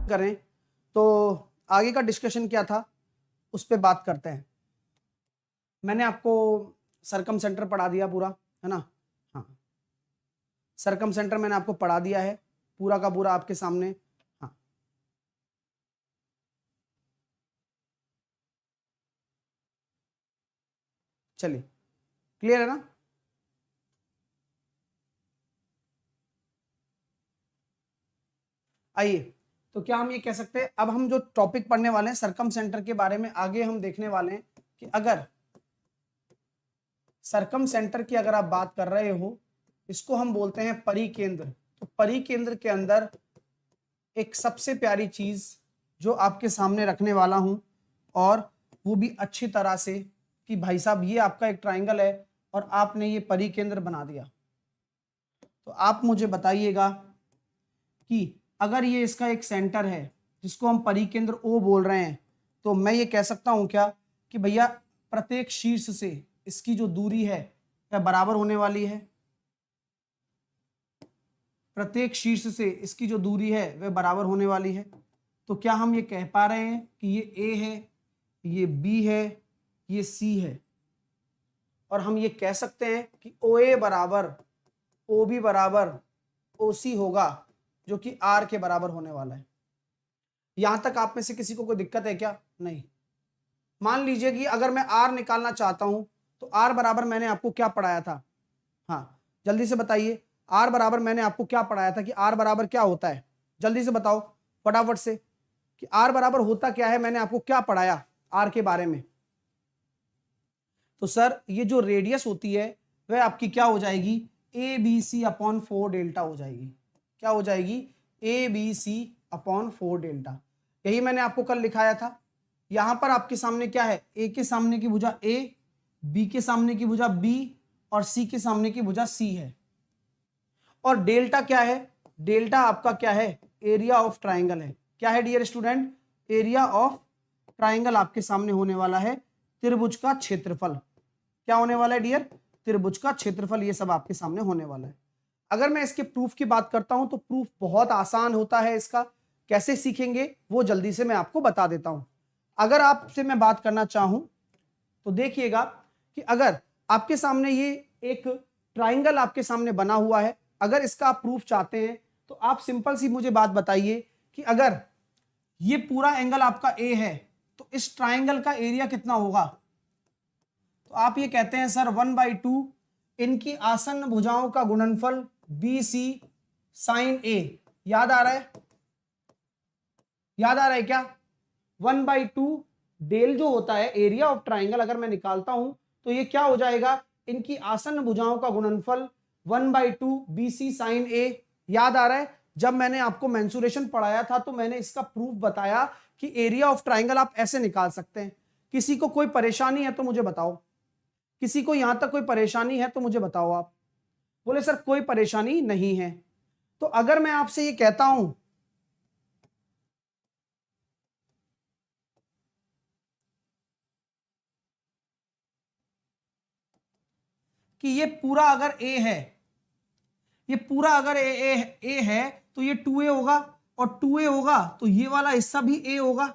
करें तो आगे का डिस्कशन क्या था उस पर बात करते हैं। मैंने आपको सरकम सेंटर पढ़ा दिया पूरा, है ना? हाँ, सरकम सेंटर मैंने आपको पढ़ा दिया है पूरा का पूरा आपके सामने। हाँ, चलिए, क्लियर है ना? आइए, तो क्या हम ये कह सकते हैं, अब हम जो टॉपिक पढ़ने वाले हैं सरकम सेंटर के बारे में, आगे हम देखने वाले हैं कि अगर सरकम सेंटर की अगर आप बात कर रहे हो, इसको हम बोलते हैं परिकेंद्र। तो परिकेंद्र के अंदर एक सबसे प्यारी चीज जो आपके सामने रखने वाला हूं, और वो भी अच्छी तरह से, कि भाई साहब ये आपका एक ट्राइंगल है और आपने ये परिकेंद्र बना दिया। तो आप मुझे बताइएगा कि अगर ये इसका एक सेंटर है जिसको हम परिकेंद्र ओ बोल रहे हैं, तो मैं ये कह सकता हूं क्या कि भैया प्रत्येक शीर्ष से इसकी जो दूरी है वह बराबर होने वाली है। प्रत्येक शीर्ष से इसकी जो दूरी है वह बराबर होने वाली है। तो क्या हम ये कह पा रहे हैं कि ये ए है, ये बी है, ये सी है, और हम ये कह सकते हैं कि ओ ए बराबर ओ बी बराबर ओ सी होगा, जो कि आर के बराबर होने वाला है। यहां तक आप में से किसी को कोई दिक्कत है क्या? नहीं। मान लीजिए कि अगर मैं आर निकालना चाहता हूं, तो आर बराबर मैंने आपको क्या पढ़ाया था? हाँ, जल्दी से बताइए, आर बराबर मैंने आपको क्या पढ़ाया था कि आर बराबर क्या होता है? जल्दी से बताओ फटाफट से कि आर बराबर होता क्या है। मैंने आपको क्या पढ़ाया आर के बारे में? तो सर, ये जो रेडियस होती है वह आपकी क्या हो जाएगी? A B C upon 4 delta हो जाएगी। क्या हो जाएगी? A B C upon 4 delta. यही मैंने आपको कल लिखाया था। यहां पर आपके सामने क्या है? ए के सामने की भुजा ए, बी के सामने की भुजा बी, और सी के सामने की भुजा सी है। और डेल्टा क्या है? डेल्टा आपका क्या है? एरिया ऑफ ट्राइंगल है। क्या है dear student? Area of triangle आपके सामने होने वाला है, त्रिभुज का क्षेत्रफल। क्या होने वाला है डियर? त्रिभुज का क्षेत्रफल। ये सब आपके सामने होने वाला है। अगर मैं इसके प्रूफ की बात करता हूं तो प्रूफ बहुत आसान होता है इसका। कैसे सीखेंगे वो जल्दी से मैं आपको बता देता हूं। अगर आपसे मैं बात करना चाहूं तो देखिएगा कि अगर आपके सामने ये एक ट्राइंगल आपके सामने बना हुआ है, अगर इसका आप प्रूफ चाहते हैं तो आप सिंपल सी मुझे बात बताइए कि अगर ये पूरा एंगल आपका ए है तो इस ट्राइंगल का एरिया कितना होगा? तो आप ये कहते हैं सर 1/2 इनकी आसन्न भुजाओं का गुणनफल बी सी साइन ए। याद आ रहा है? याद आ रहा है क्या? 1/2 डेल जो होता है एरिया ऑफ ट्राइंगल, अगर मैं निकालता हूं तो ये क्या हो जाएगा? इनकी आसन्न भुजाओं का गुणनफल 1/2 बी सी साइन ए। याद आ रहा है? जब मैंने आपको मेंसुरेशन पढ़ाया था तो मैंने इसका प्रूफ बताया कि एरिया ऑफ ट्राइंगल आप ऐसे निकाल सकते हैं। किसी को कोई परेशानी है तो मुझे बताओ। किसी को यहां तक कोई परेशानी है तो मुझे बताओ। आप बोले सर कोई परेशानी नहीं है। तो अगर मैं आपसे ये कहता हूं कि ये पूरा अगर ए है, ये पूरा अगर ए है तो ये 2a होगा, और 2a होगा तो ये वाला हिस्सा भी ए होगा,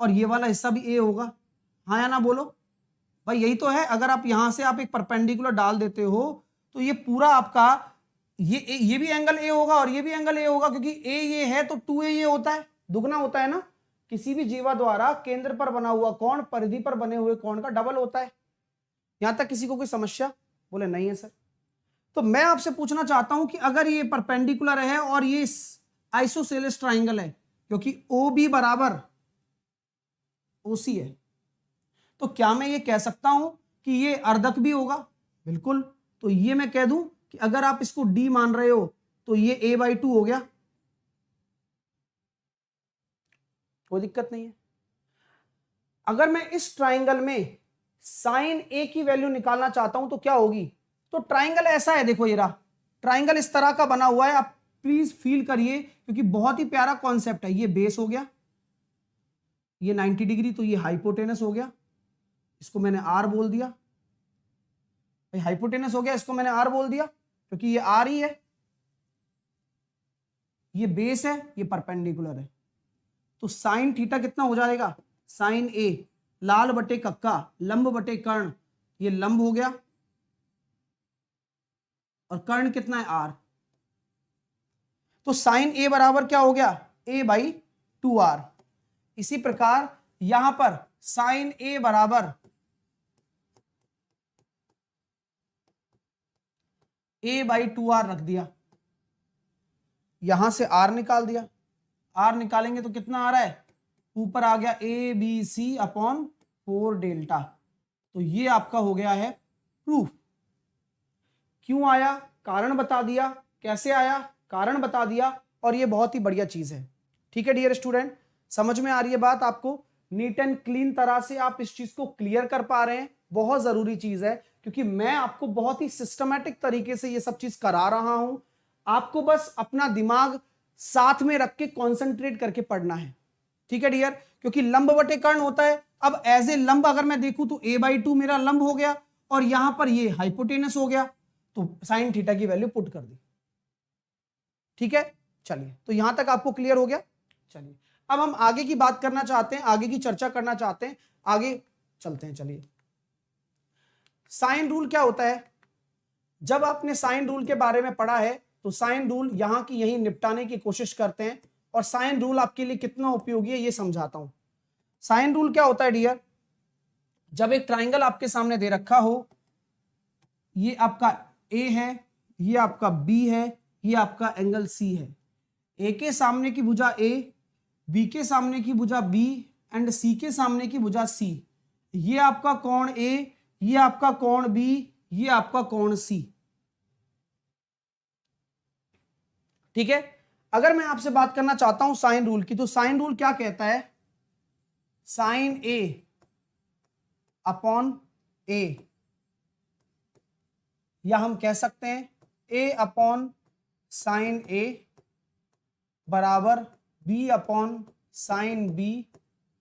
और ये वाला हिस्सा भी ए होगा। हाँ या ना बोलो भाई, यही तो है। अगर आप यहां से आप एक परपेंडिकुलर डाल देते हो तो ये पूरा आपका ये भी एंगल ए होगा और ये भी एंगल ए होगा, क्योंकि ए ये है तो 2a ये होता है, दुगना होता है ना। किसी भी जीवा द्वारा केंद्र पर बना हुआ कोण परिधि पर बने हुए कोण का डबल होता है। यहां तक किसी को कोई समस्या? बोले नहीं है सर। तो मैं आपसे पूछना चाहता हूं कि अगर ये परपेंडिकुलर है और ये आइसोसेलेस ट्राइंगल है, क्योंकि ओ बी बराबर ओसी है, तो क्या मैं ये कह सकता हूं कि ये अर्धक भी होगा? बिल्कुल। तो ये मैं कह दूं कि अगर आप इसको डी मान रहे हो तो ये a/2 हो गया, कोई दिक्कत नहीं है। अगर मैं इस ट्राइंगल में साइन ए की वैल्यू निकालना चाहता हूं तो क्या होगी? तो ट्राइंगल ऐसा है, देखो ये रहा ट्राइंगल इस तरह का बना हुआ है। आप प्लीज फील करिए, क्योंकि बहुत ही प्यारा कॉन्सेप्ट है। ये बेस हो गया, ये 90 डिग्री, तो ये हाइपोटेनस हो गया, इसको मैंने आर बोल दिया। भाई हाइपोटेनस हो गया, इसको मैंने आर बोल दिया क्योंकि ये आर ही है। ये बेस है, ये परपेंडिकुलर है, तो साइन थीटा कितना हो जाएगा, साइन ए, लाल बटे कक्का, लंब बटे कर्ण, ये लंब हो गया, और कर्ण कितना है आर, तो साइन ए बराबर क्या हो गया, ए बाई 2r। इसी प्रकार यहां पर साइन ए बराबर a बाई 2r रख दिया, यहां से r निकाल दिया, r निकालेंगे तो कितना आ रहा है, ऊपर आ गया A B C upon 4 delta. तो ये आपका हो गया है प्रूफ। क्यों आया, कारण बता दिया, कैसे आया, कारण बता दिया, और ये बहुत ही बढ़िया चीज है। ठीक है डियर स्टूडेंट, समझ में आ रही है बात आपको, नीट एंड क्लीन तरह से आप इस चीज को क्लियर कर पा रहे हैं, बहुत जरूरी चीज है, क्योंकि मैं आपको बहुत ही सिस्टमैटिक तरीके से ये सब चीज करा रहा हूं, आपको बस अपना दिमाग साथ में रख के कॉन्सेंट्रेट करके पढ़ना है। ठीक है डियर, क्योंकि लंब बटे कर्ण होता है, अब एज ए लंब अगर मैं देखूं तो a/2 मेरा लंब हो गया, और यहां पर ये हाइपोटेनस हो गया, तो साइन थीटा की वैल्यू पुट कर दी। ठीक है, चलिए, तो यहां तक आपको क्लियर हो गया। चलिए, अब हम आगे की बात करना चाहते हैं, आगे की चर्चा करना चाहते हैं, आगे चलते हैं। चलिए, साइन रूल क्या होता है, जब आपने साइन रूल के बारे में पढ़ा है तो साइन रूल यहां की यहीं निपटाने की कोशिश करते हैं, और साइन रूल आपके लिए कितना उपयोगी है ये समझाता हूं। साइन रूल क्या होता है डियर, जब एक ट्राइंगल आपके सामने दे रखा हो, ये आपका ए है, ये आपका बी है, ये आपका एंगल सी है, ए के सामने की भुजा ए, बी के सामने की भुजा बी, एंड सी के सामने की भुजा सी, ये आपका कोण ए, ये आपका कोण बी, ये आपका कोण सी। ठीक है, अगर मैं आपसे बात करना चाहता हूं साइन रूल की, तो साइन रूल क्या कहता है, साइन ए अपॉन ए, या हम कह सकते हैं ए अपॉन साइन ए बराबर बी अपॉन साइन बी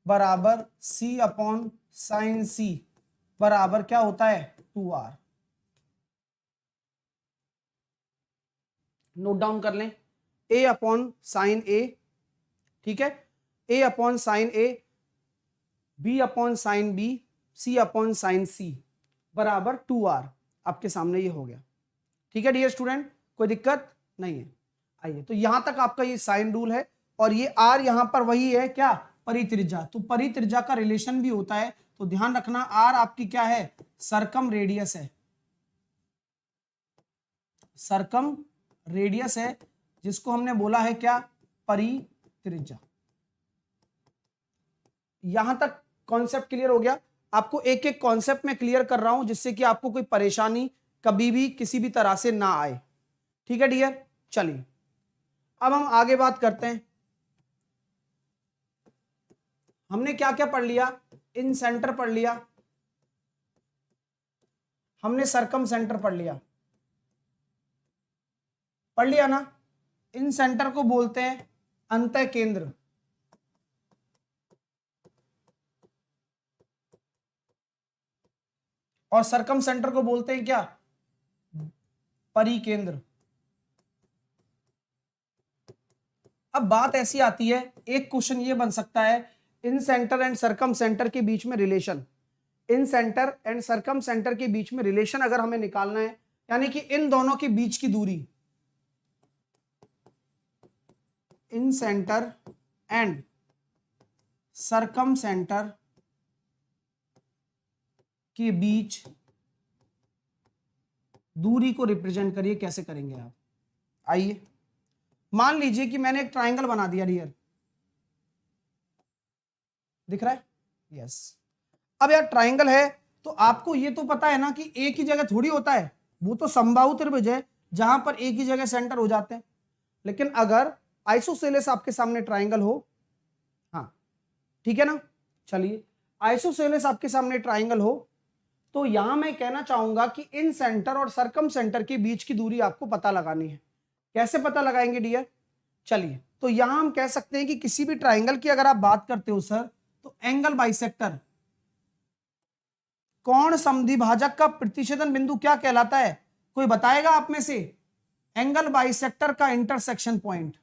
बराबर सी अपॉन साइन सी बराबर क्या होता है 2r। नोट डाउन कर लें, a अपॉन साइन ए, ठीक है, a upon sine A, b upon sine B, c upon sine C बराबर 2r। आपके सामने ये हो गया। ठीक है डियर स्टूडेंट, कोई दिक्कत नहीं है। आइए, तो यहां तक आपका ये साइन रूल है, और ये r यहां पर वही है क्या, परित्रिज्या, तो परित्रिज्या का रिलेशन भी होता है, तो ध्यान रखना r आपकी क्या है, सरकम रेडियस है, सरकम रेडियस है, जिसको हमने बोला है क्या, परित्रिज्या। यहां तक कॉन्सेप्ट क्लियर हो गया, आपको एक एक कॉन्सेप्ट में क्लियर कर रहा हूं, जिससे कि आपको कोई परेशानी कभी भी किसी भी तरह से ना आए। ठीक है डियर, चलिए अब हम आगे बात करते हैं। हमने क्या क्या पढ़ लिया, इन सेंटर पढ़ लिया, हमने सरकम सेंटर पढ़ लिया ना। इन सेंटर को बोलते हैं अंतः केंद्र, और सरकम सेंटर को बोलते हैं क्या, परिकेंद्र। अब बात ऐसी आती है, एक क्वेश्चन ये बन सकता है, incentre and circumcentre के बीच में relation, incentre and circumcentre के बीच में रिलेशन अगर हमें निकालना है, यानी कि इन दोनों के बीच की दूरी, इन सेंटर एंड सरकम सेंटर के बीच दूरी को रिप्रेजेंट करिए, कैसे करेंगे आप। आइए, मान लीजिए कि मैंने एक ट्राइंगल बना दिया डियर, दिख रहा है, यस। अब यार ट्राइंगल है, तो आपको ये तो पता है ना कि एक ही जगह थोड़ी होता है, वो तो समबाहु त्रिभुज है जहां पर एक ही जगह सेंटर हो जाते हैं। लेकिन अगर आइसोसेलेस आपके सामने ट्राइंगल हो, हाँ ठीक है ना, चलिए आइसोसेलेस आपके सामने ट्राइंगल हो, तो यहां मैं कहना चाहूंगा कि इन सेंटर और सरकम सेंटर के बीच की दूरी आपको पता लगानी है। कैसे पता लगाएंगे डियर, चलिए, तो यहां हम कह सकते हैं कि किसी भी ट्राइंगल की अगर आप बात करते हो सर, तो एंगल बाइसेक्टर, कोण समद्विभाजक का प्रतिच्छेदन बिंदु क्या कहलाता है, कोई बताएगा आप में से, एंगल बाइसेक्टर का intersection point.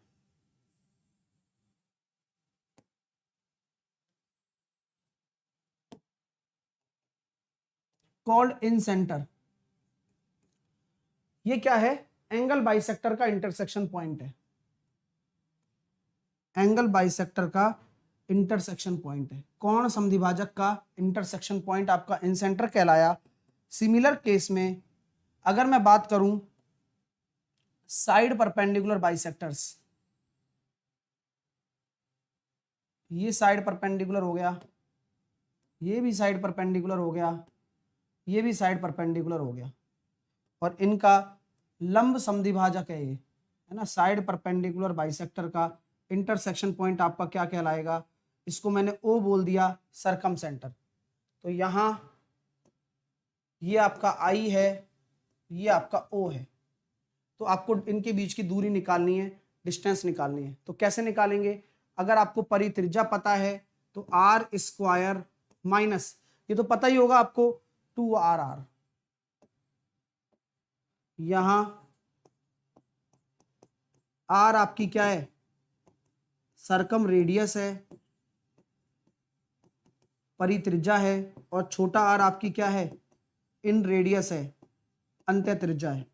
Called in centre. ये क्या है? एंगल बाइसेक्टर का इंटरसेक्शन पॉइंट है। एंगल बाइसेक्टर का इंटरसेक्शन पॉइंट है। कोण समद्विभाजक का इंटरसेक्शन पॉइंट आपका इन सेंटर कहलाया। सिमिलर केस में अगर मैं बात करूं साइड परपेंडिकुलर बाइसेक्टर्स, ये साइड परपेंडिकुलर हो गया, ये भी साइड परपेंडिकुलर हो गया, ये भी साइड परपेंडिकुलर हो गया, और इनका लंब समद्विभाजक है ये, है ना। साइड परपेंडिकुलर बाइसेक्टर का इंटरसेक्शन पॉइंट आपका क्या कहलाएगा? इसको मैंने ओ बोल दिया, सरकम सेंटर। तो यहां ये आपका आई है, ये आपका ओ है। तो आपको इनके बीच की दूरी निकालनी है, डिस्टेंस निकालनी है। तो कैसे निकालेंगे? अगर आपको परित्रिज्या पता है तो आर स्क्वायर माइनस, ये तो पता ही होगा आपको, 2RR। यहां आर आपकी क्या है? सरकम रेडियस है, परित्रिज्या है, और छोटा आर आपकी क्या है? इन रेडियस है, अंत्य त्रिज्या है।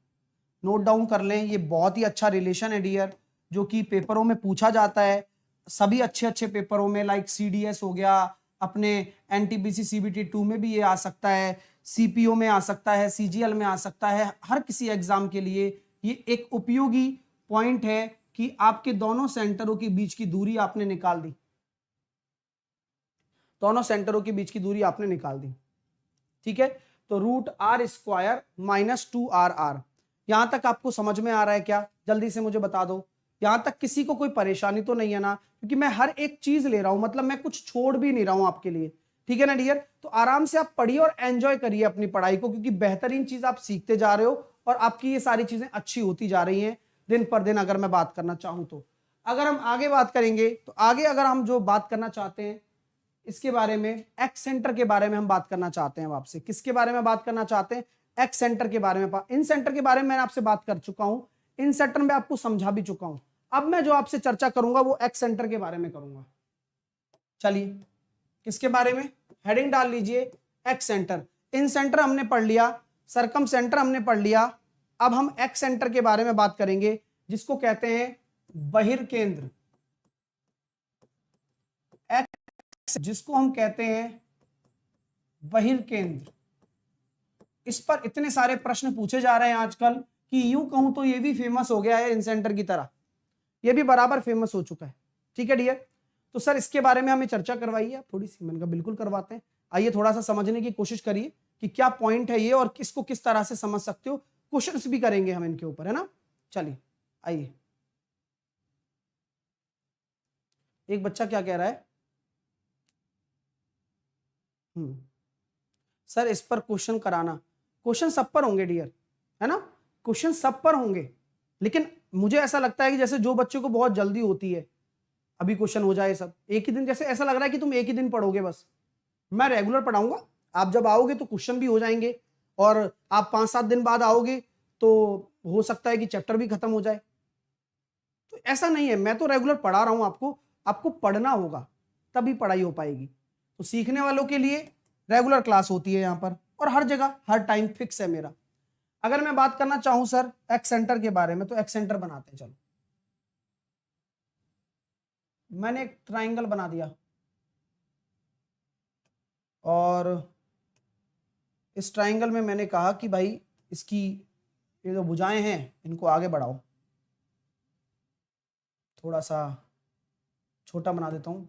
नोट डाउन कर लें, ये बहुत ही अच्छा रिलेशन है डियर, जो कि पेपरों में पूछा जाता है। सभी अच्छे अच्छे पेपरों में, लाइक CDS हो गया, अपने NTPC CBT 2 में भी ये आ सकता है, CPO में आ सकता है, CGL में आ सकता है। हर किसी एग्जाम के लिए ये एक उपयोगी पॉइंट है कि आपके दोनों सेंटरों के बीच की दूरी आपने निकाल दी, दोनों सेंटरों के बीच की दूरी आपने निकाल दी। ठीक है, तो √R² माइनस 2RR। यहां तक आपको समझ में आ रहा है क्या? जल्दी से मुझे बता दो, यहां तक किसी को कोई परेशानी तो नहीं है ना? क्योंकि मैं हर एक चीज ले रहा हूं, मतलब मैं कुछ छोड़ भी नहीं रहा हूं आपके लिए। ठीक है ना डियर? तो आराम से आप पढ़िए और एंजॉय करिए अपनी पढ़ाई को, क्योंकि बेहतरीन चीज आप सीखते जा रहे हो और आपकी ये सारी चीजें अच्छी होती जा रही हैं दिन पर दिन। अगर मैं बात करना चाहूं तो, अगर हम आगे बात करेंगे तो आगे अगर हम जो बात करना चाहते हैं इसके बारे में, एक्स सेंटर के बारे में हम बात करना चाहते हैं आपसे। किसके बारे में बात करना चाहते हैं? एक्स सेंटर के बारे में। इन सेंटर के बारे में मैंने आपसे बात कर चुका हूं, इन सेंटर में आपको समझा भी चुका हूं। अब मैं जो आपसे चर्चा करूंगा वो एक्स सेंटर के बारे में करूंगा। चलिए, किसके बारे में? हेडिंग डाल लीजिए, एक्स सेंटर। इन सेंटर हमने पढ़ लिया, सरकम सेंटर हमने पढ़ लिया। अब हम एक्स सेंटर के बारे में बात करेंगे, जिसको कहते हैं बहिर्केंद्र, जिसको हम कहते हैं बहिर्केंद्र। इस पर इतने सारे प्रश्न पूछे जा रहे हैं आजकल कि यूं कहूं तो ये भी फेमस हो गया है इन सेंटर की तरह, ये भी बराबर फेमस हो चुका है। ठीक है डियर? तो सर इसके बारे में हमें चर्चा करवाइए थोड़ी सी। मैंने कहा बिल्कुल करवाते हैं। आइए थोड़ा सा समझने की कोशिश करिए कि क्या पॉइंट है ये और किसको किस तरह से समझ सकते हो। क्वेश्चंस भी करेंगे हम इनके ऊपर, है ना। चलिए आइए, एक बच्चा क्या कह रहा है? सर इस पर क्वेश्चन कराना। क्वेश्चन सब पर होंगे डियर, है ना। क्वेश्चन सब पर होंगे, लेकिन मुझे ऐसा लगता है कि जैसे जो बच्चों को बहुत जल्दी होती है अभी क्वेश्चन हो जाए सब एक ही दिन, जैसे ऐसा लग रहा है कि तुम एक ही दिन पढ़ोगे बस। मैं रेगुलर पढ़ाऊंगा, आप जब आओगे तो क्वेश्चन भी हो जाएंगे, और आप 5-7 दिन बाद आओगे तो हो सकता है कि चैप्टर भी खत्म हो जाए। तो ऐसा नहीं है, मैं तो रेगुलर पढ़ा रहा हूं आपको, आपको पढ़ना होगा तभी पढ़ाई हो पाएगी। तो सीखने वालों के लिए रेगुलर क्लास होती है यहाँ पर, और हर जगह हर टाइम फिक्स है मेरा। अगर मैं बात करना चाहूं सर एक्स सेंटर के बारे में, तो एक्स सेंटर बनाते हैं। चलो, मैंने एक ट्राइंगल बना दिया, और इस ट्राइंगल में मैंने कहा कि भाई इसकी ये जो भुजाएं हैं इनको आगे बढ़ाओ। थोड़ा सा छोटा बना देता हूं,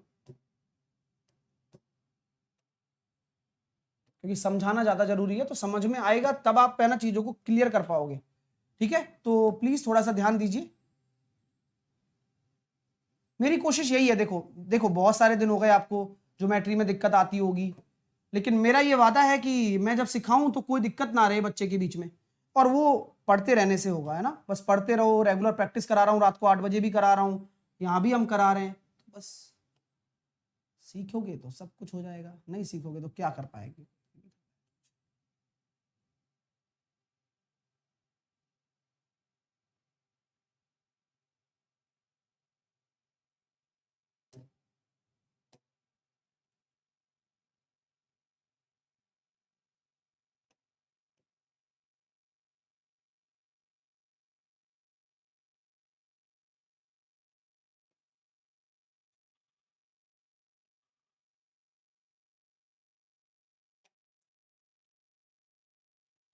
क्योंकि समझाना ज्यादा जरूरी है, तो समझ में आएगा तब आप पहना चीजों को क्लियर कर पाओगे। ठीक है, तो प्लीज थोड़ा सा ध्यान दीजिए। मेरी कोशिश यही है, देखो देखो बहुत सारे दिन हो गए आपको ज्योमेट्री में दिक्कत आती होगी, लेकिन मेरा ये वादा है कि मैं जब सिखाऊं तो कोई दिक्कत ना रहे बच्चे के बीच में, और वो पढ़ते रहने से होगा, है ना। बस पढ़ते रहो, रेगुलर प्रैक्टिस करा रहा हूँ, रात को 8 बजे भी करा रहा हूँ, यहाँ भी हम करा रहे हैं। तो बस सीखोगे तो सब कुछ हो जाएगा, नहीं सीखोगे तो क्या कर पाएंगे।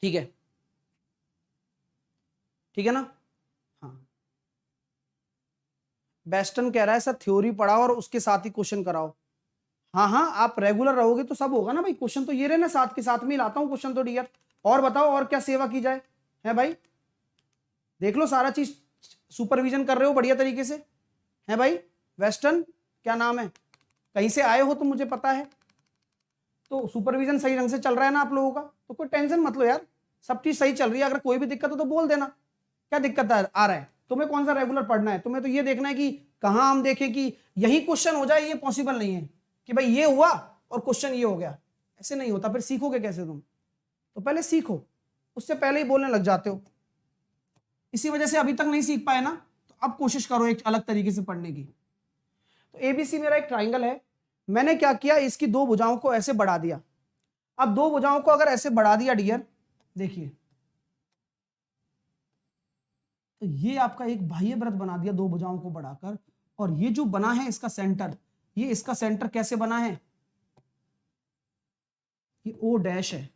ठीक है, ठीक है ना। हाँ, बेस्टन कह रहा है सर थ्योरी पढ़ाओ और उसके साथ ही क्वेश्चन कराओ। हाँ हाँ, आप रेगुलर रहोगे तो सब होगा ना भाई, क्वेश्चन तो ये रहे ना, साथ के साथ में लाता हूँ क्वेश्चन तो डियर। और बताओ और क्या सेवा की जाए, है भाई, देख लो सारा चीज सुपरविजन कर रहे हो बढ़िया तरीके से, है भाई। वेस्टर्न क्या नाम है, कहीं से आए हो तो मुझे पता है, तो सुपरविजन सही ढंग से चल रहा है ना आप लोगों का, तो कोई टेंशन मत लो यार, सब चीज सही चल रही है। अगर कोई भी दिक्कत हो तो बोल देना, क्या दिक्कत आ रहा है तुम्हें, कौन सा रेगुलर पढ़ना है तुम्हें, तो ये देखना है कि कहां हम देखें कि यही क्वेश्चन हो जाए, ये पॉसिबल नहीं है कि भाई ये हुआ और क्वेश्चन ये हो गया, ऐसे नहीं होता, फिर सीखोगे कैसे तुम, तो पहले सीखो, उससे पहले ही बोलने लग जाते हो, इसी वजह से अभी तक नहीं सीख पाए ना, तो अब कोशिश करो एक अलग तरीके से पढ़ने की। तो एबीसी मेरा एक ट्राइंगल है, मैंने क्या किया, इसकी दो भुजाओं को ऐसे बढ़ा दिया। अब दो भुजाओं को अगर ऐसे बढ़ा दिया डियर, देखिए, तो ये आपका एक बाह्य वृत्त बना दिया दो भुजाओं को बढ़ाकर, और ये जो बना है इसका सेंटर, ये इसका सेंटर कैसे बना है, ये ओ डैश है,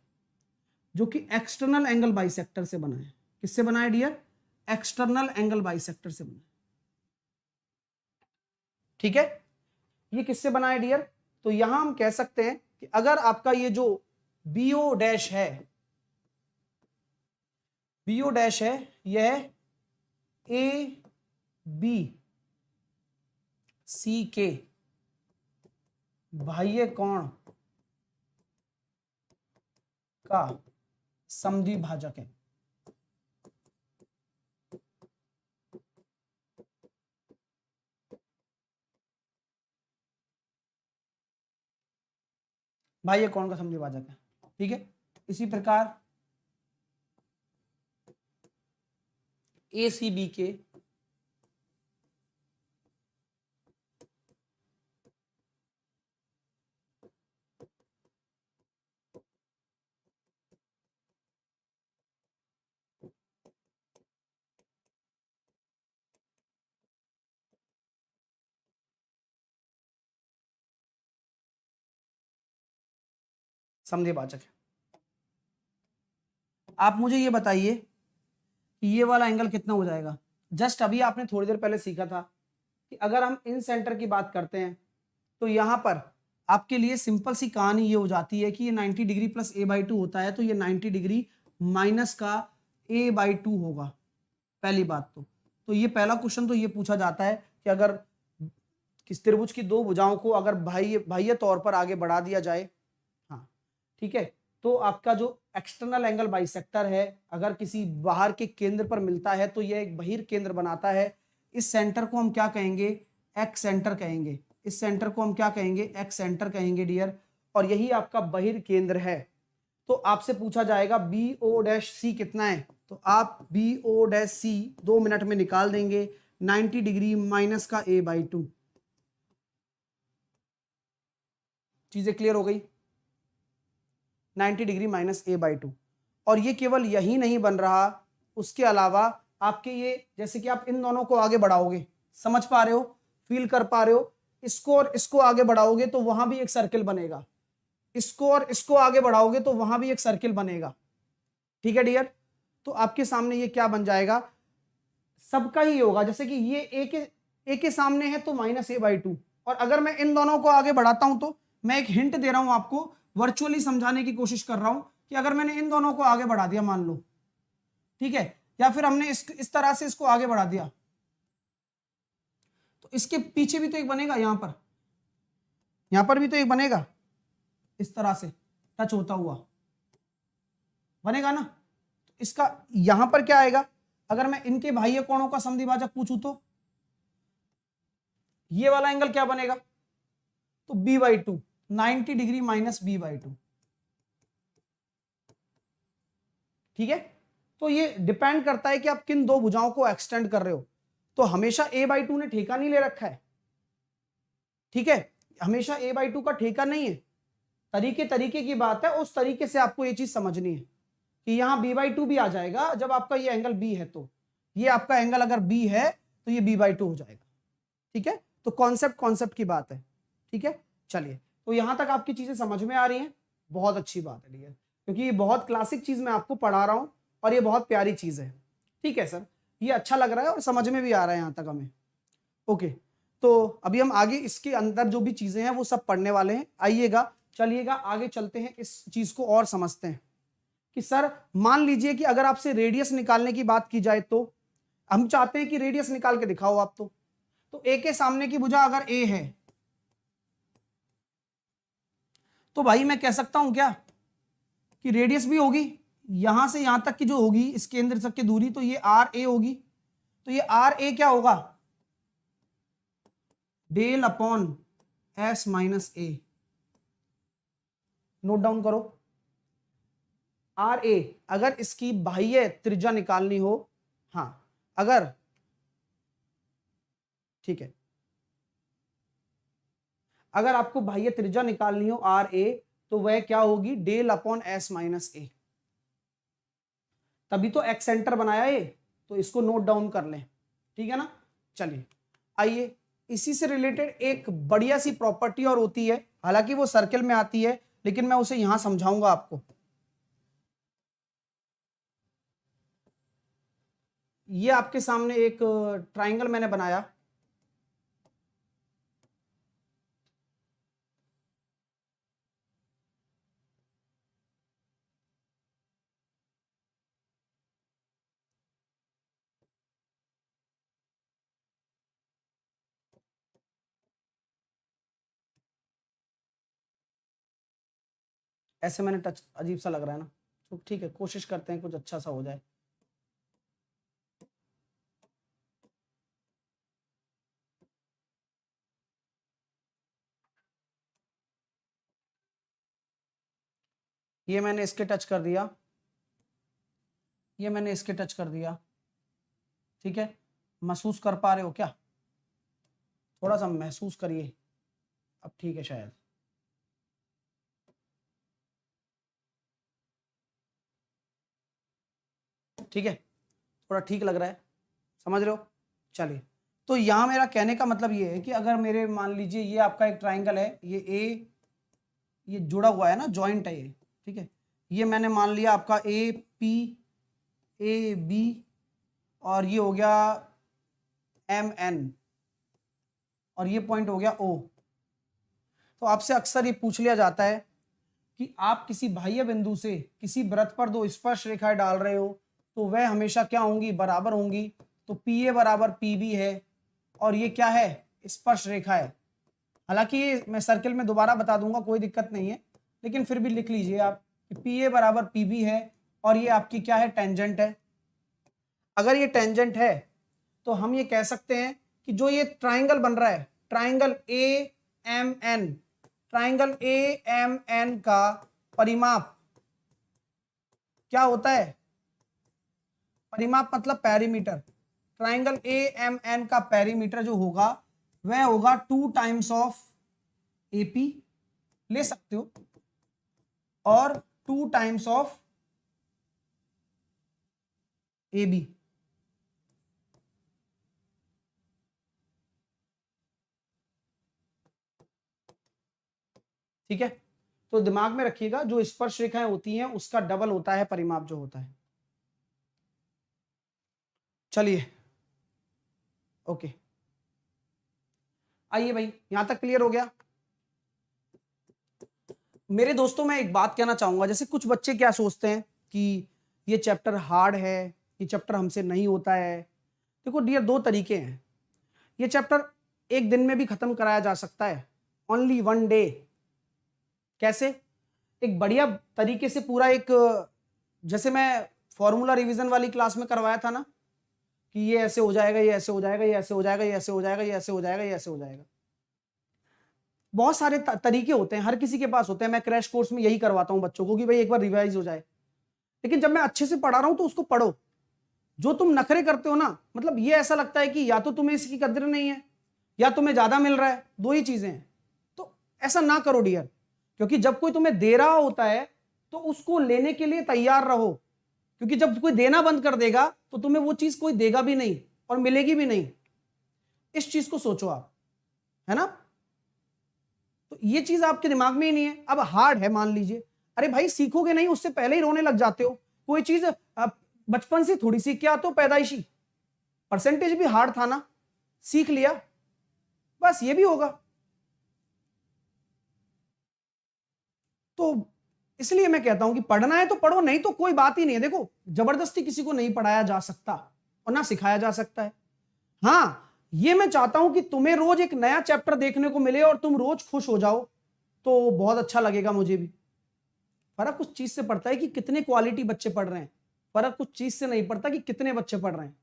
जो कि एक्सटर्नल एंगल बाइसेक्टर से बना है। किससे बना है डियर, एक्सटर्नल एंगल बाइसेक्टर से बना है, ठीक है। ये किससे बना है डियर, तो यहां हम कह सकते हैं कि अगर आपका ये जो बीओ डैश है, बीओ डैश है, यह ए बी सी के बाह्य कोण का समद्विभाजक है, बाह्य कोण का समद्विभाजक है, ठीक है। इसी प्रकार ए सी बी के समद्विभाजक है। आप मुझे ये बताइए कि ये वाला एंगल कितना हो जाएगा, जस्ट अभी आपने थोड़ी देर पहले सीखा था कि अगर हम इन सेंटर की बात करते हैं तो यहां पर आपके लिए सिंपल सी कहानी ये हो जाती है कि ये 90 डिग्री प्लस a/2 होता है, तो ये 90 डिग्री माइनस का a/2 होगा, पहली बात तो ये पहला क्वेश्चन तो ये पूछा जाता है कि अगर किस त्रिभुज की दो भुजाओं को अगर बाह्य तौर पर आगे बढ़ा दिया जाए, हाँ ठीक है, तो आपका जो एक्सटर्नल एंगल बाइसेक्टर है अगर किसी बाहर के केंद्र पर मिलता है तो यह एक बहिर् केंद्र बनाता है। इस सेंटर को हम क्या कहेंगे, एक्स सेंटर कहेंगे, इस सेंटर को हम क्या कहेंगे, एक्स सेंटर कहेंगे डियर, और यही आपका बहिर् केंद्र है। तो आपसे पूछा जाएगा बी ओ डैश सी कितना है, तो आप B O dash C 2 minute में निकाल देंगे, 90 डिग्री माइनस का a/2। चीजें क्लियर हो गई, 90 डिग्री माइनस a/2, और ये केवल यही नहीं बन रहा, उसके अलावा आपके ये जैसे कि आप इन दोनों को आगे बढ़ाओगे, समझ पा रहे हो, फील कर पा रहे हो, इसको और इसको आगे बढ़ाओगे तो वहां भी एक सर्किल बनेगा, इसको और इसको आगे बढ़ाओगे तो वहां भी एक सर्किल बनेगा, ठीक है डियर। तो आपके सामने ये क्या बन जाएगा, सबका ही होगा, जैसे कि ये ए के सामने है तो माइनस a/2, और अगर मैं इन दोनों को आगे बढ़ाता हूं तो मैं एक हिंट दे रहा हूं आपको, वर्चुअली समझाने की कोशिश कर रहा हूं कि अगर मैंने इन दोनों को आगे बढ़ा दिया मान लो, ठीक है, या फिर हमने इस तरह से इसको आगे बढ़ा दिया, तो इसके पीछे भी तो एक बनेगा, यहां पर भी तो एक बनेगा, इस तरह से टच होता हुआ बनेगा ना। तो इसका यहां पर क्या आएगा, अगर मैं इनके बाह्य कोणों का समद्विभाजक पूछूं तो ये वाला एंगल क्या बनेगा, तो b/2, 90 डिग्री माइनस b/2, ठीक है। तो ये डिपेंड करता है कि आप किन दो भुजाओं को एक्सटेंड कर रहे हो, तो हमेशा a/2 ने ठेका नहीं ले रखा है, ठीक है, हमेशा a/2 का ठेका नहीं है, तरीके तरीके की बात है, उस तरीके से आपको ये चीज समझनी है कि यहां b/2 भी आ जाएगा जब आपका ये एंगल b है, तो ये आपका एंगल अगर b है तो ये b/2 हो जाएगा, ठीक है। तो कॉन्सेप्ट की बात है, ठीक है। चलिए, तो यहां तक आपकी चीजें समझ में आ रही हैं, बहुत अच्छी बात है डियर। क्योंकि ये बहुत क्लासिक चीज मैं आपको पढ़ा रहा हूं और ये बहुत प्यारी चीज है। ठीक है सर, ये अच्छा लग रहा है और समझ में भी आ रहा है यहां तक हमें। ओके, तो अभी हम आगे इसके अंदर जो भी चीजें हैं वो सब पढ़ने वाले हैं। आइएगा, चलिएगा आगे चलते हैं, इस चीज को और समझते हैं कि सर मान लीजिए कि अगर आपसे रेडियस निकालने की बात की जाए तो हम चाहते हैं कि रेडियस निकाल के दिखाओ आप। तो ए के सामने की भुजा अगर ए है तो भाई मैं कह सकता हूं क्या कि रेडियस भी होगी यहां से यहां तक की जो होगी इस केंद्र तक की दूरी, तो ये आर ए होगी। तो ये आर ए क्या होगा, डेल अपॉन एस माइनस ए। नोट डाउन करो, आर ए अगर इसकी बाह्य त्रिज्या निकालनी हो, हाँ अगर, ठीक है, अगर आपको बाह्य त्रिज्या निकालनी हो आर ए तो वह क्या होगी, डेल अपॉन एस माइनस ए। तभी तो एक्स सेंटर बनाया ये, तो इसको नोट डाउन कर लें, ठीक है ना। चलिए आइए, इसी से रिलेटेड एक बढ़िया सी प्रॉपर्टी और होती है, हालांकि वो सर्कल में आती है लेकिन मैं उसे यहां समझाऊंगा आपको। ये आपके सामने एक ट्राइंगल मैंने बनाया, ऐसे मैंने टच, अजीब सा लग रहा है ना, तो ठीक है कोशिश करते हैं कुछ अच्छा सा हो जाए। ये मैंने इसके टच कर दिया, ये मैंने इसके टच कर दिया, ठीक है। महसूस कर पा रहे हो क्या, थोड़ा सा महसूस करिए, अब ठीक है शायद। ठीक है, थोड़ा ठीक लग रहा है, समझ रहे हो। चलिए, तो यहां मेरा कहने का मतलब ये है कि अगर मेरे मान लीजिए ये आपका एक ट्राइंगल है, ये ए, ये जुड़ा हुआ है ना, जॉइंट है ये, ठीक है। ये मैंने मान लिया आपका ए पी, ए बी, और ये हो गया एम एन, और ये पॉइंट हो गया ओ। तो आपसे अक्सर ये पूछ लिया जाता है कि आप किसी बाह्य बिंदु से किसी वृत्त पर दो स्पर्श रेखाएं डाल रहे हो तो वह हमेशा क्या होंगी, बराबर होंगी। तो पी ए बराबर पी बी है, और ये क्या है, स्पर्श रेखा है। हालांकि ये मैं सर्किल में दोबारा बता दूंगा, कोई दिक्कत नहीं है, लेकिन फिर भी लिख लीजिए आप कि पी ए बराबर पी बी है, और ये आपकी क्या है, टेंजेंट है। अगर ये टेंजेंट है तो हम ये कह सकते हैं कि जो ये ट्राइंगल बन रहा है, triangle A M N, triangle A M N का परिमाप क्या होता है, परिमाप मतलब perimeter. Triangle A M N का पेरीमीटर जो होगा वह होगा 2 टाइम्स ऑफ एपी ले सकते हो, और 2 टाइम्स ऑफ ए बी। ठीक है, तो दिमाग में रखिएगा जो स्पर्श रेखाएं होती हैं उसका डबल होता है परिमाप जो होता है। चलिए ओके, आइए भाई, यहां तक क्लियर हो गया। मेरे दोस्तों मैं एक बात कहना चाहूंगा, जैसे कुछ बच्चे क्या सोचते हैं कि ये चैप्टर हार्ड है, ये चैप्टर हमसे नहीं होता है। देखो डियर, दो तरीके हैं, ये चैप्टर एक दिन में भी खत्म कराया जा सकता है, ओनली 1 डे। कैसे, एक बढ़िया तरीके से पूरा एक, जैसे मैं फॉर्मूला रिवीजन वाली क्लास में करवाया था ना, कि ये ऐसे हो जाएगा, ये ऐसे हो जाएगा, ये ऐसे हो जाएगा, ये ऐसे हो जाएगा, ये ऐसे हो जाएगा, ये ऐसे हो जाएगा। बहुत सारे तरीके होते हैं, हर किसी के पास होते हैं। मैं क्रैश कोर्स में यही करवाता हूं बच्चों को कि भाई एक बार रिवाइज हो जाए, लेकिन जब मैं अच्छे से पढ़ा रहा हूं तो उसको पढ़ो। जो तुम नखरे करते हो ना, मतलब ये ऐसा लगता है कि या तो तुम्हें इसकी कदर नहीं है या तुम्हें ज्यादा मिल रहा है, दो ही चीजें हैं। तो ऐसा ना करो डियर, क्योंकि जब कोई तुम्हें दे रहा होता है तो उसको लेने के लिए तैयार रहो, क्योंकि जब कोई देना बंद कर देगा तो तुम्हें वो चीज कोई देगा भी नहीं और मिलेगी भी नहीं। इस चीज को सोचो आप, है ना। तो ये चीज आपके दिमाग में ही नहीं है। अब हार्ड है मान लीजिए, अरे भाई सीखोगे नहीं, उससे पहले ही रोने लग जाते हो। कोई चीज बचपन से थोड़ी सीख के आते हो, पैदाइशी। परसेंटेज भी हार्ड था ना, सीख लिया, बस ये भी होगा। तो इसलिए मैं कहता हूं कि पढ़ना है तो पढ़ो, नहीं तो कोई बात ही नहीं है। देखो, जबरदस्ती किसी को नहीं पढ़ाया जा सकता और ना सिखाया जा सकता है। हाँ, ये मैं चाहता हूं कि तुम्हें रोज एक नया चैप्टर देखने को मिले और तुम रोज खुश हो जाओ, तो बहुत अच्छा लगेगा मुझे भी। फर्क उस चीज से पड़ता है कि कितने क्वालिटी बच्चे पढ़ रहे हैं, फर्क उस चीज से नहीं पड़ता कि कितने बच्चे पढ़ रहे हैं।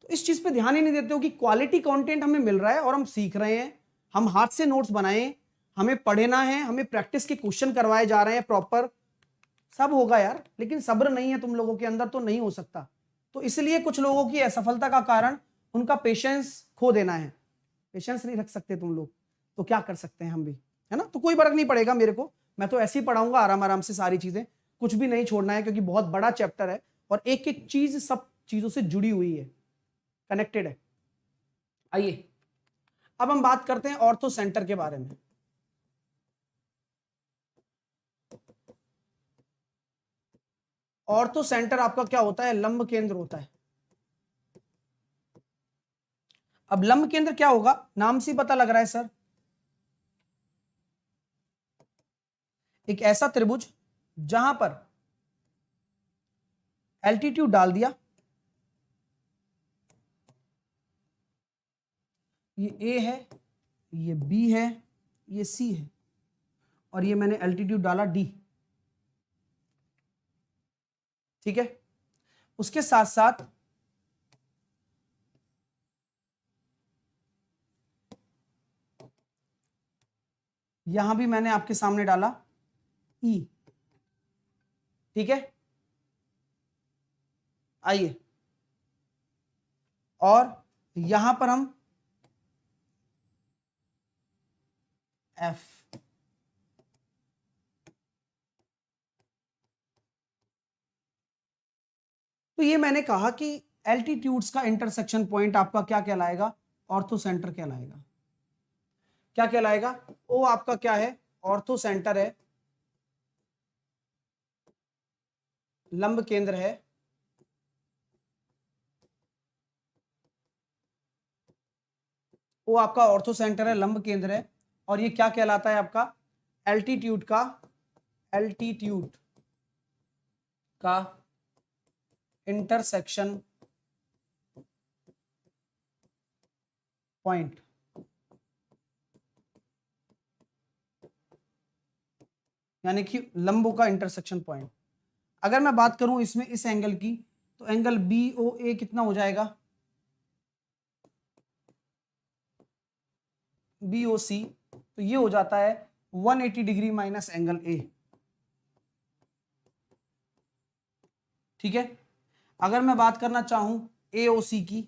तो इस चीज पे ध्यान ही नहीं देते हो कि क्वालिटी कंटेंट हमें मिल रहा है और हम सीख रहे हैं, हम हाथ से नोट्स बनाए, हमें पढ़ना है, हमें प्रैक्टिस के क्वेश्चन करवाए जा रहे हैं प्रॉपर, सब होगा यार। लेकिन सब्र नहीं है तुम लोगों के अंदर, तो नहीं हो सकता। तो इसलिए कुछ लोगों की असफलता का कारण उनका पेशेंस खो देना है। पेशेंस नहीं रख सकते तुम लोग, तो क्या कर सकते हैं हम भी, है ना। तो कोई फर्क नहीं पड़ेगा मेरे को, मैं तो ऐसे ही पढ़ाऊंगा आराम आराम से सारी चीजें, कुछ भी नहीं छोड़ना है, क्योंकि बहुत बड़ा चैप्टर है और एक एक चीज सब चीजों से जुड़ी हुई है, कनेक्टेड है। आइए अब हम बात करते हैं ऑर्थो सेंटर के बारे में। ऑर्थो सेंटर आपका क्या होता है, लंब केंद्र होता है। अब लंब केंद्र क्या होगा, नाम से पता लग रहा है सर, एक ऐसा त्रिभुज जहां पर एल्टीट्यूड डाल दिया, ये ए है, ये बी है, ये सी है, और ये मैंने एल्टीट्यूड डाला डी। ठीक है, उसके साथ साथ यहां भी मैंने आपके सामने डाला ई। ठीक है, आइए, और यहां पर हम एफ। तो ये मैंने कहा कि एल्टीट्यूड्स का इंटरसेक्शन पॉइंट आपका क्या कहलाएगा, ऑर्थो सेंटर कहलाएगा। क्या कहलाएगा, ओ आपका क्या है, ऑर्थो सेंटर है, लंब केंद्र है, वो आपका ऑर्थो सेंटर है, लंब केंद्र है, और ये क्या कहलाता है आपका, एल्टीट्यूड का, एल्टीट्यूड का इंटरसेक्शन पॉइंट। यानी कि लंबों का इंटरसेक्शन पॉइंट। अगर मैं बात करूं इसमें इस एंगल की, तो एंगल बी ओ ए कितना हो जाएगा, बी ओ सी, तो ये हो जाता है 180 डिग्री माइनस एंगल ए। ठीक है, अगर मैं बात करना चाहूं ए ओ सी की,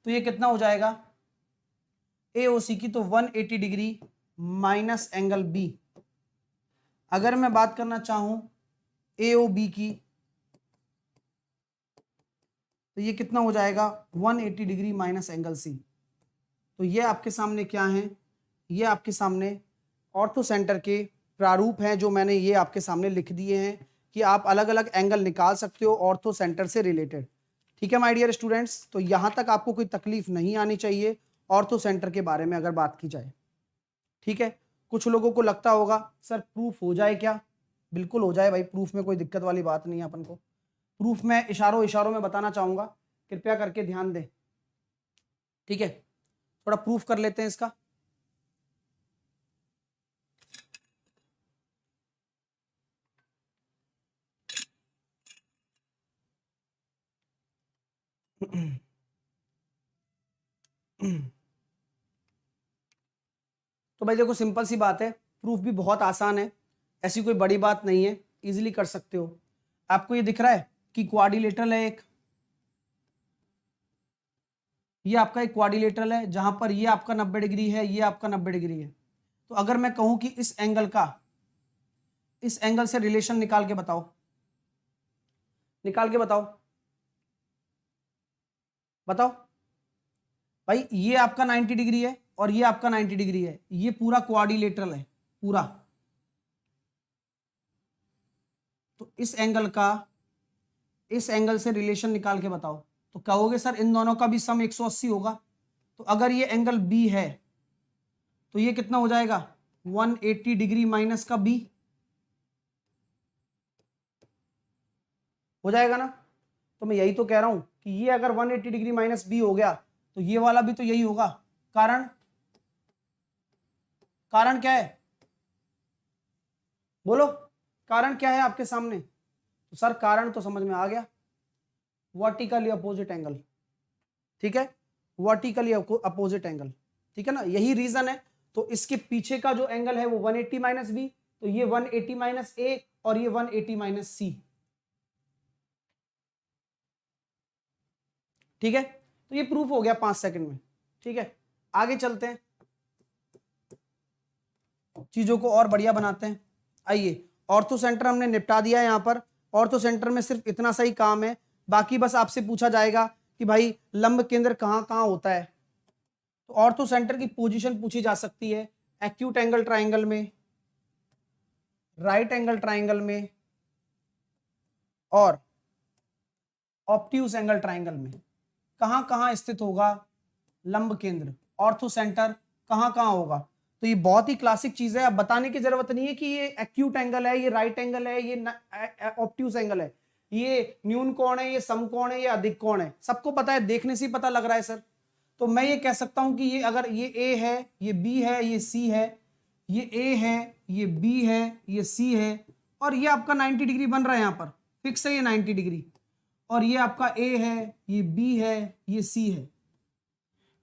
तो ये कितना हो जाएगा, ए ओ सी की तो 180 डिग्री माइनस एंगल बी। अगर मैं बात करना चाहूं ए ओ बी की, तो ये कितना हो जाएगा, 180 डिग्री माइनस एंगल सी। तो ये आपके सामने क्या है, ये आपके सामने ऑर्थो सेंटर के प्रारूप हैं, जो मैंने ये आपके सामने लिख दिए हैं कि आप अलग अलग एंगल निकाल सकते हो ऑर्थो सेंटर से रिलेटेड। ठीक है माय डियर स्टूडेंट्स, तो यहां तक आपको कोई तकलीफ नहीं आनी चाहिए ऑर्थो सेंटर के बारे में अगर बात की जाए। ठीक है, कुछ लोगों को लगता होगा सर प्रूफ हो जाए क्या, बिल्कुल हो जाए भाई, प्रूफ में कोई दिक्कत वाली बात नहीं है अपन को। प्रूफ मैं इशारों इशारों में बताना चाहूंगा, कृपया करके ध्यान दें। ठीक है, थोड़ा प्रूफ कर लेते हैं इसका। तो भाई देखो, सिंपल सी बात है, प्रूफ भी बहुत आसान है, ऐसी कोई बड़ी बात नहीं है, इजीली कर सकते हो। आपको ये दिख रहा है कि क्वाड्रिलेटरल है एक, ये आपका एक क्वाड्रिलेटरल है जहां पर ये आपका 90 डिग्री है, ये आपका 90 डिग्री है। तो अगर मैं कहूं कि इस एंगल का, इस एंगल से रिलेशन निकाल के बताओ, निकाल के बताओ, बताओ भाई, ये आपका 90 डिग्री है और ये आपका 90 डिग्री है, ये पूरा क्वाड्रिलेटरल है पूरा। तो इस एंगल से रिलेशन निकाल के बताओ। तो कहोगे सर इन दोनों का भी सम 180 होगा। तो अगर ये एंगल बी है तो ये कितना हो जाएगा 180 डिग्री माइनस का बी हो जाएगा ना। तो मैं यही तो कह रहा हूं कि ये अगर 180 डिग्री माइनस बी हो गया तो ये वाला भी तो यही होगा। कारण क्या है बोलो, कारण क्या है आपके सामने। तो सर कारण तो समझ में आ गया, वर्टिकली अपोजिट एंगल। ठीक है, वर्टिकली अपोजिट एंगल, ठीक है ना, यही रीजन है। तो इसके पीछे का जो एंगल है वो 180 माइनस बी, तो ये 180 माइनस ए और ये 180 माइनस सी। ठीक है, तो ये प्रूफ हो गया 5 सेकंड में। ठीक है, आगे चलते हैं, चीजों को और बढ़िया बनाते हैं। आइए, ऑर्थो सेंटर हमने निपटा दिया है। यहां पर ऑर्थो सेंटर में सिर्फ इतना सा ही काम है, बाकी बस आपसे पूछा जाएगा कि भाई लंब केंद्र कहां कहां होता है। तो ऑर्थो सेंटर की पोजीशन पूछी जा सकती है एक्यूट एंगल ट्राइंगल में, राइट एंगल ट्राइंगल में और ऑब्ट्यूज एंगल ट्राइंगल में। कहां कहां स्थित होगा लंब केंद्र, ऑर्थो सेंटर कहां कहां होगा। तो ये बहुत ही क्लासिक चीज है, अब बताने की जरूरत नहीं है कि ये एक्यूट एंगल है, ये राइट एंगल है, ये ऑब्ट्यूज एंगल है, ये न्यून कोण है, ये सम कोण है, ये अधिक कोण है, सबको पता है, देखने से ही पता लग रहा है सर। तो मैं ये कह सकता हूं कि ये अगर ये ए है, ये बी है, ये सी है, ये ए है, ये बी है, ये सी है, और ये आपका 90 डिग्री बन रहा है, यहां पर फिक्स है ये 90 डिग्री, और ये आपका ए है, ये बी है, ये सी है।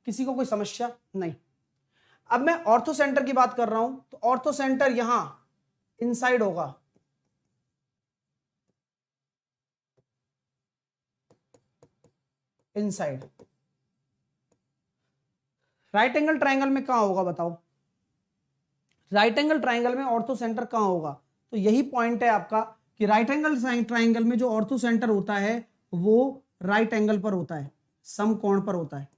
किसी को कोई समस्या नहीं। अब मैं ऑर्थो सेंटर की बात कर रहा हूं, तो ऑर्थो सेंटर यहां इनसाइड होगा, इनसाइड। राइट एंगल ट्राइंगल में कहां होगा बताओ, राइट एंगल ट्राइंगल में ऑर्थो सेंटर कहां होगा। तो यही पॉइंट है आपका कि राइट एंगल ट्राइंगल में जो ऑर्थो सेंटर होता है वो राइट एंगल पर होता है, समकोण पर होता है।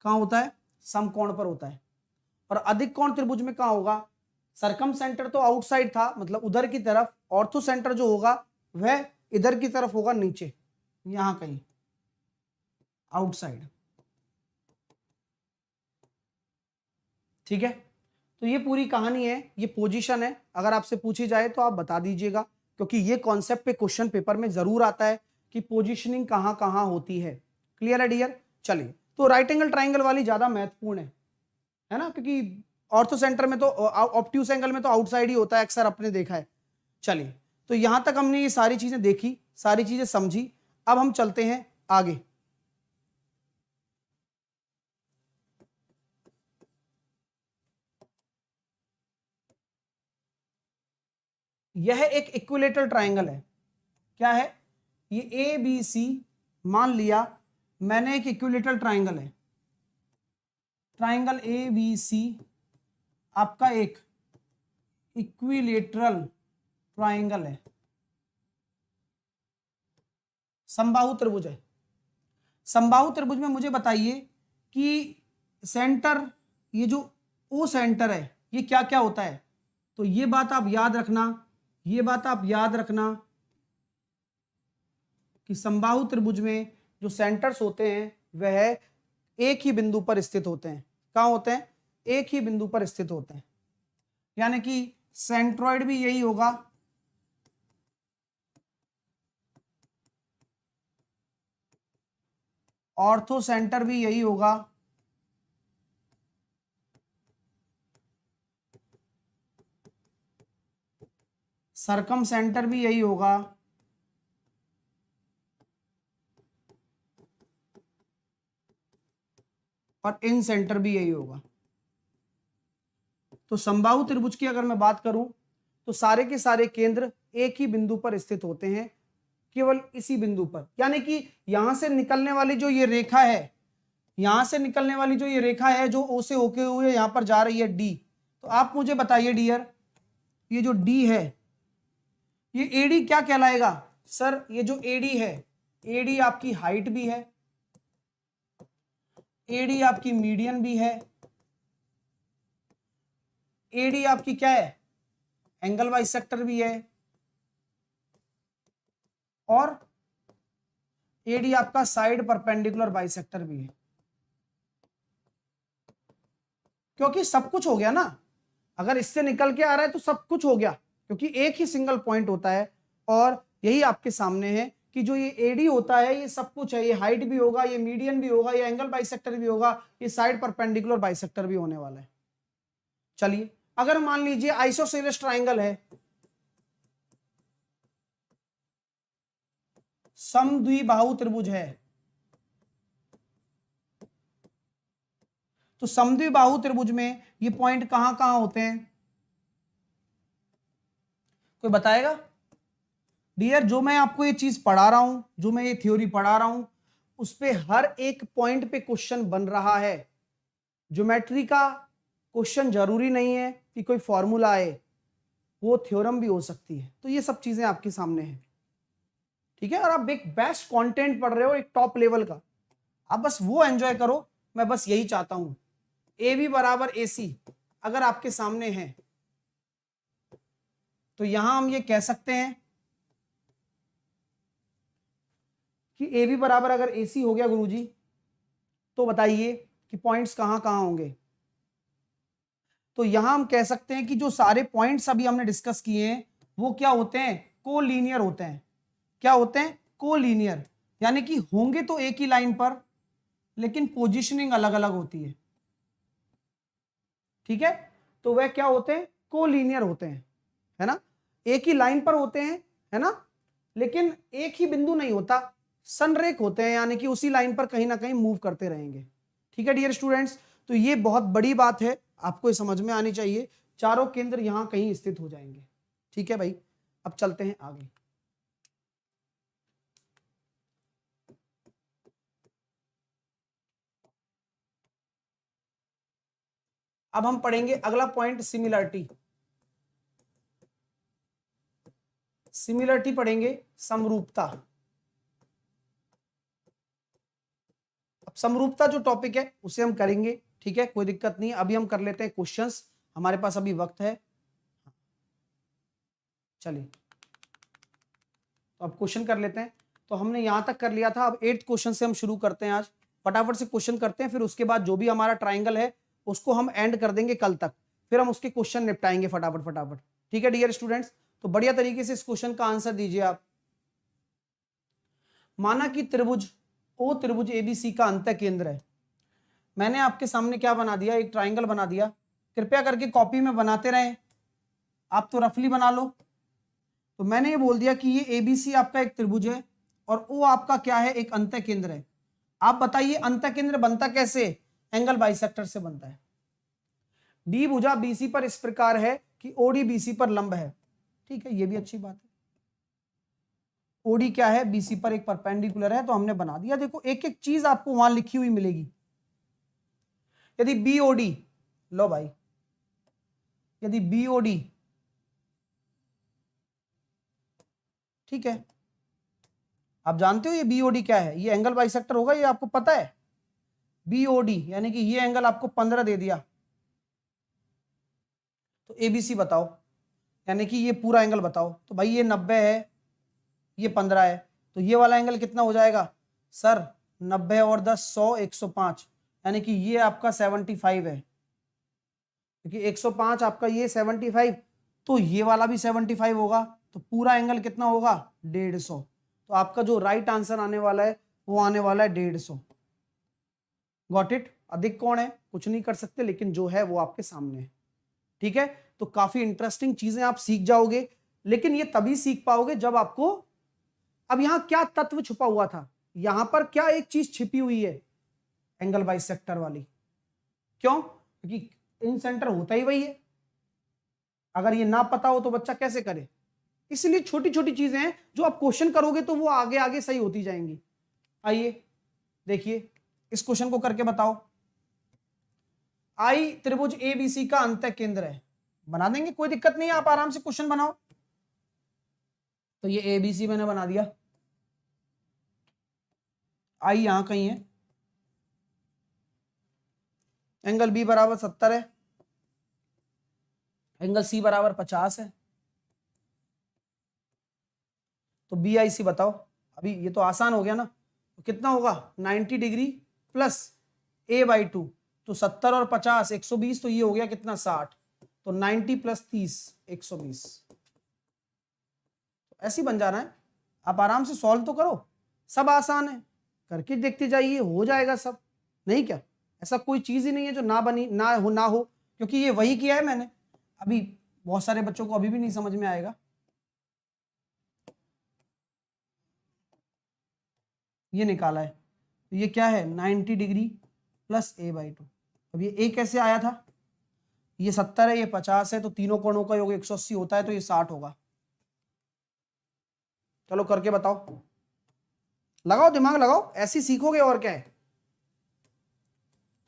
कहां होता है, समकोण पर होता है। और अधिक कोण त्रिभुज में कहां होगा, सरकम सेंटर तो आउटसाइड था, मतलब उधर की तरफ, ऑर्थो सेंटर जो होगा वह इधर की तरफ होगा, नीचे यहां कहीं आउटसाइड। ठीक है, तो ये पूरी कहानी है, ये पोजीशन है। अगर आपसे पूछी जाए तो आप बता दीजिएगा, क्योंकि ये कॉन्सेप्ट पे क्वेश्चन पेपर में जरूर आता है कि पोजीशनिंग कहां कहां होती है। क्लियर है डियर। चलिए, तो राइट एंगल ट्राइंगल वाली ज्यादा महत्वपूर्ण है ना, क्योंकि ऑर्थो सेंटर में तो, ऑब्ट्यूज एंगल में तो आउटसाइड ही होता है अक्सर, आपने देखा है। चलिए, तो यहां तक हमने ये सारी चीजें देखी, सारी चीजें समझी। अब हम चलते हैं आगे। यह एक इक्विलेटरल ट्राइंगल है। क्या है ये, ए बी सी, मान लिया मैंने एक इक्विलेटरल ट्राइंगल है, ट्राइंगल ए बी सी आपका एक इक्विलेटरल ट्राइंगल है, समबाहु त्रिभुज है। समबाहु त्रिभुज में मुझे बताइए कि सेंटर, ये जो ओ सेंटर है ये क्या क्या होता है। तो ये बात आप याद रखना, ये बात आप याद रखना कि समबाहु त्रिभुज में जो सेंटर्स होते हैं वह एक ही बिंदु पर स्थित होते हैं। कहां होते हैं, एक ही बिंदु पर स्थित होते हैं, यानी कि सेंट्रॉइड भी यही होगा, ऑर्थो सेंटर भी यही होगा, सरकम सेंटर भी यही होगा, और इन सेंटर भी यही होगा। तो समबाहु त्रिभुज की अगर मैं बात करूं तो सारे के सारे केंद्र एक ही बिंदु पर स्थित होते हैं, केवल इसी बिंदु पर। यानी कि यहां से निकलने वाली जो ये रेखा है, यहां से निकलने वाली जो ये रेखा है जो ओ से होके हुए यहां पर जा रही है डी, तो आप मुझे बताइए डियर, ये जो डी है ये एडी क्या कहलाएगा। सर ये जो एडी है एडी आपकी हाइट भी है, एडी आपकी मीडियन भी है, एडी आपकी क्या है, एंगल बाइसेक्टर भी है, और एडी आपका साइड परपेंडिकुलर बाइसेक्टर भी है। क्योंकि सब कुछ हो गया ना, अगर इससे निकल के आ रहा है तो सब कुछ हो गया, क्योंकि एक ही सिंगल पॉइंट होता है। और यही आपके सामने है कि जो ये एडी होता है ये सब कुछ है, ये हाइट भी होगा, ये मीडियन भी होगा, ये एंगल बाइसेक्टर भी होगा, ये साइड परपेंडिकुलर बाइसेक्टर भी होने वाला है। चलिए, अगर मान लीजिए आइसोसेलेस ट्राइंगल है, समद्विबाहु त्रिभुज है, तो समद्विबाहु त्रिभुज में ये पॉइंट कहां कहां होते हैं, कोई बताएगा? डियर, जो मैं आपको ये चीज पढ़ा रहा हूं, जो मैं ये थ्योरी पढ़ा रहा हूं, उस पे हर एक पॉइंट पे क्वेश्चन बन रहा है। ज्योमेट्री का क्वेश्चन जरूरी नहीं है कि कोई फॉर्मूला आए, वो थ्योरम भी हो सकती है। तो ये सब चीजें आपके सामने हैं, ठीक है। और आप एक बेस्ट कंटेंट पढ़ रहे हो, एक टॉप लेवल का, आप बस वो एंजॉय करो। मैं बस यही चाहता हूं। ए बी बराबर ए सी अगर आपके सामने है तो यहां हम ये कह सकते हैं कि ए बी बराबर अगर ए सी हो गया गुरुजी, तो बताइए कि पॉइंट्स कहां कहां होंगे। तो यहां हम कह सकते हैं कि जो सारे पॉइंट्स अभी हमने डिस्कस किए हैं वो क्या होते हैं, कोलीनियर होते हैं। क्या होते हैं? कोलीनियर, यानी कि होंगे तो एक ही लाइन पर, लेकिन पोजीशनिंग अलग अलग होती है, ठीक है। तो वह क्या होते हैं? कोलीनियर होते हैं, है ना। एक ही लाइन पर होते हैं, है ना, लेकिन एक ही बिंदु नहीं होता, संरेख होते हैं, यानी कि उसी लाइन पर कहीं ना कहीं मूव करते रहेंगे, ठीक है डियर स्टूडेंट्स। तो ये बहुत बड़ी बात है, आपको ये समझ में आनी चाहिए। चारों केंद्र यहां कहीं स्थित हो जाएंगे, ठीक है भाई। अब चलते हैं आगे। अब हम पढ़ेंगे अगला पॉइंट, सिमिलरिटी। सिमिलरिटी पढ़ेंगे, समरूपता। अब समरूपता जो टॉपिक है उसे हम करेंगे, ठीक है, कोई दिक्कत नहीं। अभी हम कर लेते हैं क्वेश्चंस, हमारे पास अभी वक्त है। चलिए, तो अब क्वेश्चन कर लेते हैं। तो हमने यहां तक कर लिया था, अब 8th क्वेश्चन से हम शुरू करते हैं। आज फटाफट से क्वेश्चन करते हैं, फिर उसके बाद जो भी हमारा ट्राइंगल है उसको हम एंड कर देंगे कल तक, फिर हम उसके क्वेश्चन निपटाएंगे फटाफट फटाफट, ठीक है डियर स्टूडेंट्स। तो बढ़िया तरीके से इस क्वेश्चन का आंसर दीजिए आप। माना कि त्रिभुज ओ त्रिभुज एबीसी का अंतः केंद्र है। मैंने आपके सामने क्या बना दिया, एक ट्राइंगल बना दिया। कृपया करके कॉपी में बनाते रहें, आप तो रफली बना लो। तो मैंने ये बोल दिया कि ये एबीसी आपका एक त्रिभुज है और ओ आपका क्या है, एक अंतः केंद्र है। आप बताइए अंतः केंद्र बनता कैसे? एंगल बाइसेक्टर से बनता है। डी भुजा बीसी पर इस प्रकार है कि ओडी बीसी पर लंब है, ठीक है, ये भी अच्छी बात है। ओडी क्या है, बीसी पर एक परपेंडिकुलर है, तो हमने बना दिया। देखो एक एक चीज आपको वहां लिखी हुई मिलेगी। यदि बीओडी, लो भाई, यदि बीओडी, ठीक है, आप जानते हो ये बीओडी क्या है, ये एंगल बाइसेक्टर होगा, ये आपको पता है। बीओडी यानी कि ये एंगल आपको 15 दे दिया, तो एबीसी बताओ, यानी कि ये पूरा एंगल बताओ। तो भाई ये 90 है, ये 15 है, तो ये वाला एंगल कितना हो जाएगा सर? 90 और 10 100, 105, यानी कि ये आपका 75 है, क्योंकि 105 आपका ये 75, तो ये वाला भी 75 होगा, तो पूरा एंगल कितना होगा? 150। तो आपका जो राइट आंसर आने वाला है वो आने वाला है 150। Got it? अधिक कौन है? कुछ नहीं कर सकते, लेकिन जो है वो आपके सामने है, ठीक है। तो काफी इंटरेस्टिंग चीजें आप सीख जाओगे, लेकिन ये तभी सीख पाओगे जब आपको, अब यहां क्या तत्व छुपा हुआ था, यहां पर क्या एक चीज छिपी हुई है, एंगल बाइसेक्टर वाली। क्यों? क्योंकि इन सेंटर होता ही वही है। अगर ये ना पता हो तो बच्चा कैसे करे? इसलिए छोटी छोटी चीजें हैं जो आप क्वेश्चन करोगे तो वो आगे आगे सही होती जाएंगी। आइए देखिए, इस क्वेश्चन को करके बताओ। आई त्रिभुज एबीसी का अंतः केंद्र है, बना देंगे, कोई दिक्कत नहीं है, आप आराम से क्वेश्चन बनाओ। तो ये एबीसी मैंने बना दिया, आई यहां कहीं है, एंगल बी बराबर 70 है, एंगल सी बराबर 50 है, तो बी आई सी बताओ। अभी ये तो आसान हो गया ना, तो कितना होगा 90 डिग्री प्लस a बाई 2, तो 70 और 50 120, तो ये हो गया कितना 60, तो 90 प्लस 30 120। ऐसे ही बन जाना है, आप आराम से सॉल्व तो करो, सब आसान है, करके देखते जाइए, हो जाएगा सब। नहीं क्या, ऐसा कोई चीज ही नहीं है जो ना बनी ना हो, क्योंकि ये वही किया है मैंने। अभी बहुत सारे बच्चों को अभी भी नहीं समझ में आएगा। ये निकाला है, तो ये क्या है 90 डिग्री प्लस a बाई 2। अब ये a कैसे आया था, ये 70 है, ये 50 है, तो तीनों कोणों का योग 180 होता है, तो ये 60 होगा। चलो करके बताओ, लगाओ दिमाग लगाओ, ऐसे सीखोगे और क्या है।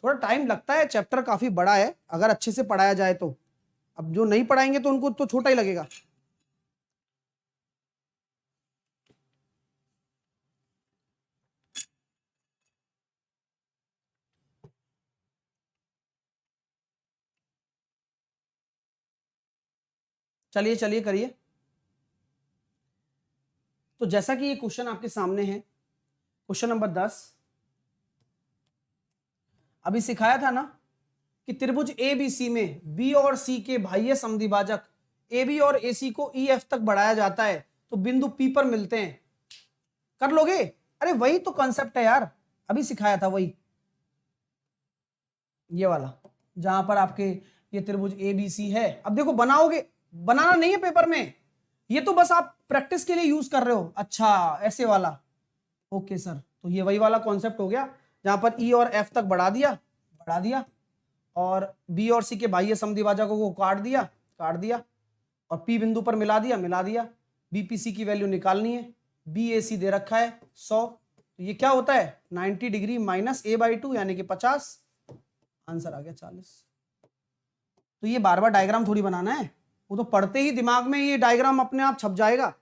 थोड़ा टाइम लगता है, चैप्टर काफी बड़ा है अगर अच्छे से पढ़ाया जाए तो। अब जो नहीं पढ़ाएंगे तो उनको तो छोटा ही लगेगा। चलिए चलिए करिए। तो जैसा कि ये क्वेश्चन आपके सामने है, क्वेश्चन नंबर 10, अभी सिखाया था ना कि त्रिभुज ए बी सी में बी और सी के बाह्य समद्विभाजक ए बी और ए सी को ई एफ तक बढ़ाया जाता है तो बिंदु पी पर मिलते हैं। कर लोगे? अरे वही तो कॉन्सेप्ट है यार, अभी सिखाया था वही, ये वाला, जहां पर आपके ये त्रिभुज ए बी सी है। अब देखो बनाओगे, बनाना नहीं है पेपर में, ये तो बस आप प्रैक्टिस के लिए यूज कर रहे हो। अच्छा ऐसे वाला, ओके सर, तो ये वही वाला कॉन्सेप्ट हो गया जहां पर ई और एफ तक बढ़ा दिया और बी और सी के बाह्य समद्विभाजकों को काट दिया और पी बिंदु पर मिला दिया। बीपीसी की वैल्यू निकालनी है, बी ए सी दे रखा है 100, तो ये क्या होता है 90 डिग्री माइनस a बाई 2 यानी कि 50, आंसर आ गया 40। तो ये बार बार डायग्राम थोड़ी बनाना है, वो तो पढ़ते ही दिमाग में ये डायग्राम अपने आप छप जाएगा,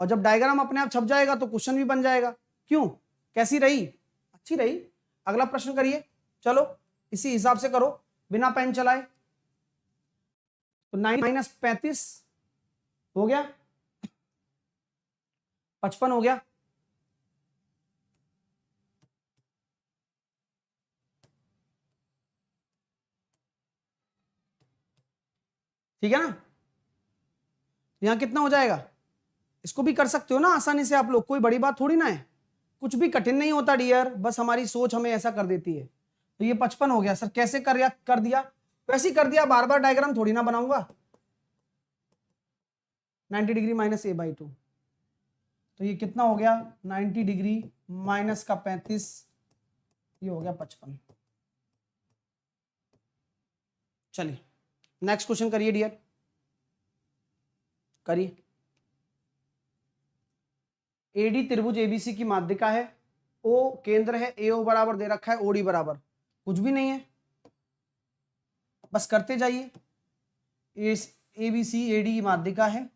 और जब डायग्राम अपने आप छप जाएगा तो क्वेश्चन भी बन जाएगा। क्यों, कैसी रही, अच्छी रही। अगला प्रश्न करिए, चलो इसी हिसाब से करो बिना पेन चलाए। तो 9 माइनस 35 हो गया, 55 हो गया, ठीक है ना। यहां कितना हो जाएगा, इसको भी कर सकते हो ना आसानी से आप लोग, कोई बड़ी बात थोड़ी ना है, कुछ भी कठिन नहीं होता डियर, बस हमारी सोच हमें ऐसा कर देती है। तो ये 55 हो गया सर, कैसे कर दिया, वैसे ही कर दिया, बार बार डायग्राम थोड़ी ना बनाऊंगा। 90 डिग्री माइनस a बाई 2, तो ये कितना हो गया 90 डिग्री माइनस का 35, ये हो गया 55। चलिए नेक्स्ट क्वेश्चन करिए डियर, करिए। एडी त्रिभुज एबीसी की माध्यिका है, ओ केंद्र है, एओ बराबर दे रखा है, ओडी बराबर कुछ भी नहीं है, बस करते जाइए। एबीसी एडी की माध्यिका है,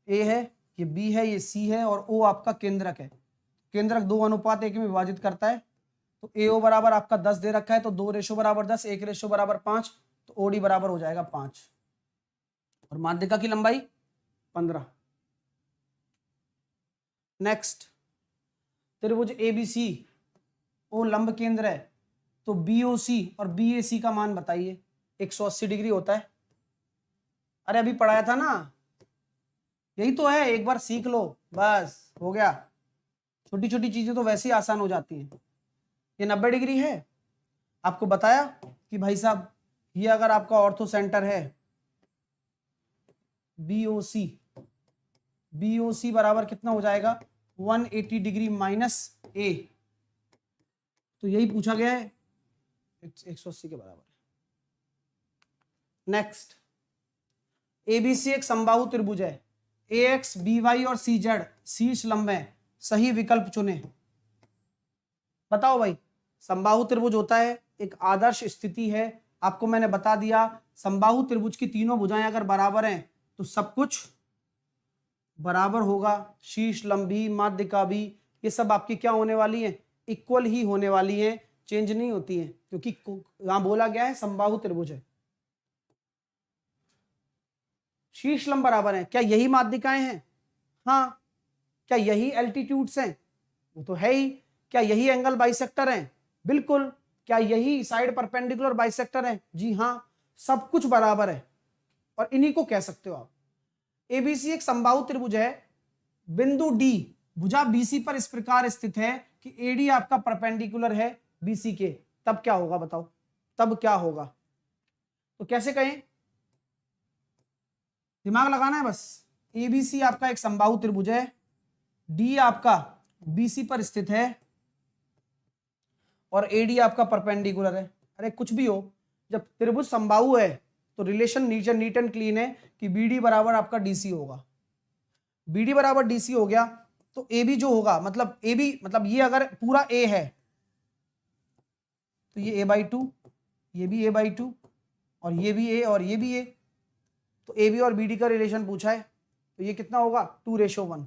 ए है, ये बी है, ये सी है, और ओ आपका केंद्रक है। केंद्रक 2:1 में विभाजित करता है, तो एओ बराबर आपका 10 दे रखा है, तो 2 रेशो बराबर 10, 1 रेशो बराबर 5, तो ओडी बराबर हो जाएगा 5, और माध्यिका की लंबाई 15। नेक्स्ट, त्रिभुज एबीसी ओ लंब केंद्र है, तो बीओसी और बीएसी का मान बताइए। 180 डिग्री होता है, अरे अभी पढ़ाया था ना, यही तो है, एक बार सीख लो बस हो गया। छोटी छोटी चीजें तो वैसे ही आसान हो जाती हैं। ये 90 डिग्री है, आपको बताया कि भाई साहब ये अगर आपका ऑर्थो सेंटर है बीओसी, बीओसी बराबर कितना हो जाएगा 180 डिग्री माइनस ए, तो यही पूछा गया है, 180 के बराबर है। नेक्स्ट, एबीसी एक समबाहु त्रिभुज है, ए एक्स बी वाई और सी जेड शीर्ष लंब है, सही विकल्प चुने। बताओ भाई, समबाहु त्रिभुज होता है, एक आदर्श स्थिति है, आपको मैंने बता दिया समबाहु त्रिभुज की तीनों भुजाएं अगर बराबर हैं तो सब कुछ बराबर होगा, शीर्ष लंब भी, माध्यिका भी, ये सब आपकी क्या होने वाली है, इक्वल ही होने वाली है, चेंज नहीं होती है, क्योंकि यहां बोला गया है समबाहु त्रिभुज है। शीर्ष लंब बराबर है, क्या यही माध्यिकाएं हैं? हाँ। क्या यही एल्टीट्यूड्स हैं? वो तो है ही। क्या यही एंगल बाइसेक्टर हैं? बिल्कुल। क्या यही साइड परपेंडिकुलर बाइसेक्टर हैं? जी हाँ। सब कुछ बराबर है और इन्हीं को कह सकते हो आप। एबीसी एक समबाहु त्रिभुज है, बिंदु डी भुजा बीसी पर इस प्रकार स्थित है कि एडी आपका परपेंडिकुलर है बीसी के। तब क्या होगा बताओ, तब क्या होगा? तो कैसे कहें, दिमाग लगाना है बस। एबीसी आपका एक समबाहु त्रिभुज है, डी आपका बीसी पर स्थित है और एडी आपका परपेंडिकुलर है। अरे कुछ भी हो, जब त्रिभुज समबाहु है तो रिलेशन नीट एंड क्लीन है कि बीडी बराबर आपका डीसी होगा। बीडी बराबर डीसी हो गया तो ए बी जो होगा, मतलब ए बी मतलब ये अगर पूरा ए है तो ये a/2, ये भी a/2 और ये भी a और ये भी a, तो ए बी और बी डी का रिलेशन पूछा है तो ये कितना होगा 2:1।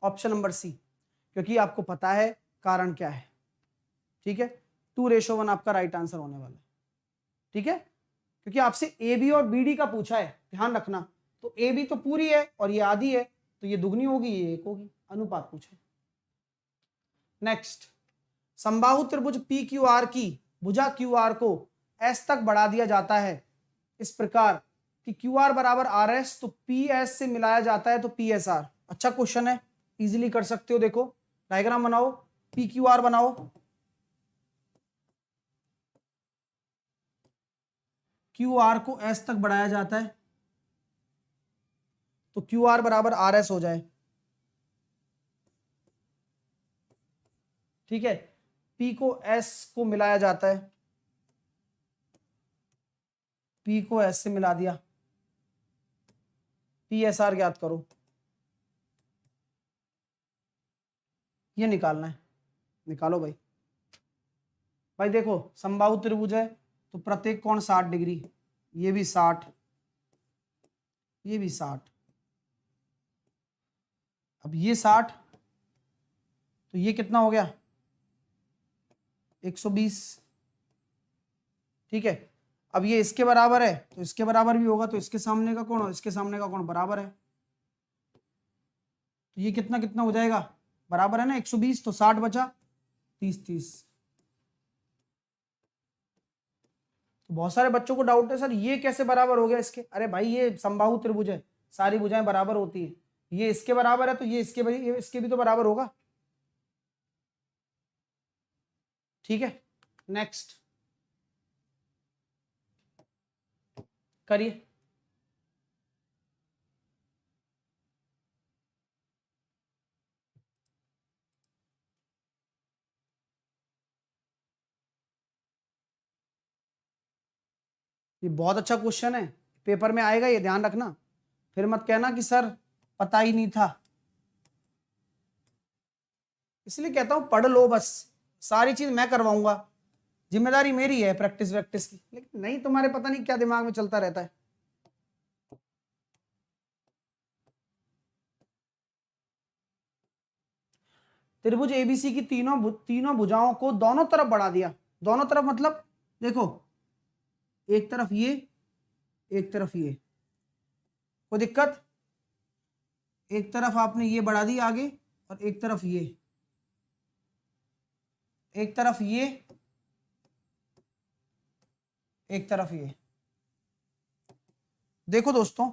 ऑप्शन नंबर सी, क्योंकि आपको पता है कारण क्या है। ठीक है, 2:1 आपका राइट आंसर होने वाला है। ठीक है, क्योंकि आपसे ए बी और बी डी का पूछा है, ध्यान रखना। तो ए बी तो पूरी है और ये आधी है, तो ये दुगनी होगी, ये एक होगी, अनुपात पूछे। नेक्स्ट, समबाहु त्रिभुज पी क्यू आर की भुजा क्यू आर को एस तक बढ़ा दिया जाता है इस प्रकार कि क्यू आर बराबर आर एस, तो पी एस से मिलाया जाता है तो पी एस आर। अच्छा क्वेश्चन है, इजीली कर सकते हो। देखो डायग्राम बनाओ, पी क्यू आर बनाओ। क्यू आर को एस तक बढ़ाया जाता है तो क्यू आर बराबर आर एस हो जाए। ठीक है, पी को एस को मिलाया जाता है, पी को एस से मिला दिया, पी एस आर ज्ञात करो। ये निकालना है, निकालो भाई। भाई देखो समबाहु त्रिभुज है तो प्रत्येक कोण 60 डिग्री, ये भी 60, ये भी 60। अब ये 60 तो ये कितना हो गया 120। ठीक है, अब ये इसके बराबर है तो इसके बराबर भी होगा, तो इसके सामने का कोण और इसके सामने का कोण बराबर है, तो ये कितना कितना हो जाएगा, बराबर है ना 120, तो 60 बचा 30। तो बहुत सारे बच्चों को डाउट है, सर ये कैसे बराबर हो गया इसके? अरे भाई ये समबाहु त्रिभुज है, सारी भुजाएं बराबर होती है, ये इसके बराबर है तो ये इसके भी तो बराबर होगा। ठीक है, नेक्स्ट करिए। ये बहुत अच्छा क्वेश्चन है, पेपर में आएगा, ये ध्यान रखना। फिर मत कहना कि सर पता ही नहीं था। इसलिए कहता हूं पढ़ लो बस, सारी चीज मैं करवाऊंगा, जिम्मेदारी मेरी है प्रैक्टिस वैक्टिस की, लेकिन नहीं तुम्हारे पता नहीं क्या दिमाग में चलता रहता है। त्रिभुज एबीसी की तीनों भुजाओं को दोनों तरफ बढ़ा दिया। दोनों तरफ मतलब देखो, एक तरफ ये, एक तरफ ये, कोई दिक्कत? एक तरफ आपने ये बढ़ा दी आगे और एक तरफ ये, एक तरफ ये, एक तरफ ये। देखो दोस्तों,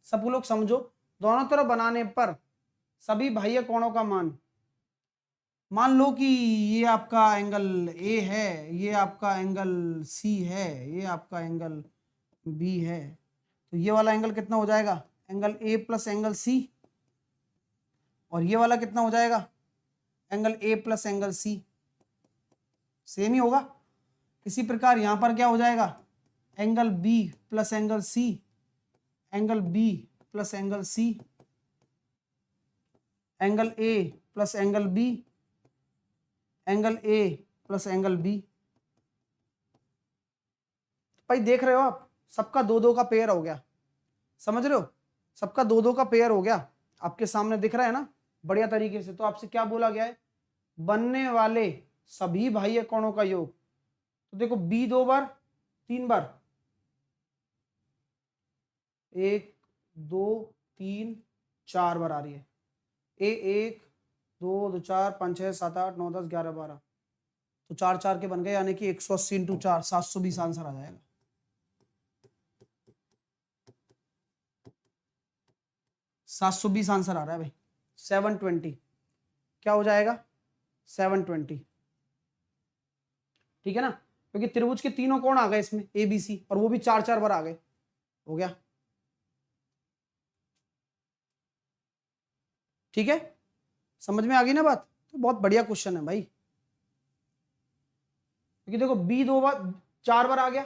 सब लोग समझो, दोनों तरफ बनाने पर सभी बाह्य कोणों का मान लो कि ये आपका एंगल ए है, ये आपका एंगल सी है, ये आपका एंगल बी है, तो ये वाला एंगल कितना हो जाएगा, angle A plus angle C, और ये वाला कितना हो जाएगा, angle A plus angle C, same ही होगा। इसी प्रकार यहां पर क्या हो जाएगा, angle B plus angle C, angle B plus angle C, angle A plus angle B, angle A plus angle B. भाई देख रहे हो आप, सबका दो दो का पेयर हो गया, समझ रहे हो, सबका दो दो का पेयर हो गया, आपके सामने दिख रहा है ना, बढ़िया तरीके से। तो आपसे क्या बोला गया है, बनने वाले सभी बाह्य कोणों का योग। तो देखो बी 2 बार 3 बार, 1 2 3 4 बार आ रही है। ए 1 2 2 4 5 6 7 8 9 10 11 12, तो 4 4 के बन गए, यानी कि 180 इंटू 4 720 आंसर आ जाएगा। 720 आंसर आ रहा है भाई। 720 क्या हो जाएगा, 720, ठीक है ना, क्योंकि त्रिभुज के तीनों कोण आ गए इसमें ए बी सी, और वो भी 4 4 बार आ गए। हो गया, ठीक है, समझ में आ गई ना बात। तो बहुत बढ़िया क्वेश्चन है भाई, क्योंकि देखो बी 2 बार 4 बार आ गया,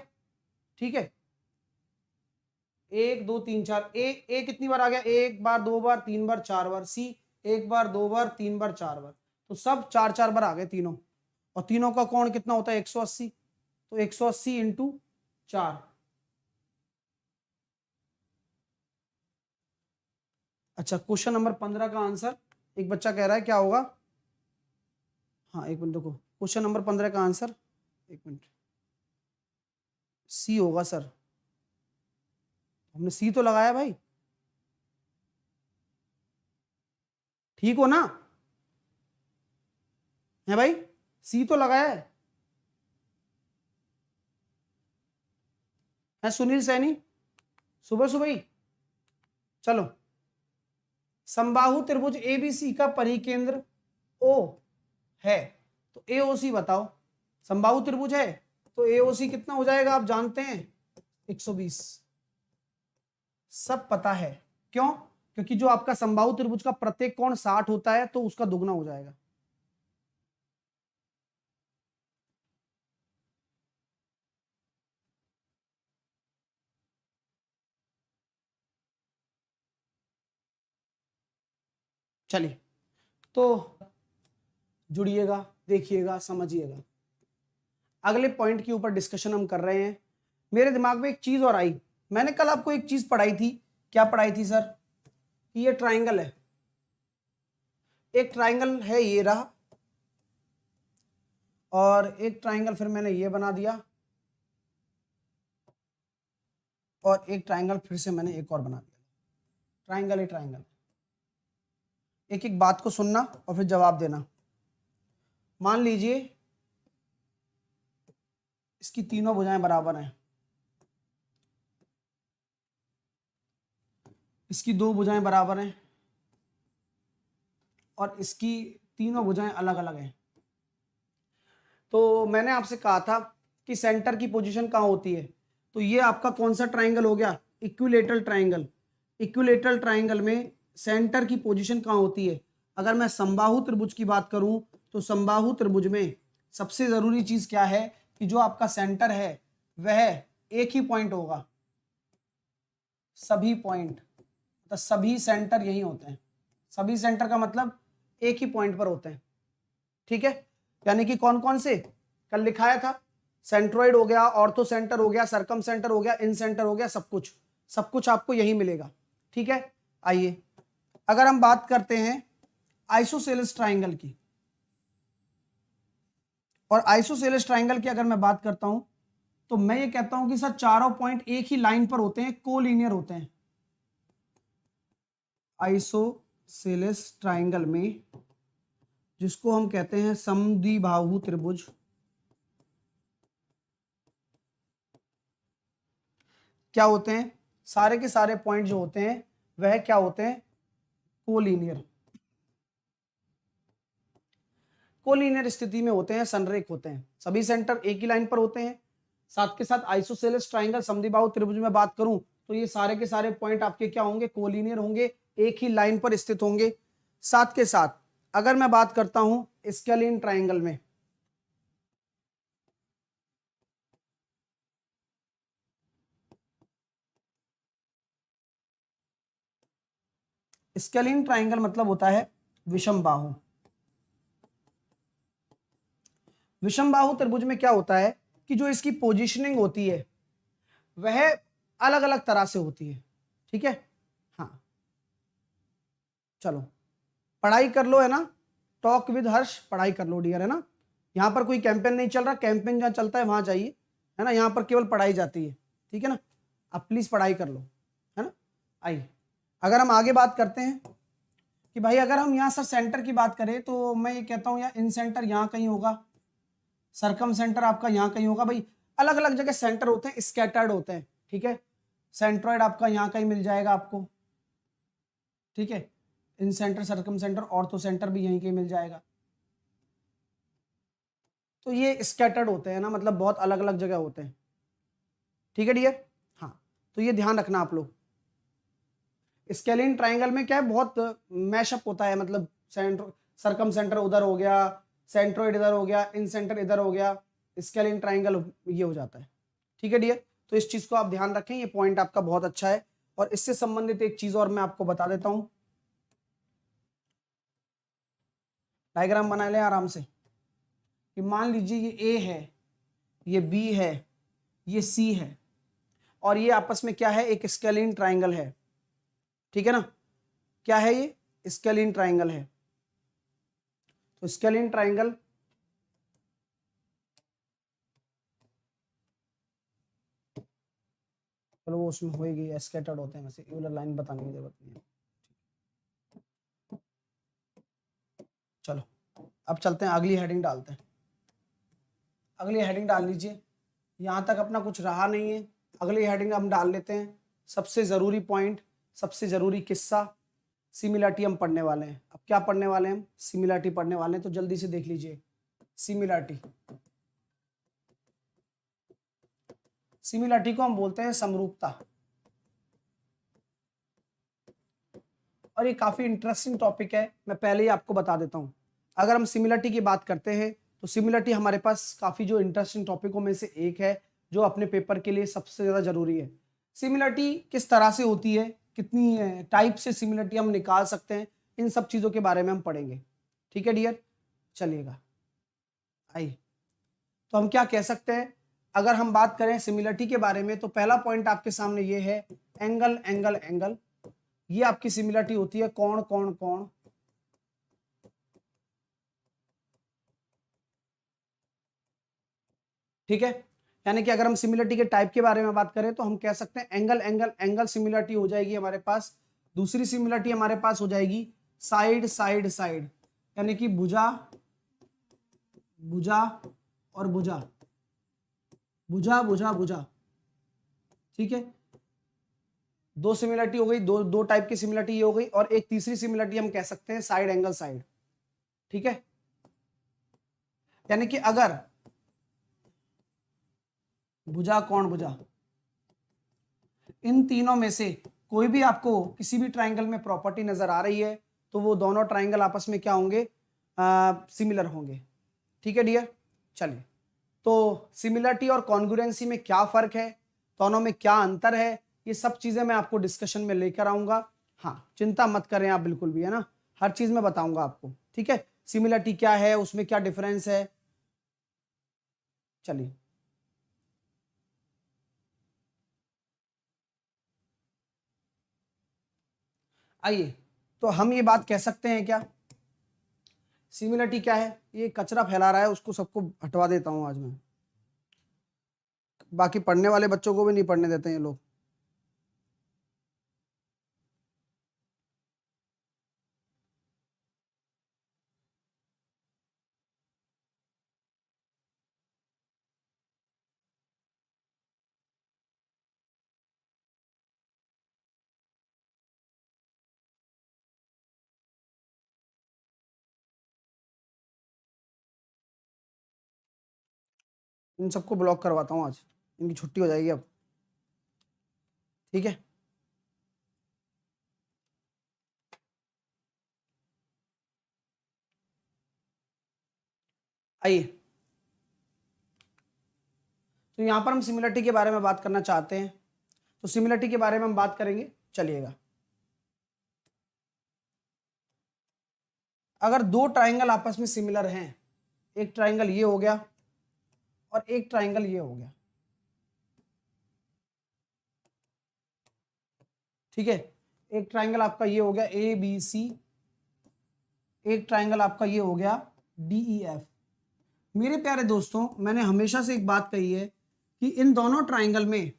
ठीक है, 1 2 3 4, ए कितनी बार आ गया, 1 बार 2 बार 3 बार 4 बार, सी 1 बार 2 बार 3 बार 4 बार, तो सब 4 4 बार आ गए तीनों। और तीनों का कोण कितना होता है, 180, तो 180 इंटू 4। अच्छा, क्वेश्चन नंबर 15 का आंसर एक बच्चा कह रहा है क्या होगा, हाँ एक मिनट देखो, क्वेश्चन नंबर 15 का आंसर, एक मिनट, सी होगा सर। हमने सी तो लगाया भाई, ठीक हो ना, है भाई, सी तो लगाया है सुनील सैनी, सुबह सुबह ही। चलो, समबाहु त्रिभुज एबीसी का परिकेंद्र ओ है, तो एओसी बताओ। समबाहु त्रिभुज है तो एओसी कितना हो जाएगा, आप जानते हैं 120, सब पता है। क्यों, क्योंकि जो आपका समबाहु त्रिभुज का प्रत्येक कोण 60 होता है, तो उसका दुगना हो जाएगा। चलिए, तो जुड़िएगा, देखिएगा, समझिएगा। अगले पॉइंट के ऊपर डिस्कशन हम कर रहे हैं। मेरे दिमाग में एक चीज और आई, मैंने कल आपको एक चीज पढ़ाई थी, क्या पढ़ाई थी सर, कि ये ट्राइंगल है, एक ट्राइंगल है ये रहा, और एक ट्राइंगल फिर मैंने ये बना दिया, और एक ट्राइंगल फिर से मैंने एक और बना दिया। ट्राइंगल है ट्राइंगल। एक एक बात को सुनना और फिर जवाब देना। मान लीजिए इसकी तीनों भुजाएं बराबर हैं, इसकी दो भुजाएं बराबर हैं, और इसकी तीनों भुजाएं अलग अलग हैं। तो मैंने आपसे कहा था कि सेंटर की पोजीशन कहाँ होती है, तो ये आपका कौन सा ट्राइंगल हो गया, इक्विलेटरल ट्राइंगल। इक्विलेटरल ट्राइंगल में सेंटर की पोजीशन कहाँ होती है। अगर मैं समबाहु त्रिभुज की बात करूं, तो समबाहु त्रिभुज में सबसे जरूरी चीज क्या है, कि जो आपका सेंटर है वह एक ही पॉइंट होगा। सभी पॉइंट, तो सभी सेंटर यही होते हैं, सभी सेंटर का मतलब एक ही पॉइंट पर होते हैं, ठीक है। यानी कि कौन कौन से, कल लिखाया था, सेंट्रोइड हो गया, ऑर्थो सेंटर हो गया, सरकम सेंटर हो गया, इन सेंटर हो गया, सब कुछ आपको यही मिलेगा, ठीक है। आइए, अगर हम बात करते हैं आइसोसेलेस ट्राइंगल की, और आइसोसेलेस ट्राइंगल की अगर मैं बात करता हूं, तो मैं ये कहता हूं कि सर चारों पॉइंट एक ही लाइन पर होते हैं, कोलिनियर होते हैं। आइसोसेलेस ट्राइंगल में, जिसको हम कहते हैं समद्विबाहु त्रिभुज, क्या होते हैं, सारे के सारे पॉइंट जो होते हैं वह क्या होते हैं, कोलिनियर। कोलिनियर स्थिति में होते हैं, संरेख होते हैं, सभी सेंटर एक ही लाइन पर होते हैं। साथ के साथ आइसोसेलेस ट्राइंगल समद्विबाहु त्रिभुज में बात करूं, तो ये सारे के सारे पॉइंट आपके क्या होंगे, कोलिनियर होंगे, एक ही लाइन पर स्थित होंगे। साथ के साथ अगर मैं बात करता हूं स्केलीन ट्राइंगल में, स्केलीन ट्राइंगल मतलब होता है विषम बाहु। विषम बाहु त्रिभुज में क्या होता है कि जो इसकी पोजीशनिंग होती है वह अलग अलग तरह से होती है, ठीक है। हाँ, चलो, पढ़ाई कर लो, है ना, टॉक विद हर्ष, पढ़ाई कर लो डियर, है ना। यहाँ पर कोई कैंपेन नहीं चल रहा, कैंपेन जहाँ चलता है वहां जाइए, है ना, यहाँ पर केवल पढ़ाई जाती है, ठीक है ना। आप प्लीज पढ़ाई कर लो, है ना। आइए अगर हम आगे बात करते हैं कि भाई अगर हम यहाँ सर सेंटर की बात करें तो मैं ये कहता हूँ यार इन सेंटर यहाँ कहीं होगा, सरकम सेंटर आपका यहाँ कहीं होगा। भाई अलग अलग जगह सेंटर होते हैं, स्कैटर्ड होते हैं, ठीक है। सेंट्रॉइड आपका यहाँ कहीं मिल जाएगा आपको, ठीक है। इन सेंटर, सरकम सेंटर, ऑर्थो सेंटर भी यहीं कहीं मिल जाएगा। तो ये स्कैटर्ड होते हैं ना, मतलब बहुत अलग अलग जगह होते हैं, ठीक है डियर। हाँ तो ये ध्यान रखना आप लोग। स्केलिन ट्राइंगल में क्या है, बहुत मैशअप होता है, मतलब सेंटर, सरकम सेंटर उधर हो गया, सेंट्रोइड इधर हो गया, इन सेंटर इधर हो गया, स्केलिन ट्राइंगल ये हो जाता है, ठीक है डियर। तो इस चीज को आप ध्यान रखें, ये पॉइंट आपका बहुत अच्छा है। और इससे संबंधित एक चीज और मैं आपको बता देता हूं, डायग्राम बना लें आराम से कि मान लीजिए ये ए है, ये बी है, ये सी है, और ये आपस में क्या है, एक स्केलिन ट्राइंगल है, ठीक है ना। क्या है ये, स्केलिन ट्राइंगल है। तो स्केलिन ट्राइंगल चलो वो उसमें होएगी, स्कैटर्ड होते हैं वैसे, यूलर लाइन बताने की जरूरत नहीं है। चलो अब चलते हैं, अगली हेडिंग डालते हैं। अगली हेडिंग डाल लीजिए, यहाँ तक अपना कुछ रहा नहीं है। अगली हेडिंग हम डाल लेते हैं, सबसे ज़रूरी पॉइंट, सबसे ज़रूरी किस्सा, सिमिलरिटी हम पढ़ने वाले हैं। अब क्या पढ़ने वाले हैं हम, सिमिलरिटी पढ़ने वाले हैं। तो जल्दी से देख लीजिए, सिमिलरिटी, सिमिलरिटी को हम बोलते हैं समरूपता। और ये काफ़ी इंटरेस्टिंग टॉपिक है, मैं पहले ही आपको बता देता हूँ। अगर हम सिमिलरिटी की बात करते हैं तो सिमिलरिटी हमारे पास काफ़ी जो इंटरेस्टिंग टॉपिकों में से एक है, जो अपने पेपर के लिए सबसे ज़्यादा ज़रूरी है। सिमिलरिटी किस तरह से होती है, कितनी टाइप से सिमिलरिटी हम निकाल सकते हैं, इन सब चीज़ों के बारे में हम पढ़ेंगे, ठीक है डियर। चलिएगा आइए, तो हम क्या कह सकते हैं, अगर हम बात करें सिमिलरिटी के बारे में, तो पहला पॉइंट आपके सामने ये है, एंगल एंगल एंगल। ये आपकी सिमिलरिटी होती है, कोण कोण कोण, ठीक है। यानी कि अगर हम सिमिलरिटी के टाइप के बारे में बात करें तो हम कह सकते हैं एंगल एंगल एंगल सिमिलरिटी हो जाएगी हमारे पास। दूसरी सिमिलरिटी हमारे पास हो जाएगी साइड साइड साइड, यानी कि भुजा भुजा और भुजा, भुजा भुजा भुजा, ठीक है। दो सिमिलरिटी हो गई, दो दो टाइप की सिमिलरिटी ये हो गई। और एक तीसरी सिमिलरिटी हम कह सकते हैं साइड एंगल साइड, ठीक है। यानी कि अगर भुजा कोण भुजा, इन तीनों में से कोई भी आपको किसी भी ट्राइंगल में प्रॉपर्टी नजर आ रही है, तो वो दोनों ट्राइंगल आपस में क्या होंगे, सिमिलर होंगे, ठीक है डियर। चलिए, तो सिमिलरिटी और कॉन्ग्रुएंसी में क्या फर्क है, दोनों में क्या अंतर है, ये सब चीजें मैं आपको डिस्कशन में लेकर आऊंगा। हाँ चिंता मत करें आप बिल्कुल भी, है ना, हर चीज में बताऊंगा आपको, ठीक है। सिमिलरिटी क्या है, उसमें क्या डिफरेंस है। चलिए आइए, तो हम ये बात कह सकते हैं क्या, सिमिलरिटी क्या है। ये कचरा फैला रहा है, उसको सबको हटवा देता हूं आज मैं, बाकी पढ़ने वाले बच्चों को भी नहीं पढ़ने देते हैं ये लोग। इन सबको ब्लॉक करवाता हूँ आज, इनकी छुट्टी हो जाएगी अब, ठीक है। आइए, तो यहाँ पर हम सिमिलरिटी के बारे में बात करना चाहते हैं, तो सिमिलरिटी के बारे में हम बात करेंगे। चलिएगा, अगर दो ट्राइंगल आपस में सिमिलर हैं, एक ट्राइंगल ये हो गया और एक ट्राइंगल ये हो गया, ठीक है। एक ट्राइंगल आपका ये हो गया ए बी सी, एक ट्राइंगल आपका ये हो गया DEF। मेरे प्यारे दोस्तों, मैंने हमेशा से एक बात कही है कि इन दोनों ट्राइंगल में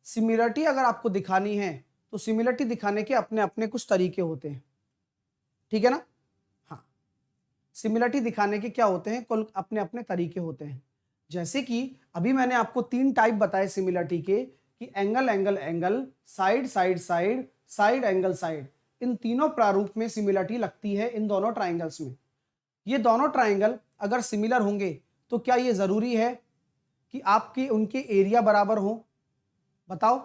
सिमिलरिटी अगर आपको दिखानी है तो सिमिलरिटी दिखाने के अपने अपने कुछ तरीके होते हैं, ठीक है ना। हाँ, सिमिलरिटी दिखाने के क्या होते हैं, कुल अपने अपने तरीके होते हैं। जैसे कि अभी मैंने आपको 3 टाइप बताए सिमिलरिटी के, कि angle angle angle, side side side, side angle side. इन तीनों प्रारूप में सिमिलरिटी लगती है इन दोनों ट्राइंगल्स में। ये दोनों ट्राइंगल अगर सिमिलर होंगे तो क्या ये जरूरी है कि आपके उनके एरिया बराबर हो? बताओ,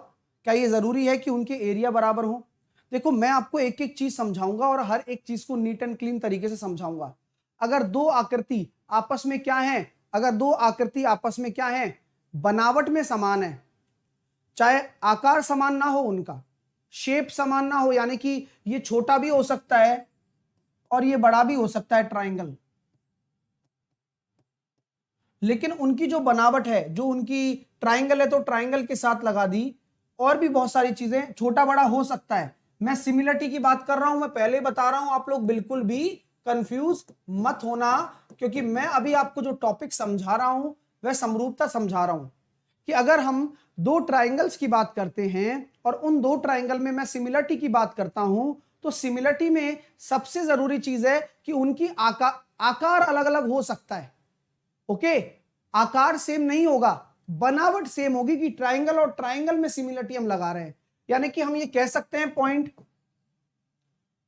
क्या ये जरूरी है कि उनके एरिया बराबर हो? देखो, मैं आपको एक एक चीज समझाऊंगा और हर एक चीज को नीट एंड क्लीन तरीके से समझाऊंगा। अगर दो आकृति आपस में क्या है, अगर दो आकृति आपस में क्या है, बनावट में समान है, चाहे आकार समान ना हो, उनका शेप समान ना हो, यानी कि ये छोटा भी हो सकता है और ये बड़ा भी हो सकता है ट्राइंगल, लेकिन उनकी जो बनावट है, जो उनकी ट्राइंगल है तो ट्राइंगल के साथ लगा दी, और भी बहुत सारी चीजें, छोटा बड़ा हो सकता है। मैं सिमिलरिटी की बात कर रहा हूं, मैं पहले बता रहा हूं, आप लोग बिल्कुल भी कंफ्यूज मत होना, क्योंकि मैं अभी आपको जो टॉपिक समझा रहा हूं वह समरूपता समझा रहा हूं। कि अगर हम दो ट्राइंगल्स की बात करते हैं और उन दो ट्राइंगल में मैं सिमिलरिटी की बात करता हूं, तो सिमिलरिटी में सबसे जरूरी चीज है कि उनकी आकार अलग अलग हो सकता है। ओके, आकार सेम नहीं होगा, बनावट सेम होगी, कि ट्राइंगल और ट्राइंगल में सिमिलरिटी हम लगा रहे हैं। यानी कि हम ये कह सकते हैं पॉइंट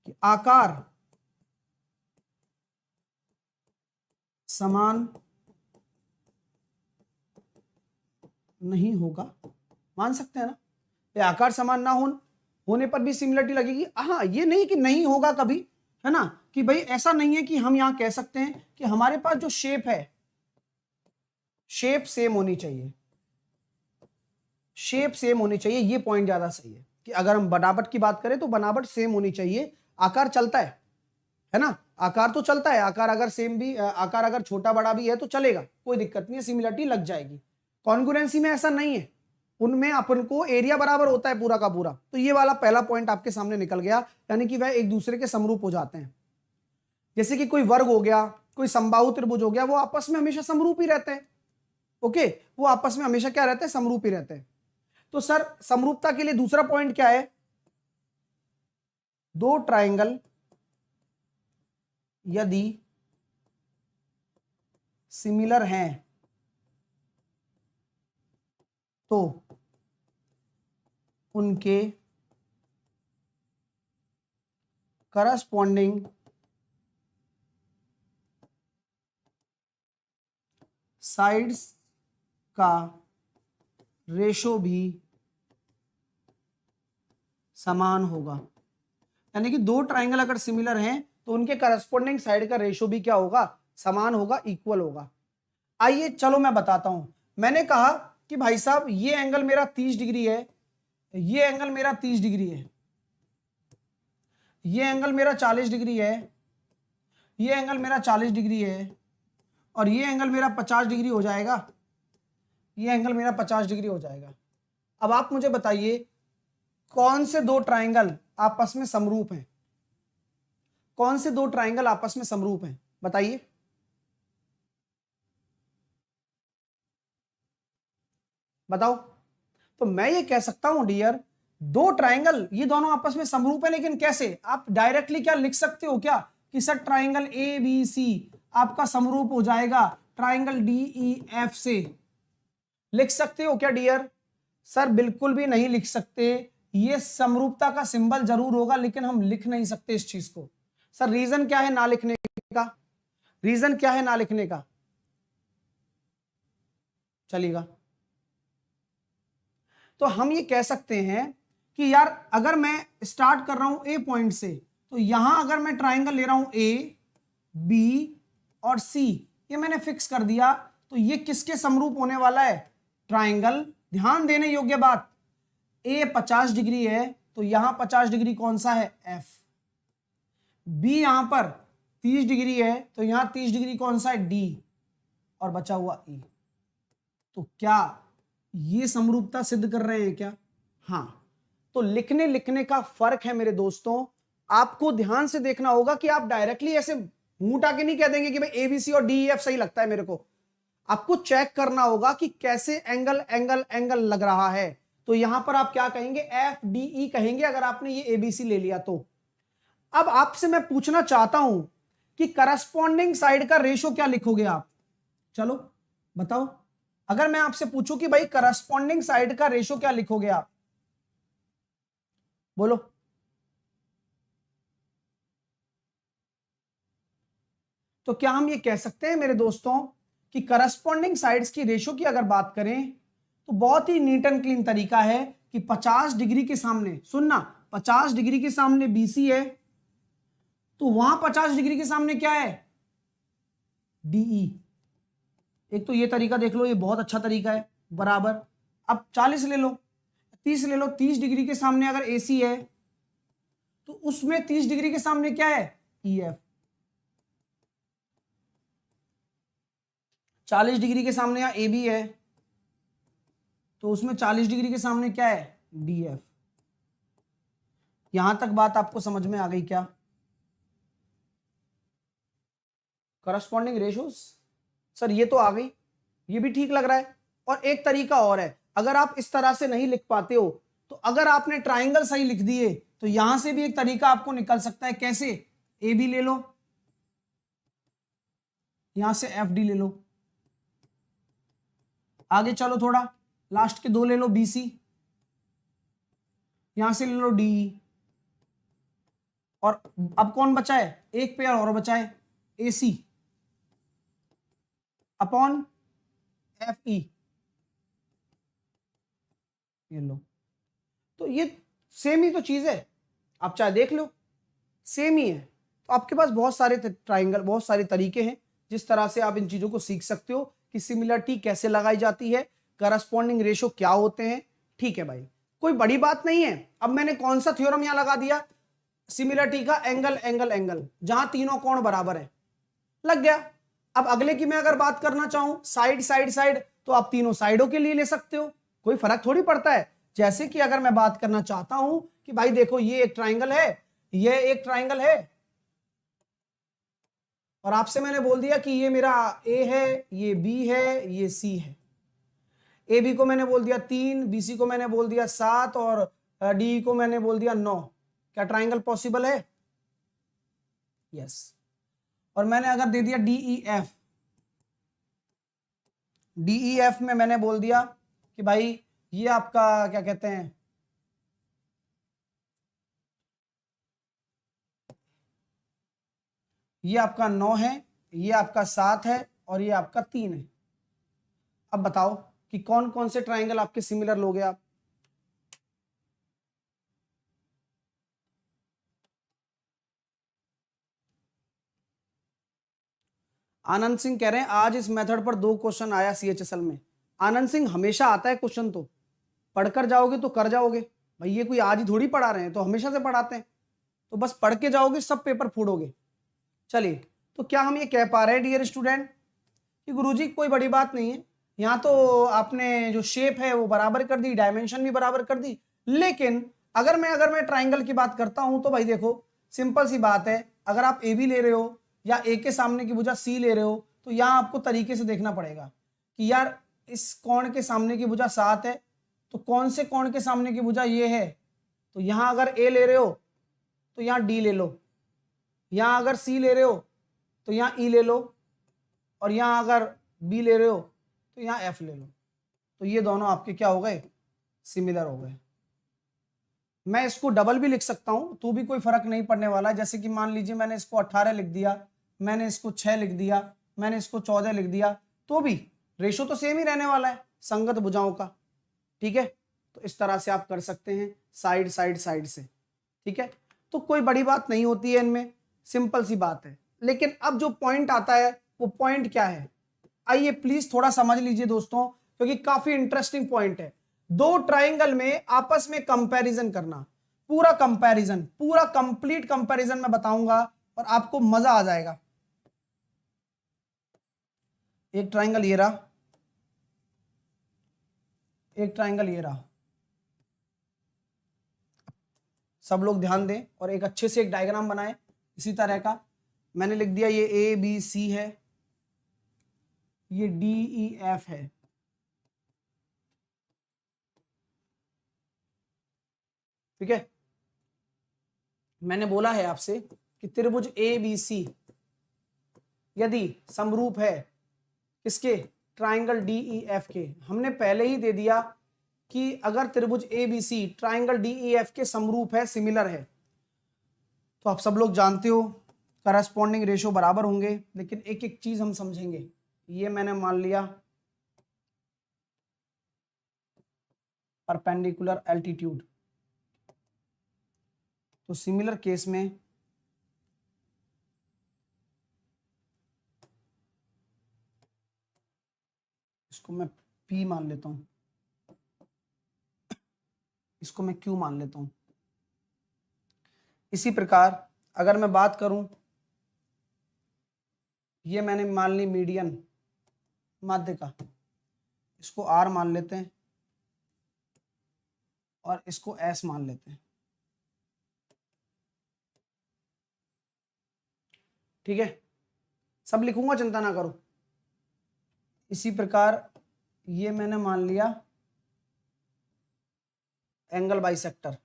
कि आकार समान नहीं होगा, मान सकते हैं ना। ये आकार समान ना होने पर भी सिमिलरिटी लगेगी। हाँ, ये नहीं कि नहीं होगा कभी, है ना, कि भाई ऐसा नहीं है कि हम यहां कह सकते हैं कि हमारे पास जो शेप है, शेप सेम होनी चाहिए, शेप सेम होनी चाहिए। ये पॉइंट ज्यादा सही है कि अगर हम बनावट की बात करें तो बनावट सेम होनी चाहिए। आकार चलता है ना, आकार तो चलता है, आकार अगर सेम भी, आकार अगर छोटा बड़ा भी है तो चलेगा, कोई दिक्कत नहीं है, सिमिलरिटी लग जाएगी। कॉन्ग्रुएंसी में ऐसा नहीं है, उनमें अपन को एरिया बराबर होता है पूरा का पूरा। तो ये वाला पहला पॉइंट आपके सामने निकल गया, यानी कि वह एक दूसरे के समरूप हो जाते हैं। जैसे कि कोई वर्ग हो गया, कोई समबाहु त्रिभुज हो गया, वो आपस में हमेशा समरूप ही रहते हैं। ओके, वो आपस में हमेशा क्या रहते हैं, समरूप ही रहते हैं। तो सर, समरूपता के लिए दूसरा पॉइंट क्या है, दो ट्राइंगल यदि सिमिलर हैं तो उनके करस्पॉन्डिंग साइड्स का रेशो भी समान होगा। यानी कि दो ट्राइंगल अगर सिमिलर हैं तो उनके करस्पॉन्डिंग साइड का रेशो भी क्या होगा, समान होगा, इक्वल होगा। आइए चलो मैं बताता हूं। मैंने कहा कि भाई साहब ये एंगल मेरा 30 डिग्री है, ये एंगल मेरा 30 डिग्री है, ये एंगल मेरा 40 डिग्री है, ये एंगल मेरा 40 डिग्री है, और ये एंगल मेरा 50 डिग्री हो जाएगा, ये एंगल मेरा 50 डिग्री हो जाएगा। अब आप मुझे बताइए कौन से दो ट्राइंगल आपस में समरूप हैं, कौन से दो ट्राइंगल आपस में समरूप हैं, बताइए। बताओ। तो मैं ये कह सकता हूं डियर, दो ट्राइंगल ये दोनों आपस में समरूप है, लेकिन कैसे? आप डायरेक्टली क्या लिख सकते हो क्या कि सर ट्राइंगल ABC आपका समरूप हो जाएगा ट्राइंगल DEF से? लिख सकते हो क्या डियर? सर बिल्कुल भी नहीं लिख सकते। ये समरूपता का सिंबल जरूर होगा, लेकिन हम लिख नहीं सकते इस चीज को। सर रीजन क्या है ना लिखने का? रीजन क्या है ना लिखने का? चलेगा। तो हम ये कह सकते हैं कि यार अगर मैं स्टार्ट कर रहा हूं ए पॉइंट से, तो यहां अगर मैं ट्राइंगल ले रहा हूं AB और C, ये मैंने फिक्स कर दिया, तो ये किसके समरूप होने वाला है? ट्राइंगल। ध्यान देने योग्य बात, A 50 डिग्री है तो यहां 50 डिग्री कौन सा है? F। B यहां पर 30 डिग्री है तो यहां 30 डिग्री कौन सा है? D। और बचा हुआ E। तो क्या ये समरूपता सिद्ध कर रहे हैं क्या? हाँ। तो लिखने लिखने का फर्क है मेरे दोस्तों। आपको ध्यान से देखना होगा कि आप डायरेक्टली ऐसे मुंह उठा के नहीं कह देंगे कि भाई एबीसी और डीईएफ सही लगता है मेरे को। आपको चेक करना होगा कि कैसे एंगल एंगल एंगल लग रहा है। तो यहां पर आप क्या कहेंगे, एफ डी ई कहेंगे अगर आपने ये एबीसी ले लिया तो। अब आपसे मैं पूछना चाहता हूं कि करस्पॉन्डिंग साइड का रेशो क्या लिखोगे आप? चलो बताओ, अगर मैं आपसे पूछूं कि भाई करस्पॉन्डिंग साइड का रेशो क्या लिखोगे आप, बोलो। तो क्या हम ये कह सकते हैं मेरे दोस्तों कि करस्पॉन्डिंग साइड्स की रेशो की अगर बात करें तो बहुत ही नीट एंड क्लीन तरीका है कि 50 डिग्री के सामने, सुनना, 50 डिग्री के सामने बीसी है तो वहां 50 डिग्री के सामने क्या है, डीई। एक तो ये तरीका देख लो, ये बहुत अच्छा तरीका है, बराबर। अब 40 ले लो, 30 ले लो, 30 डिग्री के सामने अगर एसी है तो उसमें 30 डिग्री के सामने क्या है, ईएफ। 40 डिग्री के सामने यहाँ ए बी है तो उसमें 40 डिग्री के सामने क्या है, डी एफ। यहां तक बात आपको समझ में आ गई क्या? करस्पॉन्डिंग रेशोस, सर ये तो आ गई, ये भी ठीक लग रहा है। और एक तरीका और है, अगर आप इस तरह से नहीं लिख पाते हो तो अगर आपने ट्राइंगल सही लिख दिए तो यहां से भी एक तरीका आपको निकल सकता है। कैसे? ए बी ले लो, यहां से एफ डी ले लो, आगे चलो थोड़ा, लास्ट के दो ले लो, बीसी, यहां से ले लो डी। और अब कौन बचा है, एक पेयर और बचा है, एसी अपॉन एफ ई, ये लो। तो ये सेम ही तो चीज है, आप चाहे देख लो, सेम ही है। तो आपके पास बहुत सारे ट्राइंगल, बहुत सारे तरीके हैं जिस तरह से आप इन चीजों को सीख सकते हो कि सिमिलरिटी कैसे लगाई जाती है, करस्पॉन्डिंग रेशो क्या होते हैं। ठीक है भाई, कोई बड़ी बात नहीं है। अब मैंने कौन सा थ्योरम यहां लगा दिया, सिमिलरिटी का, एंगल एंगल एंगल, जहां तीनों कोण बराबर है, लग गया। अब अगले की मैं अगर बात करना चाहूं, साइड साइड साइड, तो आप तीनों साइडों के लिए ले सकते हो, कोई फर्क थोड़ी पड़ता है। जैसे कि अगर मैं बात करना चाहता हूं कि भाई देखो ये एक ट्राइंगल है, ये एक ट्राइंगल है, और आपसे मैंने बोल दिया कि ये मेरा ए है, ये बी है, ये सी है। ए बी को मैंने बोल दिया 3, बी सी को मैंने बोल दिया 7 और डी को मैंने बोल दिया 9। क्या ट्राइंगल पॉसिबल है? यस। और मैंने अगर दे दिया डीई एफ, डीई एफ में मैंने बोल दिया कि भाई ये आपका क्या कहते हैं, ये आपका 9 है, ये आपका 7 है और ये आपका 3 है। अब बताओ कि कौन कौन से ट्राइंगल आपके सिमिलर लोगे आप? आनंद सिंह कह रहे हैं आज इस मेथड पर 2 क्वेश्चन आया सीएचएसएल में। आनंद सिंह हमेशा आता है क्वेश्चन, तो पढ़कर जाओगे तो कर जाओगे भाई, ये कोई आज ही थोड़ी पढ़ा रहे हैं, तो हमेशा से पढ़ाते हैं, तो बस पढ़ के जाओगे सब पेपर फोड़ोगे। चलिए, तो क्या हम ये कह पा रहे हैं डियर स्टूडेंट कि गुरुजी कोई बड़ी बात नहीं है, यहाँ तो आपने जो शेप है वो बराबर कर दी, डायमेंशन भी बराबर कर दी, लेकिन अगर मैं ट्राइंगल की बात करता हूं तो भाई देखो सिंपल सी बात है, अगर आप ए बी ले रहे हो या ए के सामने की भुजा सी ले रहे हो तो यहाँ आपको तरीके से देखना पड़ेगा कि यार इस कोण के सामने की भुजा 7 है तो कौन से कोण के सामने की भुजा ये है, तो यहाँ अगर ए ले रहे हो तो यहाँ डी ले लो, यहाँ अगर सी ले रहे हो तो यहाँ ई ले लो, और यहाँ अगर बी ले रहे हो तो यहाँ एफ ले लो। तो ये दोनों आपके क्या हो गए, सिमिलर हो गए। मैं इसको डबल भी लिख सकता हूं तो भी कोई फर्क नहीं पड़ने वाला। जैसे कि मान लीजिए मैंने इसको 18 लिख दिया, मैंने इसको 6 लिख दिया, मैंने इसको 14 लिख दिया, तो भी रेशो तो सेम ही रहने वाला है संगत भुजाओं का। ठीक है, तो इस तरह से आप कर सकते हैं साइड साइड साइड से। ठीक है, तो कोई बड़ी बात नहीं होती है इनमें, सिंपल सी बात है। लेकिन अब जो पॉइंट आता है वो पॉइंट क्या है, आइए प्लीज थोड़ा समझ लीजिए दोस्तों, क्योंकि काफी इंटरेस्टिंग पॉइंट है। दो ट्राइंगल में आपस में कंपैरिजन करना, पूरा कंपैरिजन, पूरा कंप्लीट कंपैरिजन मैं बताऊंगा और आपको मजा आ जाएगा। एक ट्राइंगल ये रहा, एक ट्राइंगल ये रहा, सब लोग ध्यान दें और एक अच्छे से एक डायग्राम बनाएं इसी तरह का। मैंने लिख दिया ये ए बी सी है, ये डी ई एफ है। ठीक है, मैंने बोला है आपसे कि त्रिभुज ए बी सी यदि समरूप है किसके, ट्राइंगल डी ई एफ के। हमने पहले ही दे दिया कि अगर त्रिभुज A B C triangle D E F के समरूप है, सिमिलर है, तो आप सब लोग जानते हो करस्पॉन्डिंग रेशो बराबर होंगे। लेकिन एक एक चीज हम समझेंगे। ये मैंने मान लिया परपेंडिकुलर एल्टीट्यूड, तो सिमिलर केस में इसको मैं P मान लेता हूं, इसको मैं Q मान लेता हूं। इसी प्रकार अगर मैं बात करूं, ये मैंने मान ली मीडियन माध्यिका, इसको R मान लेते हैं और इसको S मान लेते हैं। ठीक है, सब लिखूंगा, चिंता ना करो। इसी प्रकार ये मैंने मान लिया एंगल बाइसेक्टर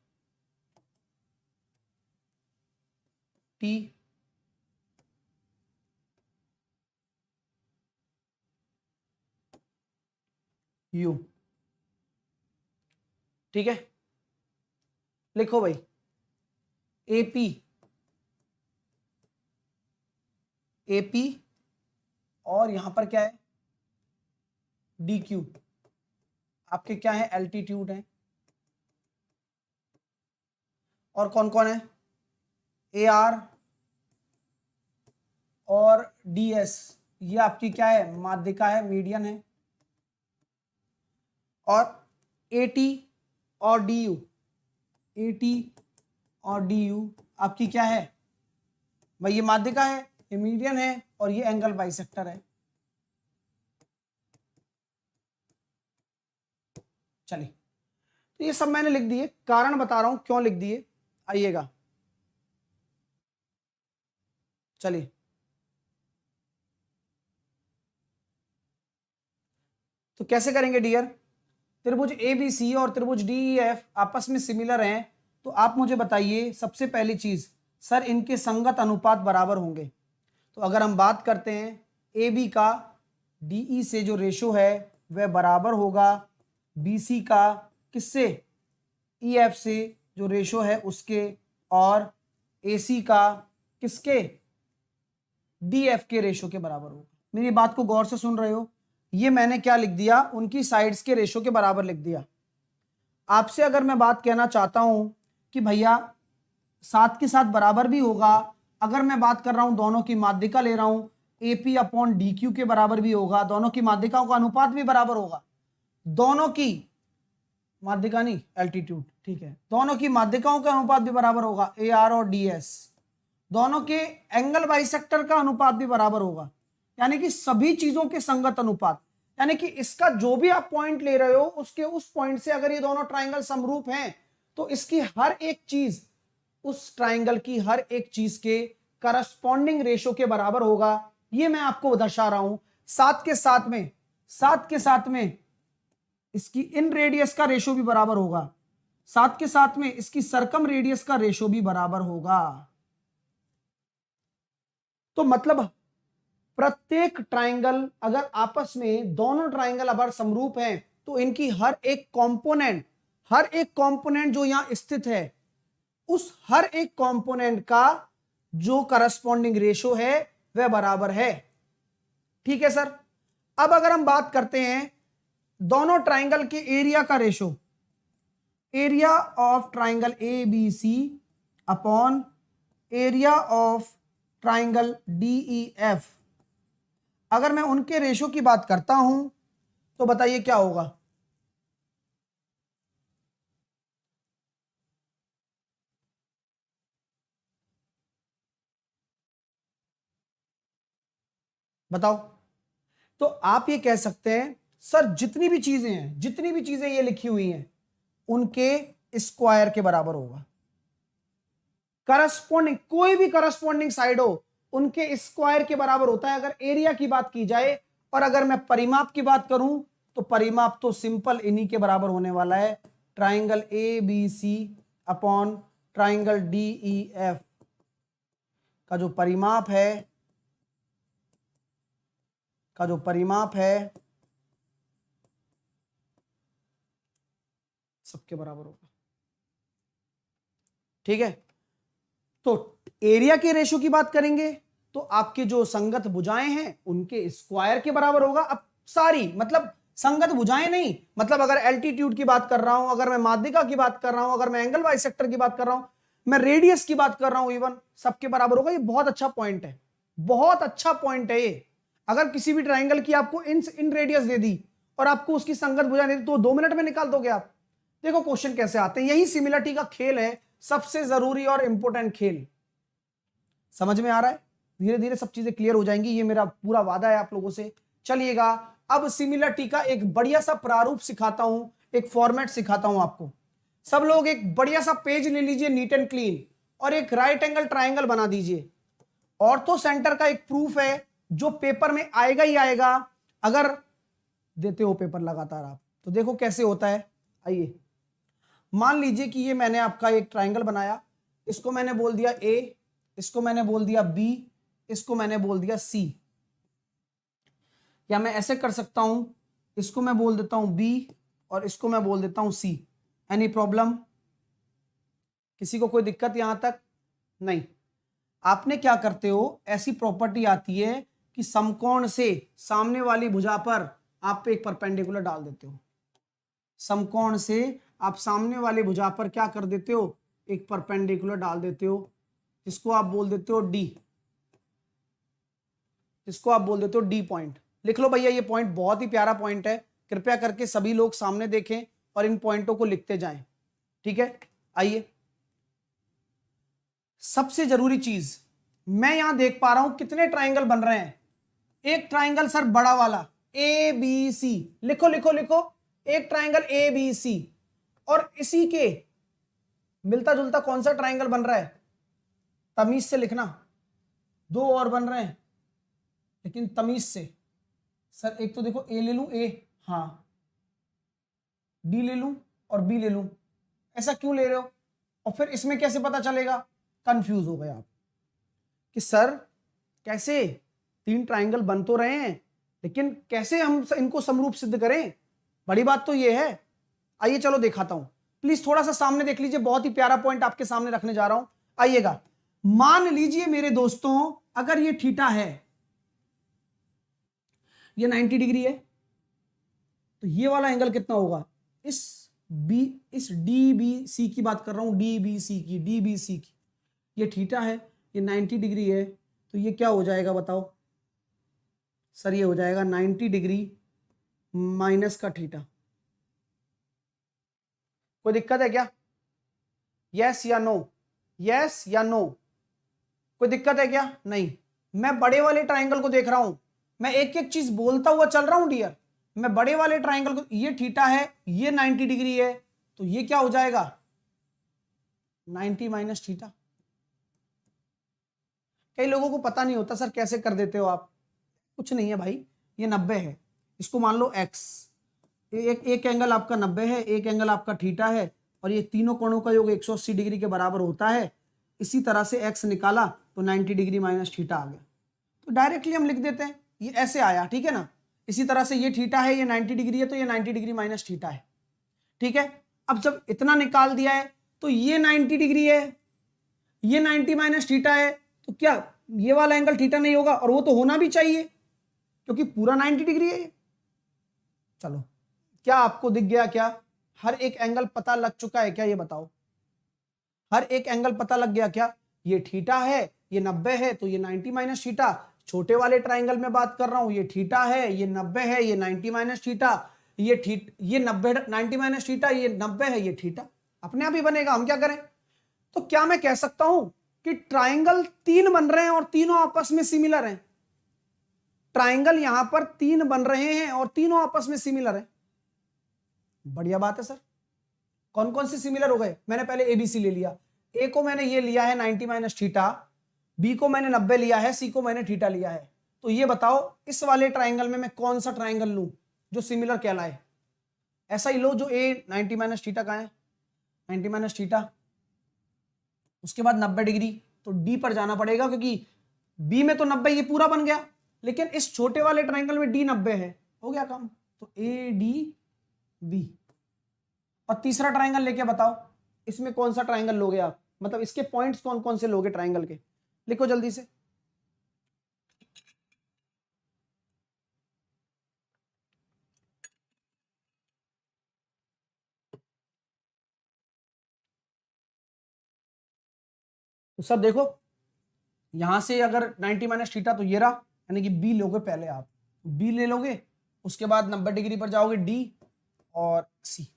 T, U। ठीक है, लिखो भाई AP, AP और यहां पर क्या है DQ, आपके क्या है एल्टीट्यूड है। और कौन कौन है, AR और DS, ये आपकी क्या है माध्यिका है, मीडियन है। और AT और DU, AT और DU आपकी क्या है भाई, ये माध्यिका है, ये मीडियन है और ये एंगल बाइसेक्टर है। चलिए, तो ये सब मैंने लिख दिए, कारण बता रहा हूं क्यों लिख दिए, आइएगा। चलिए, तो कैसे करेंगे डियर, त्रिभुज ABC और त्रिभुज DEF आपस में सिमिलर हैं, तो आप मुझे बताइए सबसे पहली चीज, सर इनके संगत अनुपात बराबर होंगे। तो अगर हम बात करते हैं AB का DE से जो रेशो है वह बराबर होगा BC का किससे, EF से जो रेशो है उसके, और AC का किसके, DF के रेशो के बराबर होगा। मेरी बात को गौर से सुन रहे हो, ये मैंने क्या लिख दिया, उनकी साइड्स के रेशो के बराबर लिख दिया। आपसे अगर मैं बात कहना चाहता हूं कि भैया साथ के साथ बराबर भी होगा, अगर मैं बात कर रहा हूं दोनों की माध्यिका ले रहा हूं, AP अपॉन DQ के बराबर भी होगा, दोनों की माध्यिकाओं का अनुपात भी बराबर होगा, दोनों की माध्यिका नहीं एल्टीट्यूड, ठीक है, दोनों की माध्यिकाओं का अनुपात भी बराबर होगा, AR और DS, दोनों के एंगल बाइसेक्टर का अनुपात भी बराबर होगा, यानी कि सभी चीजों के संगत अनुपात, यानी कि इसका जो भी आप पॉइंट ले रहे हो उसके उस पॉइंट से अगर ये दोनों ट्राइंगल समरूप हैं तो इसकी हर एक चीज उस ट्राइंगल की हर एक चीज के करस्पॉन्डिंग रेशो के बराबर होगा। ये मैं आपको दर्शा रहा हूं। साथ के साथ में इसकी इन रेडियस का रेशो भी बराबर होगा, साथ के साथ में इसकी सरकम रेडियस का रेशो भी बराबर होगा। तो मतलब प्रत्येक ट्राइंगल, अगर आपस में दोनों ट्राइंगल अगर समरूप हैं तो इनकी हर एक कंपोनेंट जो यहां स्थित है उस हर एक कंपोनेंट का जो करस्पॉन्डिंग रेशो है वह बराबर है। ठीक है सर, अब अगर हम बात करते हैं दोनों ट्राइंगल के एरिया का ratio, area of triangle ABC upon area of triangle DEF, अगर मैं उनके रेशो की बात करता हूं तो बताइए क्या होगा। बताओ, तो आप ये कह सकते हैं सर जितनी भी चीजें ये लिखी हुई हैं उनके स्क्वायर के बराबर होगा। करस्पॉन्डिंग, कोई भी करस्पॉन्डिंग साइड हो उनके स्क्वायर के बराबर होता है अगर एरिया की बात की जाए। और अगर मैं परिमाप की बात करूं तो परिमाप तो सिंपल इन्हीं के बराबर होने वाला है, triangle A B C upon triangle D E F का जो परिमाप है सबके बराबर होगा। ठीक है, तो एरिया के रेशो की बात करेंगे तो आपके जो संगत भुजाएं हैं उनके स्क्वायर के बराबर होगा। अब सारी मतलब संगत भुजाएं नहीं, मतलब अगर एल्टीट्यूड की बात कर रहा हूं, अगर मैं माध्यिका की बात कर रहा हूं, अगर मैं एंगल बाइसेक्टर की बात कर रहा हूं, मैं रेडियस की बात कर रहा हूं, इवन सबके बराबर होगा। ये बहुत अच्छा पॉइंट है, बहुत अच्छा पॉइंट है ये। अगर किसी भी ट्राइंगल की आपको इन रेडियस दे दी और आपको उसकी संगत भुजा दे दी तो 2 मिनट में निकाल दोगे आप। देखो क्वेश्चन कैसे आते हैं, यही सिमिलरिटी का खेल है, सबसे जरूरी और इंपॉर्टेंट खेल। समझ में आ रहा है? धीरे धीरे सब चीजें क्लियर हो जाएंगी, ये मेरा पूरा वादा है आप लोगों से। चलिएगा, अब सिमिलरिटी का एक बढ़िया सा प्रारूप सिखाता हूं, एक फॉर्मेट सिखाता हूं आपको। सब लोग एक बढ़िया सा पेज ले लीजिए नीट एंड क्लीन और एक राइट एंगल ट्राइंगल बना दीजिए। ऑर्थो सेंटर का एक प्रूफ है जो पेपर में आएगा ही आएगा अगर देते हो पेपर लगातार आप। तो देखो कैसे होता है, आइए मान लीजिए कि ये मैंने आपका एक ट्राइंगल बनाया, इसको मैंने बोल दिया ए, इसको मैंने बोल दिया बी, इसको मैंने बोल दिया सी। या मैं ऐसे कर सकता हूं, इसको मैं बोल देता हूं बी और इसको मैं बोल देता हूं सी। Any problem? किसी को कोई दिक्कत यहां तक? नहीं। आपने क्या करते हो, ऐसी प्रॉपर्टी आती है कि समकोण से सामने वाली भुजा पर आप एक परपेंडिकुलर डाल देते हो। समकोण से आप सामने वाले भुजा पर क्या कर देते हो, एक परपेंडिकुलर डाल देते हो, जिसको आप बोल देते हो डी, जिसको आप बोल देते हो डी पॉइंट। लिख लो भैया, ये पॉइंट बहुत ही प्यारा पॉइंट है, कृपया करके सभी लोग सामने देखें और इन पॉइंटों को लिखते जाएं। ठीक है, आइए सबसे जरूरी चीज, मैं यहां देख पा रहा हूं कितने ट्राइंगल बन रहे हैं। एक ट्राइंगल सर बड़ा वाला ए बी सी, लिखो लिखो लिखो, एक ट्राइंगल ए बी सी, और इसी के मिलता जुलता कौन सा ट्राइंगल बन रहा है, तमीज से लिखना। 2 और बन रहे हैं लेकिन तमीज से। सर एक तो देखो ए ले लूं, ए, हाँ, डी ले लूं और बी ले लूं, ऐसा क्यों ले रहे हो? और फिर इसमें कैसे पता चलेगा? कंफ्यूज हो गए आप कि सर कैसे 3 ट्राइंगल बन तो रहे हैं लेकिन कैसे हम इनको समरूप सिद्ध करें? बड़ी बात तो ये है। आइए चलो दिखाता हूं, प्लीज थोड़ा सा सामने देख लीजिए, बहुत ही प्यारा पॉइंट आपके सामने रखने जा रहा हूं। आइएगा, मान लीजिए मेरे दोस्तों अगर ये थीटा है, ये 90 डिग्री है, तो ये वाला एंगल कितना होगा? इस डी बी सी की बात कर रहा हूं, डी बी सी की, ये थीटा है, ये 90 डिग्री है, तो ये क्या हो जाएगा बताओ? सर ये हो जाएगा 90 डिग्री माइनस का थीटा। कोई दिक्कत है क्या? यस या नो? यस या नो? कोई दिक्कत है क्या? नहीं। मैं बड़े वाले ट्राइंगल को देख रहा हूं, मैं एक एक चीज बोलता हुआ चल रहा हूं डियर। मैं बड़े वाले ट्राइंगल को, ये थीटा है, ये 90 डिग्री है, तो ये क्या हो जाएगा? 90 माइनस थीटा। कई लोगों को पता नहीं होता, सर कैसे कर देते हो आप? कुछ नहीं है भाई, ये 90 है, इसको मान लो x, एक एंगल आपका 90 है, एक एंगल आपका थीटा है, और ये तीनों कोणों का योग 180 डिग्री के बराबर होता है। इसी तरह से x निकाला तो 90 डिग्री माइनस थीटा आ गया, तो डायरेक्टली हम लिख देते हैं, ये ऐसे आया, ठीक है ना। इसी तरह से ये थीटा है, ये 90 डिग्री है, तो ये 90 डिग्री माइनस थीटा है, ठीक है। अब जब इतना निकाल दिया है तो ये 90 डिग्री है, ये 90 माइनस थीटा है, तो क्या ये वाला एंगल थीटा नहीं होगा? और वो तो होना भी चाहिए क्योंकि पूरा 90 डिग्री है। चलो, क्या आपको दिख गया? क्या हर एक एंगल पता लग चुका है क्या? ये बताओ, हर एक एंगल पता लग गया क्या? ये थीटा है, ये 90 है, तो ये 90 माइनस थीटा। छोटे वाले ट्राइंगल में बात कर रहा हूं, ये थीटा है, ये 90 है, ये 90 माइनस थीटा, ये 90 90 माइनस थीटा, ये 90 है, ये थीटा। अपने आप ही बनेगा, हम क्या करें? तो क्या मैं कह सकता हूं कि ट्राइंगल 3 बन रहे हैं और तीनों आपस में सिमिलर हैं? ट्राइंगल यहां पर 3 बन रहे हैं और तीनों आपस में सिमिलर हैं। बढ़िया बात है सर। कौन कौन से सिमिलर हो गए? मैंने पहले एबीसी ले लिया, ए को मैंने ये लिया है 90 माइनस थीटा, बी को मैंने 90 लिया है, सी को मैंने थीटा लिया है। तो ये बताओ इस वाले ट्राइंगल में मैं कौन सा ट्राइंगल लूं जो सिमिलर कहलाए। ऐसा ही लो जो ए 90 माइनस थीटा का है, 90 माइनस थीटा, उसके बाद 90 डिग्री, तो डी पर जाना पड़ेगा क्योंकि बी में तो 90 ये पूरा बन गया, लेकिन इस छोटे वाले ट्राइंगल में डी 90 है, हो गया काम। तो ए डी बी। और तीसरा ट्राइंगल लेके बताओ इसमें कौन सा ट्राइंगल लोगे आप, मतलब इसके पॉइंट्स कौन कौन से लोगे ट्राइंगल के, लिखो जल्दी से। तो सब देखो यहां से अगर 90 माइनस थीटा तो ये रहा, यानी कि बी लोगे पहले आप, बी ले लोगे, उसके बाद 90 डिग्री पर जाओगे डी और सी,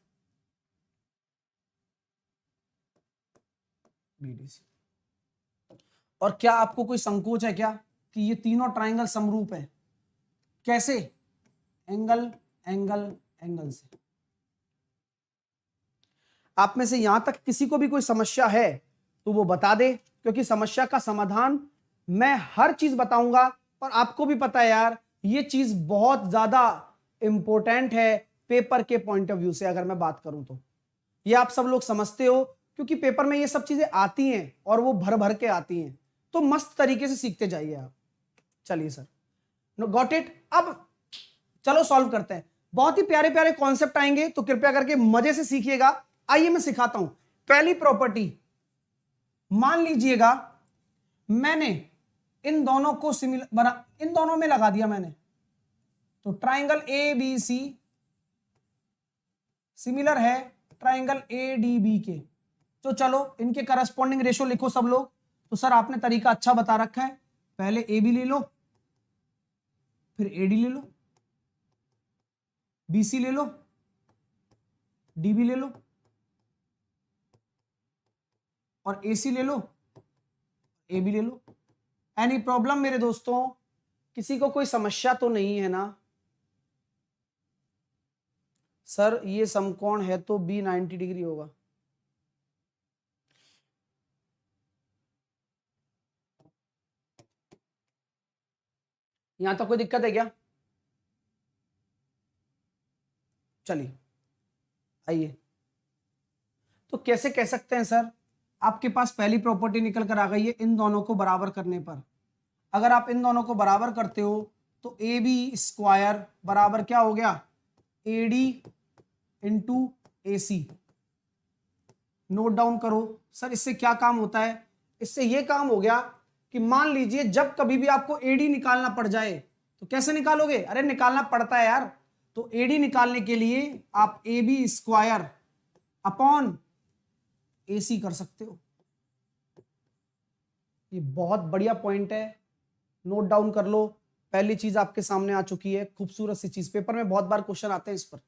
बी डी सी। और क्या आपको कोई संकोच है क्या कि ये तीनों ट्राइंगल समरूप है? कैसे? एंगल एंगल एंगल से। आप में से यहां तक किसी को भी कोई समस्या है तो वो बता दे, क्योंकि समस्या का समाधान मैं हर चीज बताऊंगा। और आपको भी पता है यार ये चीज बहुत ज्यादा इंपॉर्टेंट है पेपर के पॉइंट ऑफ व्यू से, अगर मैं बात करूं तो ये आप सब लोग समझते हो, क्योंकि पेपर में ये सब चीजें आती हैं और वो भर भर के आती हैं, तो मस्त तरीके से सीखते जाइए आप। चलिए सर, नो गॉट इट। अब चलो सॉल्व करते हैं। बहुत ही प्यारे प्यारे कॉन्सेप्ट आएंगे तो कृपया करके मजे से सीखिएगा। आइए मैं सिखाता हूं। पहली प्रॉपर्टी, मान लीजिएगा मैंने इन दोनों को सिमिलर बना, इन दोनों में लगा दिया मैंने, तो triangle A B C similar है ट्राइंगल ए डी बी के। तो चलो इनके करस्पॉन्डिंग रेशो लिखो सब लोग। तो सर आपने तरीका अच्छा बता रखा है, पहले ए बी ले लो, फिर ए डी ले लो, बी सी ले लो, डी बी ले लो, और ए सी ले लो, ए बी ले लो। एनी प्रॉब्लम मेरे दोस्तों? किसी को कोई समस्या तो नहीं है ना? सर ये समकोण है तो बी 90 डिग्री होगा। यहां तक कोई दिक्कत है क्या? चलिए आइए, तो कैसे कह सकते हैं सर? आपके पास पहली प्रॉपर्टी निकल कर आ गई है इन दोनों को बराबर करने पर। अगर आप इन दोनों को बराबर करते हो तो ए बी स्क्वायर बराबर क्या हो गया? A D into A C. Note down करो। सर इससे क्या काम होता है? इससे ये काम हो गया कि मान लीजिए जब कभी भी आपको एडी निकालना पड़ जाए तो कैसे निकालोगे? अरे निकालना पड़ता है यार। तो एडी निकालने के लिए आप ए बी स्क्वायर अपॉन ए सी कर सकते हो। ये बहुत बढ़िया पॉइंट है, नोट डाउन कर लो। पहली चीज आपके सामने आ चुकी है, खूबसूरत सी चीज। पेपर में बहुत बार क्वेश्चन आते हैं इस पर।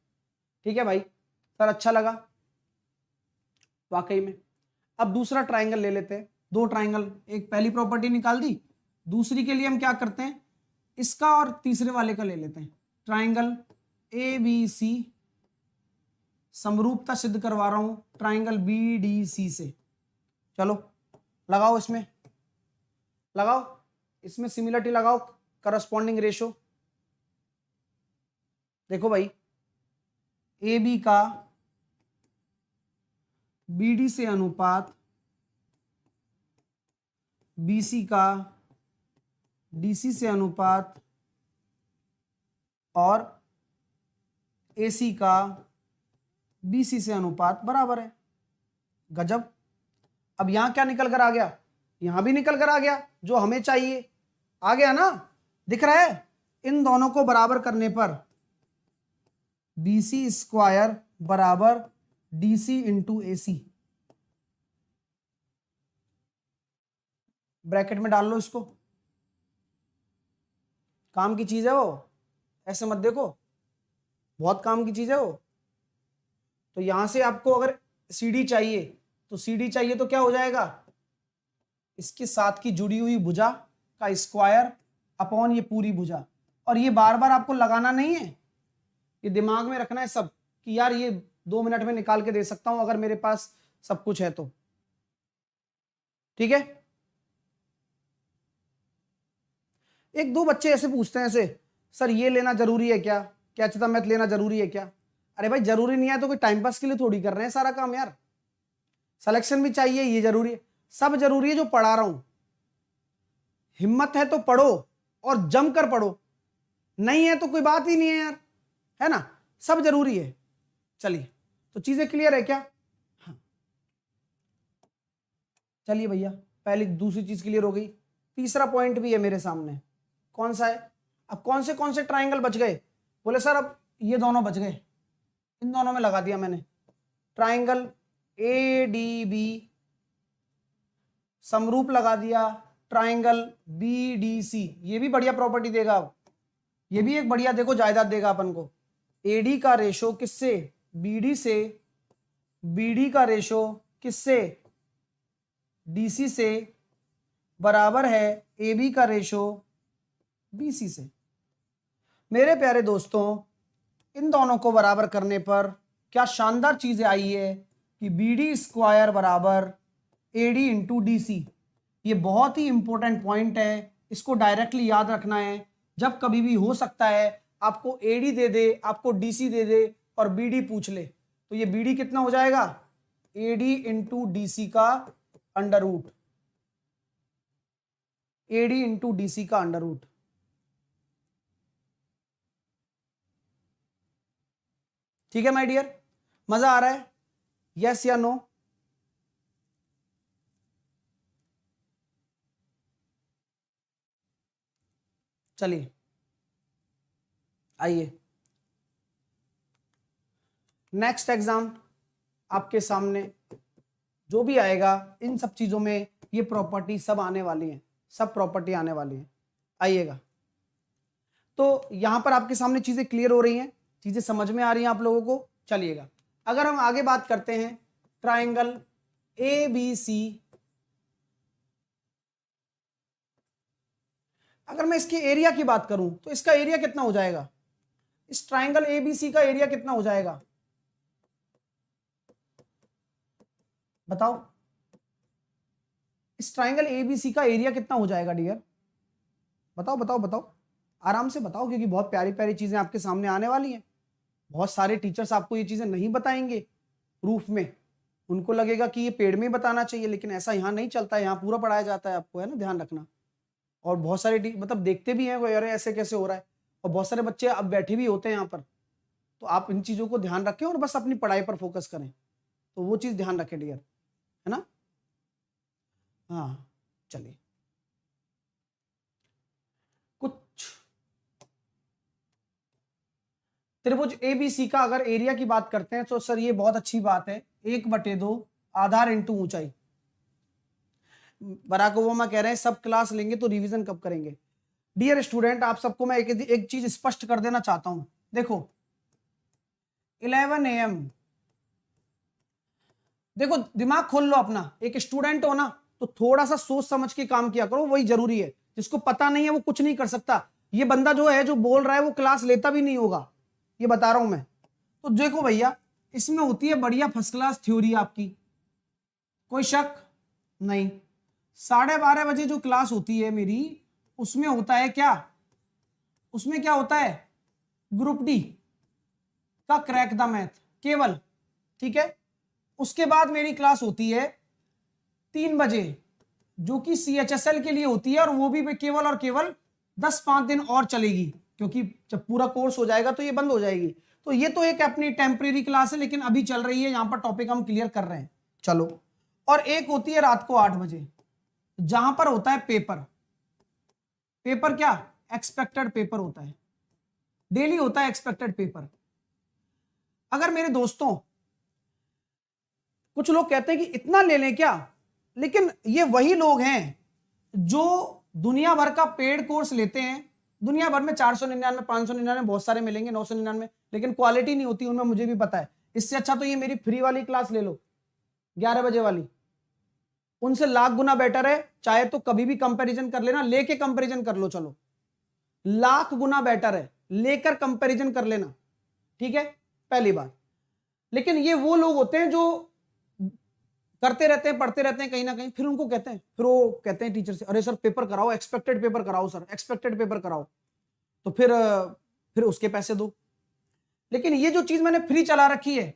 ठीक है भाई, सर अच्छा लगा वाकई में। अब दूसरा ट्राइंगल ले लेते हैं। दो ट्राइंगल, एक पहली प्रॉपर्टी निकाल दी, दूसरी के लिए हम क्या करते हैं, इसका और तीसरे वाले का ले लेते हैं। ट्राइंगल ए बी सी, समरूपता सिद्ध करवा रहा हूं ट्राइंगल बी डी सी से। चलो लगाओ, इसमें लगाओ, इसमें सिमिलरिटी लगाओ, करस्पॉन्डिंग रेशो। देखो भाई, ए बी का बी डी से अनुपात, बीसी का डीसी से अनुपात, और एसी का बीसी से अनुपात बराबर है। गजब। अब यहां क्या निकल कर आ गया? यहां भी निकल कर आ गया जो हमें चाहिए। आ गया ना? दिख रहा है? इन दोनों को बराबर करने पर बीसी स्क्वायर बराबर डीसी इंटू एसी। ब्रैकेट में डाल लो इसको। काम की चीज है वो, ऐसे मत देखो, बहुत काम की चीज है वो। तो यहां से आपको अगर सीडी चाहिए तो सीडी चाहिए तो क्या हो जाएगा? इसके साथ की जुड़ी हुई भुजा का स्क्वायर अपॉन ये पूरी भुजा। और ये बार बार आपको लगाना नहीं है, ये दिमाग में रखना है सब कि यार ये 2 मिनट में निकाल के दे सकता हूं अगर मेरे पास सब कुछ है तो। ठीक है। एक दो बच्चे ऐसे पूछते हैं ऐसे, सर ये लेना जरूरी है क्या, कैचता मैथ लेना जरूरी है क्या? अरे भाई जरूरी नहीं है तो कोई टाइम पास के लिए थोड़ी कर रहे हैं सारा काम यार। सिलेक्शन भी चाहिए, ये जरूरी है, सब जरूरी है जो पढ़ा रहा हूं। हिम्मत है तो पढ़ो और जमकर पढ़ो, नहीं है तो कोई बात ही नहीं है यार, है ना, सब जरूरी है। चलिए, तो चीजें क्लियर है क्या? हाँ। चलिए भैया, पहली दूसरी चीज क्लियर हो गई। तीसरा पॉइंट भी है मेरे सामने, कौन सा है? अब कौन से ट्राइंगल बच गए? बोले सर अब ये दोनों बच गए, इन दोनों में लगा दिया मैंने ट्राइंगल ADB, समरूप लगा दिया ट्राइंगल BDC, ये भी बढ़िया प्रॉपर्टी देगा। अब ये भी एक बढ़िया देखो जायदाद देगा अपन को। AD का रेशो किससे? BD से, BD का रेशो किससे? DC से, बराबर है AB का रेशो BC से। मेरे प्यारे दोस्तों, इन दोनों को बराबर करने पर क्या शानदार चीजें आई है कि BD स्क्वायर बराबर AD इंटू DC। ये बहुत ही इंपॉर्टेंट पॉइंट है, इसको डायरेक्टली याद रखना है। जब कभी भी हो सकता है आपको AD दे दे, आपको DC दे दे और BD पूछ ले, तो ये BD कितना हो जाएगा? AD इंटू DC का under root, AD into DC का अंडर रूट। ठीक है माय डियर, मजा आ रहा है? यस या नो? चलिए आइए, नेक्स्ट एग्जाम आपके सामने जो भी आएगा, इन सब चीजों में ये प्रॉपर्टी सब आने वाली है, सब प्रॉपर्टी आने वाली है। आइएगा, तो यहां पर आपके सामने चीजें क्लियर हो रही हैं, चीजें समझ में आ रही हैं आप लोगों को। चलिएगा, अगर हम आगे बात करते हैं ट्राइंगल ABC, अगर मैं इसके एरिया की बात करूं तो इसका एरिया कितना हो जाएगा? इस ट्राइंगल ABC का एरिया कितना हो जाएगा? बताओ, इस ट्राइंगल ABC का एरिया कितना हो जाएगा डियर? बताओ बताओ बताओ, आराम से बताओ, क्योंकि बहुत प्यारी प्यारी चीजें आपके सामने आने वाली हैं। बहुत सारे टीचर्स आपको ये चीजें नहीं बताएंगे प्रूफ में, उनको लगेगा कि ये पेड़ में बताना चाहिए, लेकिन ऐसा यहाँ नहीं चलता है, यहाँ पूरा पढ़ाया जाता है आपको, है ना, ध्यान रखना। और बहुत सारे मतलब देखते भी हैं वो, अरे ऐसे कैसे हो रहा है, और बहुत सारे बच्चे अब बैठे भी होते हैं यहाँ पर। तो आप इन चीजों को ध्यान रखें और बस अपनी पढ़ाई पर फोकस करें, तो वो चीज ध्यान रखें डियर, है ना। हाँ चलिए, कुछ त्रिभुज ABC का अगर एरिया की बात करते हैं तो सर ये बहुत अच्छी बात है, 1/2 आधार इंटू ऊंचाई। बराक ओबामा कह रहे हैं सब क्लास लेंगे तो रिवीजन कब करेंगे? डियर स्टूडेंट, आप सबको मैं एक चीज स्पष्ट कर देना चाहता हूं। देखो 11 AM, देखो दिमाग खोल लो अपना, एक स्टूडेंट हो ना तो थोड़ा सा सोच समझ के काम किया करो, वही जरूरी है। जिसको पता नहीं है वो कुछ नहीं कर सकता। ये बंदा जो है, जो बोल रहा है, वो क्लास लेता भी नहीं होगा, ये बता रहा हूं मैं। तो देखो भैया, इसमें होती है बढ़िया फर्स्ट क्लास थ्योरी आपकी, कोई शक नहीं। 12:30 बजे जो क्लास होती है मेरी, उसमें होता है क्या? उसमें क्या होता है? ग्रुप डी का क्रैक द मैथ केवल, ठीक है। उसके बाद मेरी क्लास होती है 3 बजे, जो कि CHSL के लिए होती है, और वो भी केवल और केवल 10-5 दिन और चलेगी, क्योंकि जब पूरा कोर्स हो जाएगा तो ये बंद हो जाएगी। तो ये तो एक अपनी टेम्परेरी क्लास है, लेकिन अभी चल रही है, यहां पर टॉपिक हम क्लियर कर रहे हैं, चलो। और एक होती है रात को 8 बजे, जहां पर होता है पेपर। पेपर क्या? एक्सपेक्टेड पेपर होता है, डेली होता है एक्सपेक्टेड पेपर। अगर मेरे दोस्तों, कुछ लोग कहते हैं कि इतना ले लें क्या, लेकिन ये वही लोग हैं जो दुनिया भर का पेड कोर्स लेते हैं। दुनिया भर में 499, 599 बहुत सारे मिलेंगे, 999, लेकिन क्वालिटी नहीं होती उनमें, मुझे भी पता है। इससे अच्छा तो ये मेरी फ्री वाली क्लास ले लो, 11 बजे वाली, उनसे लाख गुना बेटर है। चाहे तो कभी भी कंपैरिजन कर लेना, लेके कंपैरिजन कर लो, चलो, लाख गुना बेटर है, लेकर कंपैरिजन कर लेना, ठीक है, पहली बात। लेकिन ये वो लोग होते हैं जो करते रहते हैं, पढ़ते रहते हैं कहीं ना कहीं, फिर उनको कहते हैं, फिर वो कहते हैं टीचर से, अरे सर पेपर कराओ, एक्सपेक्टेड पेपर कराओ सर, एक्सपेक्टेड पेपर कराओ। तो फिर उसके पैसे दो। लेकिन ये जो चीज मैंने फ्री चला रखी है,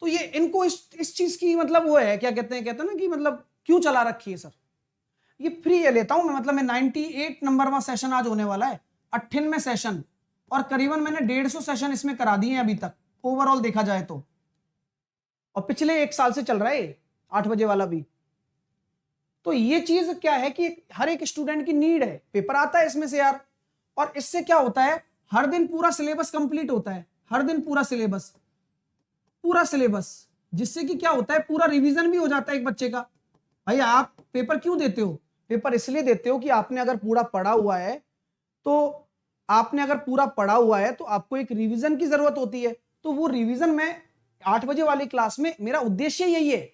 तो ये इनको इस चीज की मतलब वो है, क्या कहते हैं ना कि मतलब क्यों चला रखी है सर, ये फ्री है लेता हूं मैं, मतलब मैं 98 नंबर का सेशन आज होने वाला है, 98वें सेशन, और करीबन मैंने 150 सेशन इसमें करा दिए हैं अभी तक ओवरऑल देखा जाए तो, और पिछले 1 साल से चल रहा है 8 बजे वाला भी। तो ये चीज क्या है कि हर एक स्टूडेंट की नीड है, पेपर आता है इसमें से यार, और इससे क्या होता है, हर दिन पूरा सिलेबस कंप्लीट होता है, हर दिन पूरा सिलेबस, जिससे कि क्या होता है, पूरा रिवीजन भी हो जाता है एक बच्चे का। भाई आप पेपर क्यों देते हो, पेपर इसलिए देते हो कि आपने अगर पूरा पढ़ा हुआ है तो आपको एक रिवीजन की जरूरत होती है। तो वो रिवीजन में 8 बजे वाली क्लास में मेरा उद्देश्य यही है,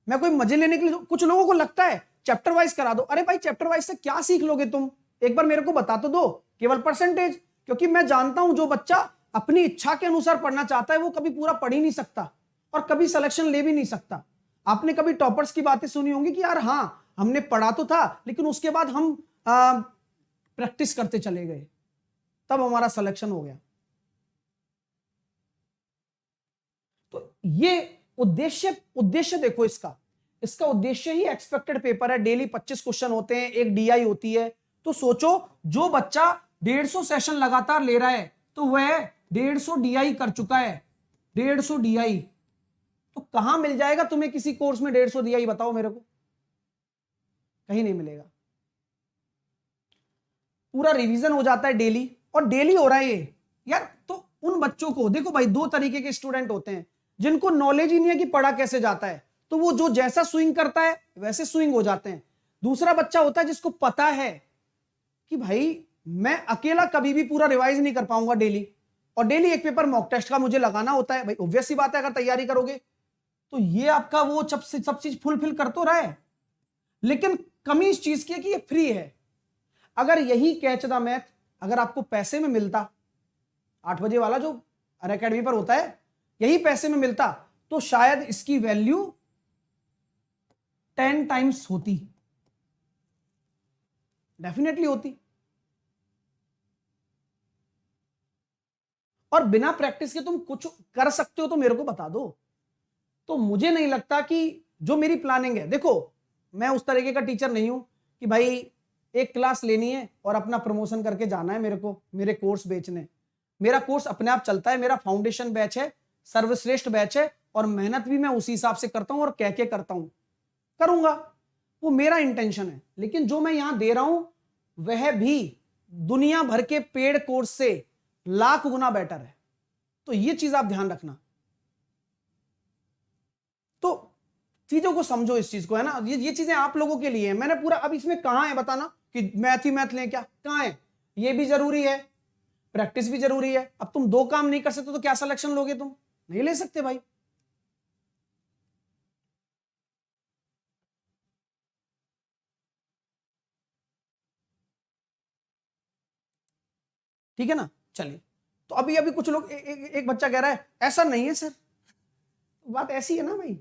मैं कोई मजे लेने के लिए, कुछ लोगों को लगता है चैप्टर वाइज करा दो, अरे भाई चैप्टर वाइज से क्या सीख लोगे तुम, एक बार मेरे को बता तो दो, केवल परसेंटेज, क्योंकि मैं जानता हूं जो बच्चा अपनी इच्छा के अनुसार पढ़ना चाहता है वो कभी पूरा पढ़ ही नहीं सकता और कभी सिलेक्शन ले भी नहीं सकता। आपने कभी टॉपर्स की बातें सुनी होंगी कि यार हाँ हमने पढ़ा तो था लेकिन उसके बाद हम प्रैक्टिस करते चले गए, तब हमारा सिलेक्शन हो गया। तो ये उद्देश्य देखो इसका उद्देश्य ही एक्सपेक्टेड पेपर है। डेली 25 क्वेश्चन होते हैं, एक डीआई होती है। तो सोचो जो बच्चा 150 सेशन लगातार ले रहा है तो वह 150 डीआई कर चुका है, 150 डीआई। तो कहां मिल जाएगा तुम्हें किसी कोर्स में 150 डीआई, बताओ मेरे को, कहीं नहीं मिलेगा। पूरा रिवीजन हो जाता है डेली, और डेली हो रहा है ये यार। तो उन बच्चों को देखो भाई, 2 तरीके के स्टूडेंट होते हैं, जिनको नॉलेज ही नहीं है कि पढ़ा कैसे जाता है, तो वो जो जैसा स्विंग करता है वैसे स्विंग हो जाते हैं। दूसरा बच्चा होता है जिसको पता है कि भाई मैं अकेला कभी भी पूरा रिवाइज नहीं कर पाऊंगा डेली, और डेली एक पेपर मॉक टेस्ट का मुझे लगाना होता है। भाई ऑब्वियस सी बात है, अगर तैयारी करोगे तो ये आपका वो सब चीज फुलफिल कर तो रहा है। लेकिन कमी इस चीज की है कि ये फ्री है। अगर यही कैच द मैथ अगर आपको पैसे में मिलता, 8 बजे वाला जो अनअकैडमी पर होता है, यही पैसे में मिलता तो शायद इसकी वैल्यू 10 टाइम्स होती, डेफिनेटली होती। और बिना प्रैक्टिस के तुम कुछ कर सकते हो तो मेरे को बता दो। तो मुझे नहीं लगता कि जो मेरी प्लानिंग है, देखो मैं उस तरीके का टीचर नहीं हूं कि भाई एक क्लास लेनी है और अपना प्रमोशन करके जाना है मेरे को, मेरे कोर्स बेचने। मेरा कोर्स अपने आप चलता है, मेरा फाउंडेशन बैच है, सर्वश्रेष्ठ बैच है, और मेहनत भी मैं उसी हिसाब से करता हूं और कह के करता हूं, करूंगा, वो मेरा इंटेंशन है। लेकिन जो मैं यहां दे रहा हूं वह भी दुनिया भर के पेड कोर्स से लाख गुना बेटर है। तो ये चीज आप ध्यान रखना। तो चीजों को समझो, इस चीज को, है ना, ये चीजें आप लोगों के लिए है। मैंने पूरा, अब इसमें कहां है बताना कि मैथ ही मैथ लें, क्या कहां है? ये भी जरूरी है, प्रैक्टिस भी जरूरी है। अब तुम 2 काम नहीं कर सकते तो क्या सिलेक्शन लोगे? तुम नहीं ले सकते भाई। ठीक है ना? चलिए, तो अभी कुछ लोग एक बच्चा कह रहा है ऐसा नहीं है सर। बात ऐसी है ना भाई,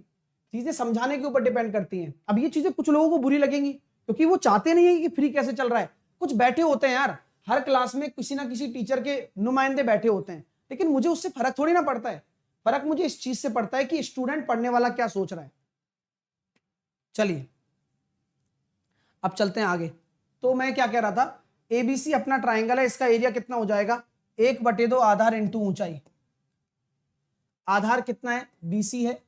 चीजें समझाने के ऊपर डिपेंड करती हैं। अब ये चीजें कुछ लोगों को बुरी लगेंगी क्योंकि वो चाहते नहीं है कि फ्री कैसे चल रहा है। कुछ बैठे होते हैं यार, हर क्लास में किसी ना किसी टीचर के नुमाइंदे बैठे होते हैं, लेकिन मुझे उससे फर्क थोड़ी ना पड़ता है। फर्क मुझे इस चीज से पड़ता है कि स्टूडेंट पढ़ने वाला क्या सोच रहा है। चलिए अब चलते हैं आगे। तो मैं क्या कह रहा था, एबीसी अपना ट्राइंगल है, इसका एरिया कितना हो जाएगा? 1/2 आधार इंटू ऊंचाई। आधार कितना है? बीसी है,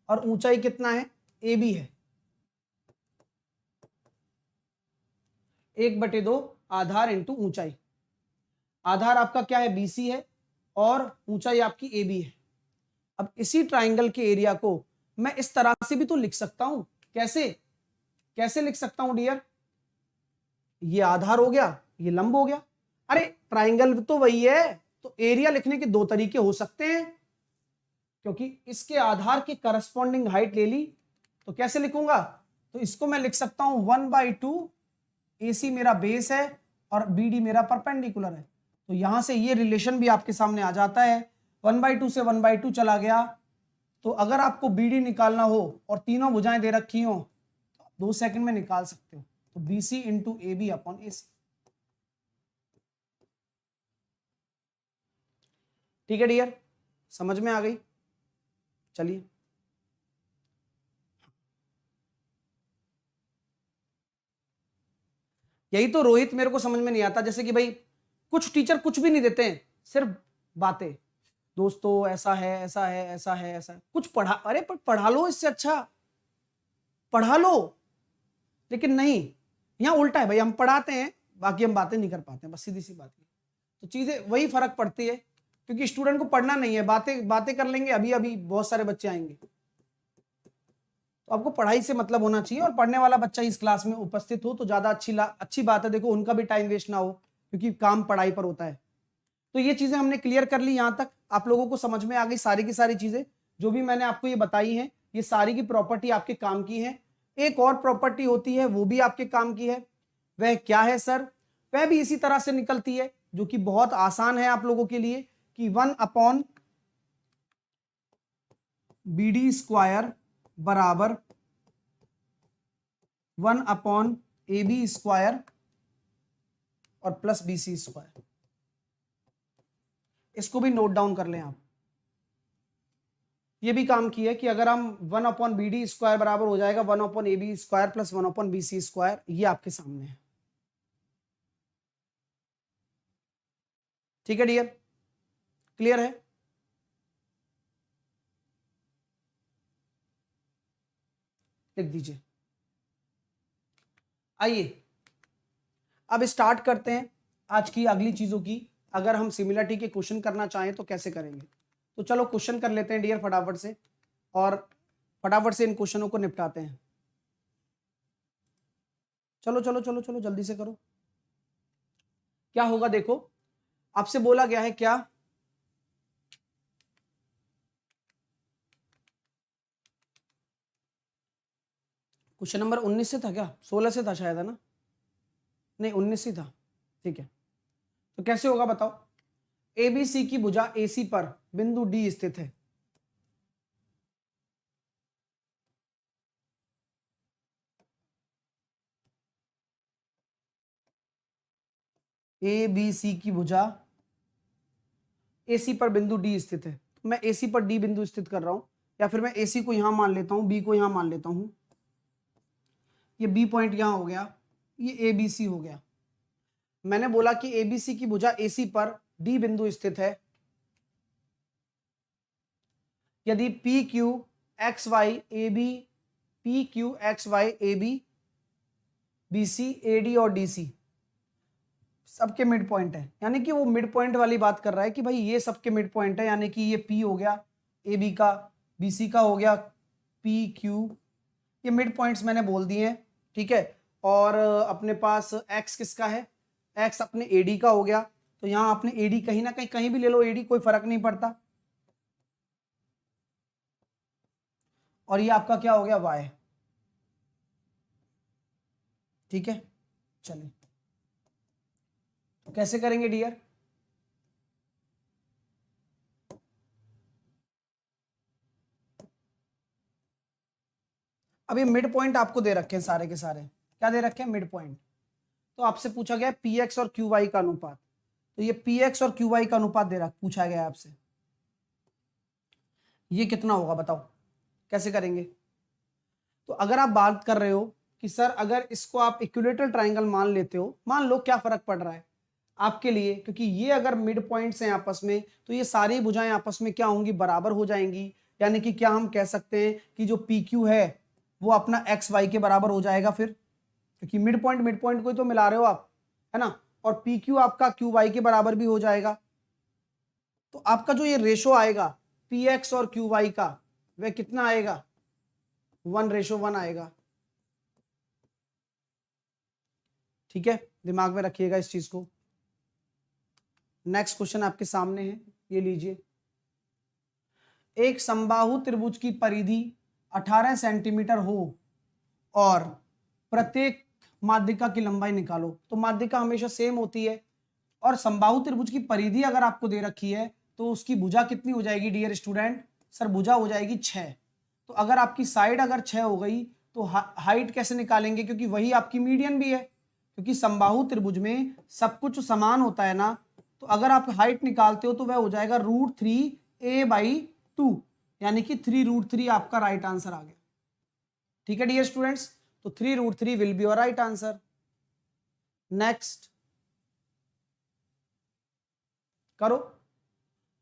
और ऊंचाई कितना है? AB है। 1/2 आधार इंटू ऊंचाई। आधार आपका क्या है? BC है, और ऊंचाई आपकी AB है। अब इसी ट्राइंगल के एरिया को मैं इस तरह से भी तो लिख सकता हूं। कैसे लिख सकता हूं डियर? ये आधार हो गया, ये लंब हो गया। अरे ट्राइंगल तो वही है, तो एरिया लिखने के 2 तरीके हो सकते हैं, क्योंकि इसके आधार की करस्पॉन्डिंग हाइट ले ली। तो कैसे लिखूंगा? तो इसको मैं लिख सकता हूं 1/2, AC मेरा बेस है और BD मेरा परपेंडिकुलर है। तो यहां से ये रिलेशन भी आपके सामने आ जाता है। 1/2 से 1/2 चला गया तो अगर आपको BD निकालना हो और तीनों भुजाएं दे रखी हो तो 2 सेकंड में निकाल सकते हो। तो BC into AB upon AC। ठीक है डियर, समझ में आ गई? चलिए यही तो रोहित मेरे को समझ में नहीं आता, जैसे कि भाई कुछ टीचर कुछ भी नहीं देते हैं, सिर्फ बातें, दोस्तों ऐसा है ऐसा है ऐसा है ऐसा है। कुछ पढ़ा, अरे पर पढ़ा लो, इससे अच्छा पढ़ा लो। लेकिन नहीं, यहाँ उल्टा है भाई, हम पढ़ाते हैं बाकी हम बातें नहीं कर पाते हैं, बस सीधी सी बात है। तो चीजें वही फर्क पड़ती है, क्योंकि स्टूडेंट को पढ़ना नहीं है, बातें बातें कर लेंगे। अभी अभी बहुत सारे बच्चे आएंगे, तो आपको पढ़ाई से मतलब होना चाहिए, और पढ़ने वाला बच्चा इस क्लास में उपस्थित हो तो ज्यादा अच्छी बात है। देखो उनका भी टाइम वेस्ट ना हो, क्योंकि काम पढ़ाई पर होता है। तो ये चीजें हमने क्लियर कर ली, यहां तक आप लोगों को समझ में आ गई सारी की सारी चीजें जो भी मैंने आपको ये बताई हैं। ये सारी की प्रॉपर्टी आपके काम की है। एक और प्रॉपर्टी होती है, वो भी आपके काम की है। वह क्या है सर? वह भी इसी तरह से निकलती है, जो कि बहुत आसान है आप लोगों के लिए, कि 1 अपॉन BD स्क्वायर बराबर 1 अपॉन AB स्क्वायर और प्लस BC स्क्वायर। इसको भी नोट डाउन कर लें आप। ये भी काम की है कि अगर हम 1 अपॉन BD स्क्वायर बराबर हो जाएगा 1 upon AB square plus 1 upon BC square, ये आपके सामने है। ठीक है डियर, क्लियर है? लिख दीजिए। आइए अब स्टार्ट करते हैं आज की अगली चीजों की। अगर हम सिमिलरिटी के क्वेश्चन करना चाहें तो कैसे करेंगे, तो चलो क्वेश्चन कर लेते हैं डियर फटाफट से, और फटाफट से इन क्वेश्चनों को निपटाते हैं। चलो चलो चलो चलो जल्दी से करो। क्या होगा देखो, आपसे बोला गया है क्या, क्वेश्चन नंबर 19 से था क्या, 16 से था शायद, है ना? नहीं 19 ही था। ठीक है, तो कैसे होगा बताओ। ABC की भुजा AC पर बिंदु D स्थित है। ABC की भुजा AC पर बिंदु D स्थित है। तो मैं AC पर D बिंदु स्थित कर रहा हूं, या फिर मैं AC को यहां मान लेता हूं, B को यहां मान लेता हूं। ये B पॉइंट यहां हो गया, ये ABC हो गया। मैंने बोला कि ABC की भुजा AC पर D बिंदु स्थित है यदि PQ XY AB, PQ XY AB, BC AD और DC सबके मिड पॉइंट है। यानी कि वो मिड पॉइंट वाली बात कर रहा है कि भाई ये सबके मिड पॉइंट है, यानी कि ये P हो गया AB का, BC का हो गया PQ, ये मिड पॉइंट्स मैंने बोल दिए हैं। ठीक है, और अपने पास X किसका है, X अपने AD का हो गया। तो यहां अपने AD कहीं ना कहीं, कहीं भी ले लो AD, कोई फर्क नहीं पड़ता। और ये आपका क्या हो गया, Y। ठीक है, चलिए तो कैसे करेंगे डियर। अब ये मिड पॉइंट आपको दे रखे हैं सारे के सारे, क्या दे रखे हैं, मिड पॉइंट। तो आपसे पूछा गया PX और QY का अनुपात, तो ये PX और QY का अनुपात दे रहा, पूछा गया आपसे, ये कितना होगा बताओ, कैसे करेंगे। तो अगर आप बात कर रहे हो कि सर अगर इसको आप इक्विलेटरल ट्रायंगल मान लेते हो, मान लो, क्या फर्क पड़ रहा है आपके लिए, क्योंकि ये अगर मिड पॉइंट्स हैं आपस में, तो ये सारी भुजाएं आपस में क्या होंगी, बराबर हो जाएंगी। यानी कि क्या हम कह सकते हैं कि जो PQ है वो अपना XY के बराबर हो जाएगा फिर, क्योंकि मिड पॉइंट को ही तो मिला रहे हो आप, है ना। और PQ आपका QY के बराबर भी हो जाएगा। तो आपका जो ये रेशो आएगा PX और QY का, वह कितना आएगा, 1:1 आएगा। ठीक है, दिमाग में रखिएगा इस चीज को। नेक्स्ट क्वेश्चन आपके सामने है, ये लीजिए। एक समबाहु त्रिभुज की परिधि 18 सेंटीमीटर हो और प्रत्येक माध्यिका की लंबाई निकालो। तो माध्यिका हमेशा सेम होती है, और समबाहु त्रिभुज की परिधि अगर आपको दे रखी है तो उसकी भुजा कितनी हो जाएगी डियर स्टूडेंट, सर भुजा हो जाएगी 6। तो अगर आपकी साइड अगर 6 हो गई तो हाइट कैसे निकालेंगे, क्योंकि वही आपकी मीडियन भी है, क्योंकि समबाहु त्रिभुज में सब कुछ समान होता है ना। तो अगर आप हाइट निकालते हो तो वह हो जाएगा √3a/2, यानी कि 3√3 आपका राइट आंसर आ गया। ठीक है डियर स्टूडेंट्स, तो 3√3 will be your right answer. Next करो।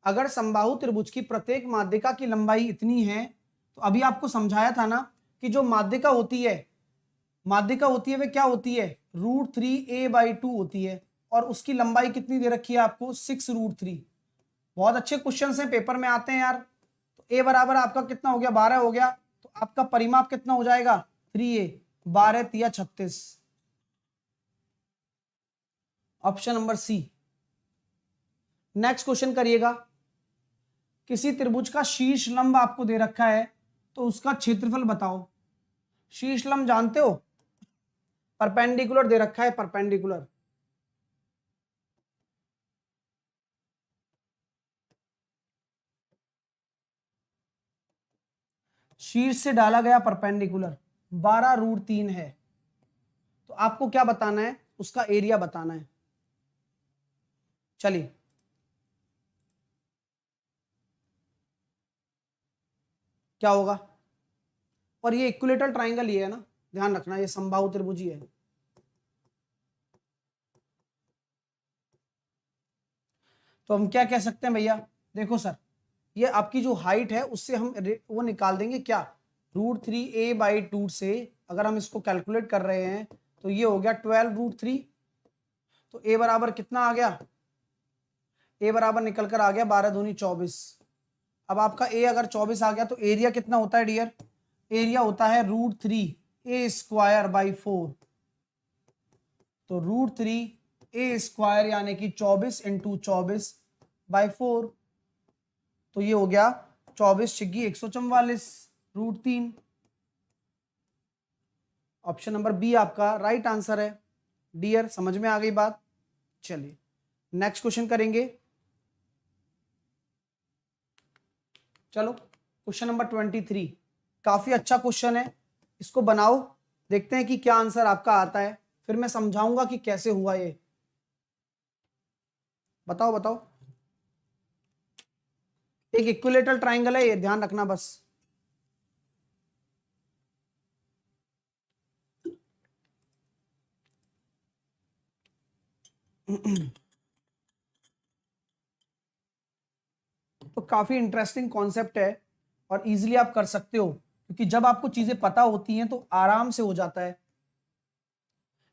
अगर समबाहु त्रिभुज की प्रत्येक माध्यिका की लंबाई इतनी है, तो अभी आपको समझाया था ना कि जो माध्यिका होती है वे क्या होती है, √3a/2 होती है, और उसकी लंबाई कितनी दे रखी है आपको, 6√3। बहुत अच्छे क्वेश्चन हैं, पेपर में आते हैं यार। तो a बराबर आपका कितना हो गया, 12 हो गया, तो आपका परिमाप कितना हो जाएगा, 3a, 12 तिया 36, option number C. Next question करिएगा। किसी त्रिभुज का शीर्ष लंब आपको दे रखा है, तो उसका क्षेत्रफल बताओ। शीर्ष लंब जानते हो, परपेंडिकुलर दे रखा है, परपेंडिकुलर। शीर्ष से डाला गया परपेंडिकुलर 12√3 है, तो आपको क्या बताना है, उसका एरिया बताना है। चलिए क्या होगा, और ये इक्विलेटरल ट्राइंगल ही है ना, ध्यान रखना, ये समबाहु त्रिभुज ही है। तो हम क्या कह सकते हैं भैया, देखो सर, ये आपकी जो हाइट है उससे हम वो निकाल देंगे क्या, √3a/2 से अगर हम इसको कैलकुलेट कर रहे हैं तो ये हो गया 12√3। तो a बराबर कितना आ गया, a बराबर निकल कर आ गया 12 दूनी 24। अब आपका a अगर 24 आ गया तो एरिया कितना होता है डियर, एरिया होता है √3a²/4। तो √3a² यानी कि 24 × 24/4, तो ये हो गया 24 छिग्गी 144 √3। ऑप्शन नंबर बी आपका राइट आंसर है डियर, समझ में आ गई बात। चलिए नेक्स्ट क्वेश्चन करेंगे। चलो क्वेश्चन नंबर 23, काफी अच्छा क्वेश्चन है, इसको बनाओ, देखते हैं कि क्या आंसर आपका आता है, फिर मैं समझाऊंगा कि कैसे हुआ ये। बताओ बताओ। एक इक्विलेटरल ट्राइंगल है ये, ध्यान रखना बस। तो काफी इंटरेस्टिंग कॉन्सेप्ट है और इजीली आप कर सकते हो, क्योंकि जब आपको चीजें पता होती हैं तो आराम से हो जाता है।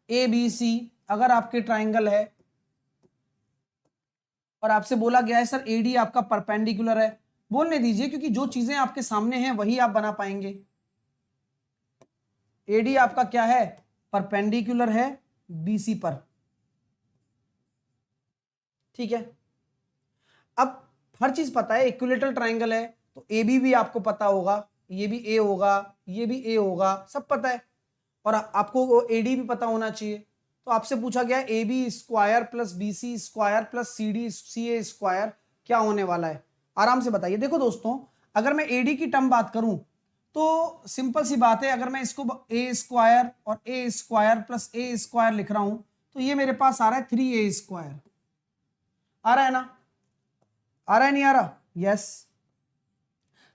ABC अगर आपके ट्राइंगल है और आपसे बोला गया है सर AD आपका परपेंडिकुलर है, बोलने दीजिए, क्योंकि जो चीजें आपके सामने हैं वही आप बना पाएंगे। AD आपका क्या है, परपेंडिकुलर है BC पर, ठीक है। अब हर चीज पता है, इक्विलेटरल ट्राइंगल है तो AB भी आपको पता होगा, ये भी A होगा, ये भी A होगा, सब पता है, और आपको AD भी पता होना चाहिए। तो आपसे पूछा गया AB² + BC² + CA² क्या होने वाला है, आराम से बताइए। देखो दोस्तों, अगर मैं AD की टर्म बात करूं तो सिंपल सी बात है, अगर मैं इसको A² और A² + A² लिख रहा हूं तो ये मेरे पास आ रहा है 3A²। आ रहा है ना, आ रहा है नहीं आ रहा, यस।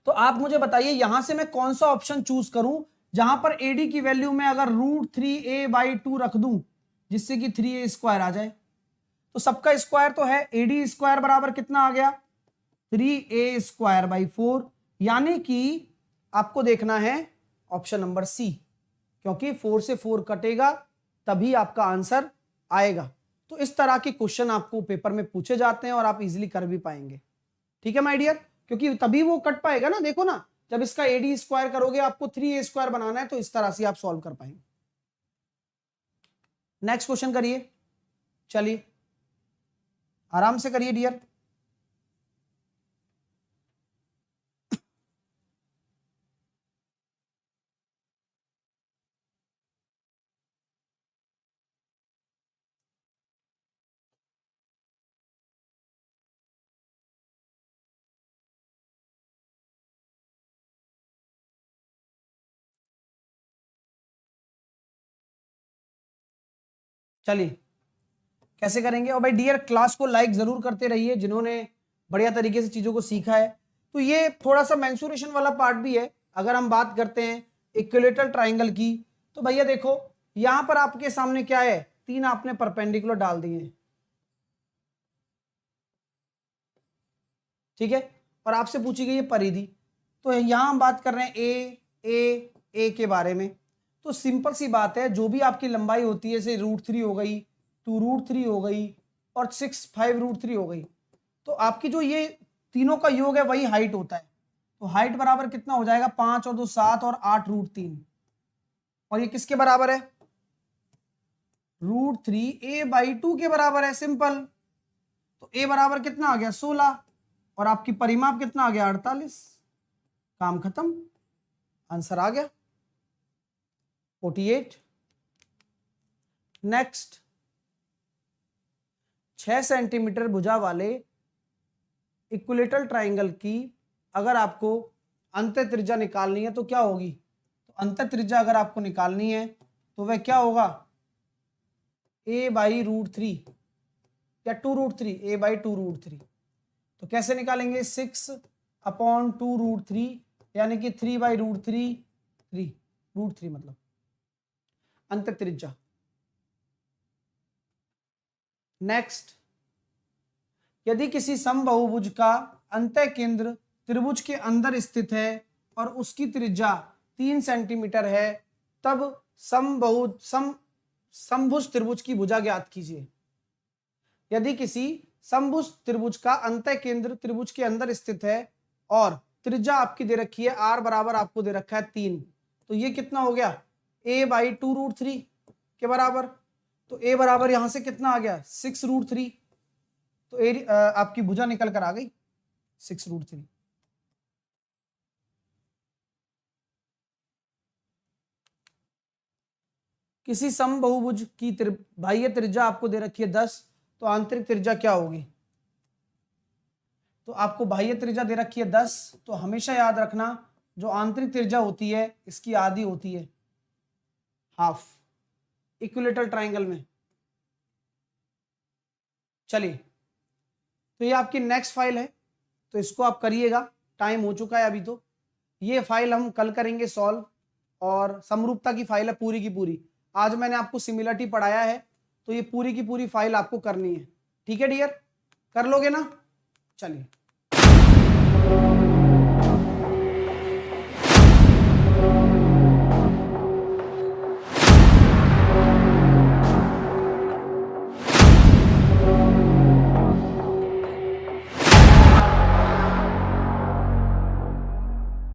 तो आप मुझे बताइए यहां से मैं कौन सा ऑप्शन चूज करूं जहां पर AD की वैल्यू में अगर √3a/2 रख दूं, जिससे कि 3A² आ जाए। तो सबका स्क्वायर तो है, AD² बराबर कितना आ गया, 3A²/4, यानी कि आपको देखना है ऑप्शन नंबर सी, क्योंकि 4 से 4 कटेगा तभी आपका आंसर आएगा। तो इस तरह के क्वेश्चन आपको पेपर में पूछे जाते हैं और आप इजीली कर भी पाएंगे, ठीक है माय डियर, क्योंकि तभी वो कट पाएगा ना। देखो ना, जब इसका AD² करोगे, आपको 3A² बनाना है, तो इस तरह से आप सॉल्व कर पाएंगे। नेक्स्ट क्वेश्चन करिए, चलिए आराम से करिए डियर। चलिए कैसे करेंगे। और भाई डियर क्लास को लाइक जरूर करते रहिए जिन्होंने बढ़िया तरीके से चीजों को सीखा है। तो ये थोड़ा सा मेंसुरेशन वाला पार्ट भी है। अगर हम बात करते हैं इक्विलेटरल ट्राइंगल की, तो भैया देखो यहां पर आपके सामने क्या है, 3 आपने परपेंडिकुलर डाल दिए हैं, ठीक है, और आपसे पूछी गई है परिधि। तो यहां हम बात कर रहे हैं ए के बारे में। तो सिंपल सी बात है, जो भी आपकी लंबाई होती है, जैसे √3 हो गई, 2√3 हो गई और 6 5√3 हो गई, तो आपकी जो ये तीनों का योग है वही हाइट होता है। तो हाइट बराबर कितना हो जाएगा, 5 और 2 7 और 8√3। और ये किसके बराबर है, √3a/2 के बराबर है, सिंपल। तो a बराबर कितना आ गया, 16, और आपकी परिमाप कितना आ गया, 48। काम खत्म, आंसर आ गया 48। नेक्स्ट, 6 सेंटीमीटर भुजा वाले इक्विलेटरल ट्राइंगल की अगर आपको अंतः त्रिज्या निकालनी है तो क्या होगी। तो अंतः त्रिज्या अगर आपको निकालनी है तो वह क्या होगा, a/√3 या 2√3, a/2√3। तो कैसे निकालेंगे, 6/2√3 यानी कि 3/√3, 3√3 मतलब अंतः त्रिज्या। नेक्स्ट, यदि किसी समबाहुभुज का अंतः केंद्र त्रिभुज के अंदर स्थित है और उसकी त्रिज्या 3 सेंटीमीटर है, तब समभुज त्रिभुज की भुजा ज्ञात कीजिए। यदि किसी समभुज त्रिभुज का अंतः केंद्र त्रिभुज के अंदर स्थित है और त्रिज्या आपकी दे रखी है, r बराबर आपको दे रखा है 3, तो ये कितना हो गया, a/2√3 के बराबर। तो a बराबर यहां से कितना आ गया, 6√3। तो आपकी भुजा निकल कर आ गई 6√3। किसी समबाहुभुज की बाह्य त्रिज्या आपको दे रखी है 10, तो आंतरिक त्रिज्या क्या होगी। तो आपको बाह्य त्रिज्या दे रखी है 10, तो हमेशा याद रखना जो आंतरिक त्रिज्या होती है इसकी आधी होती है, हाफ, इक्विलेटरल ट्राइंगल में। चलिए, तो ये आपकी नेक्स्ट फाइल है, तो इसको आप करिएगा, टाइम हो चुका है अभी। तो ये फाइल हम कल करेंगे सॉल्व, और समरूपता की फाइल है पूरी की पूरी। आज मैंने आपको सिमिलरिटी पढ़ाया है, तो ये पूरी की पूरी फाइल आपको करनी है, ठीक है डियर, कर लोगे ना। चलिए।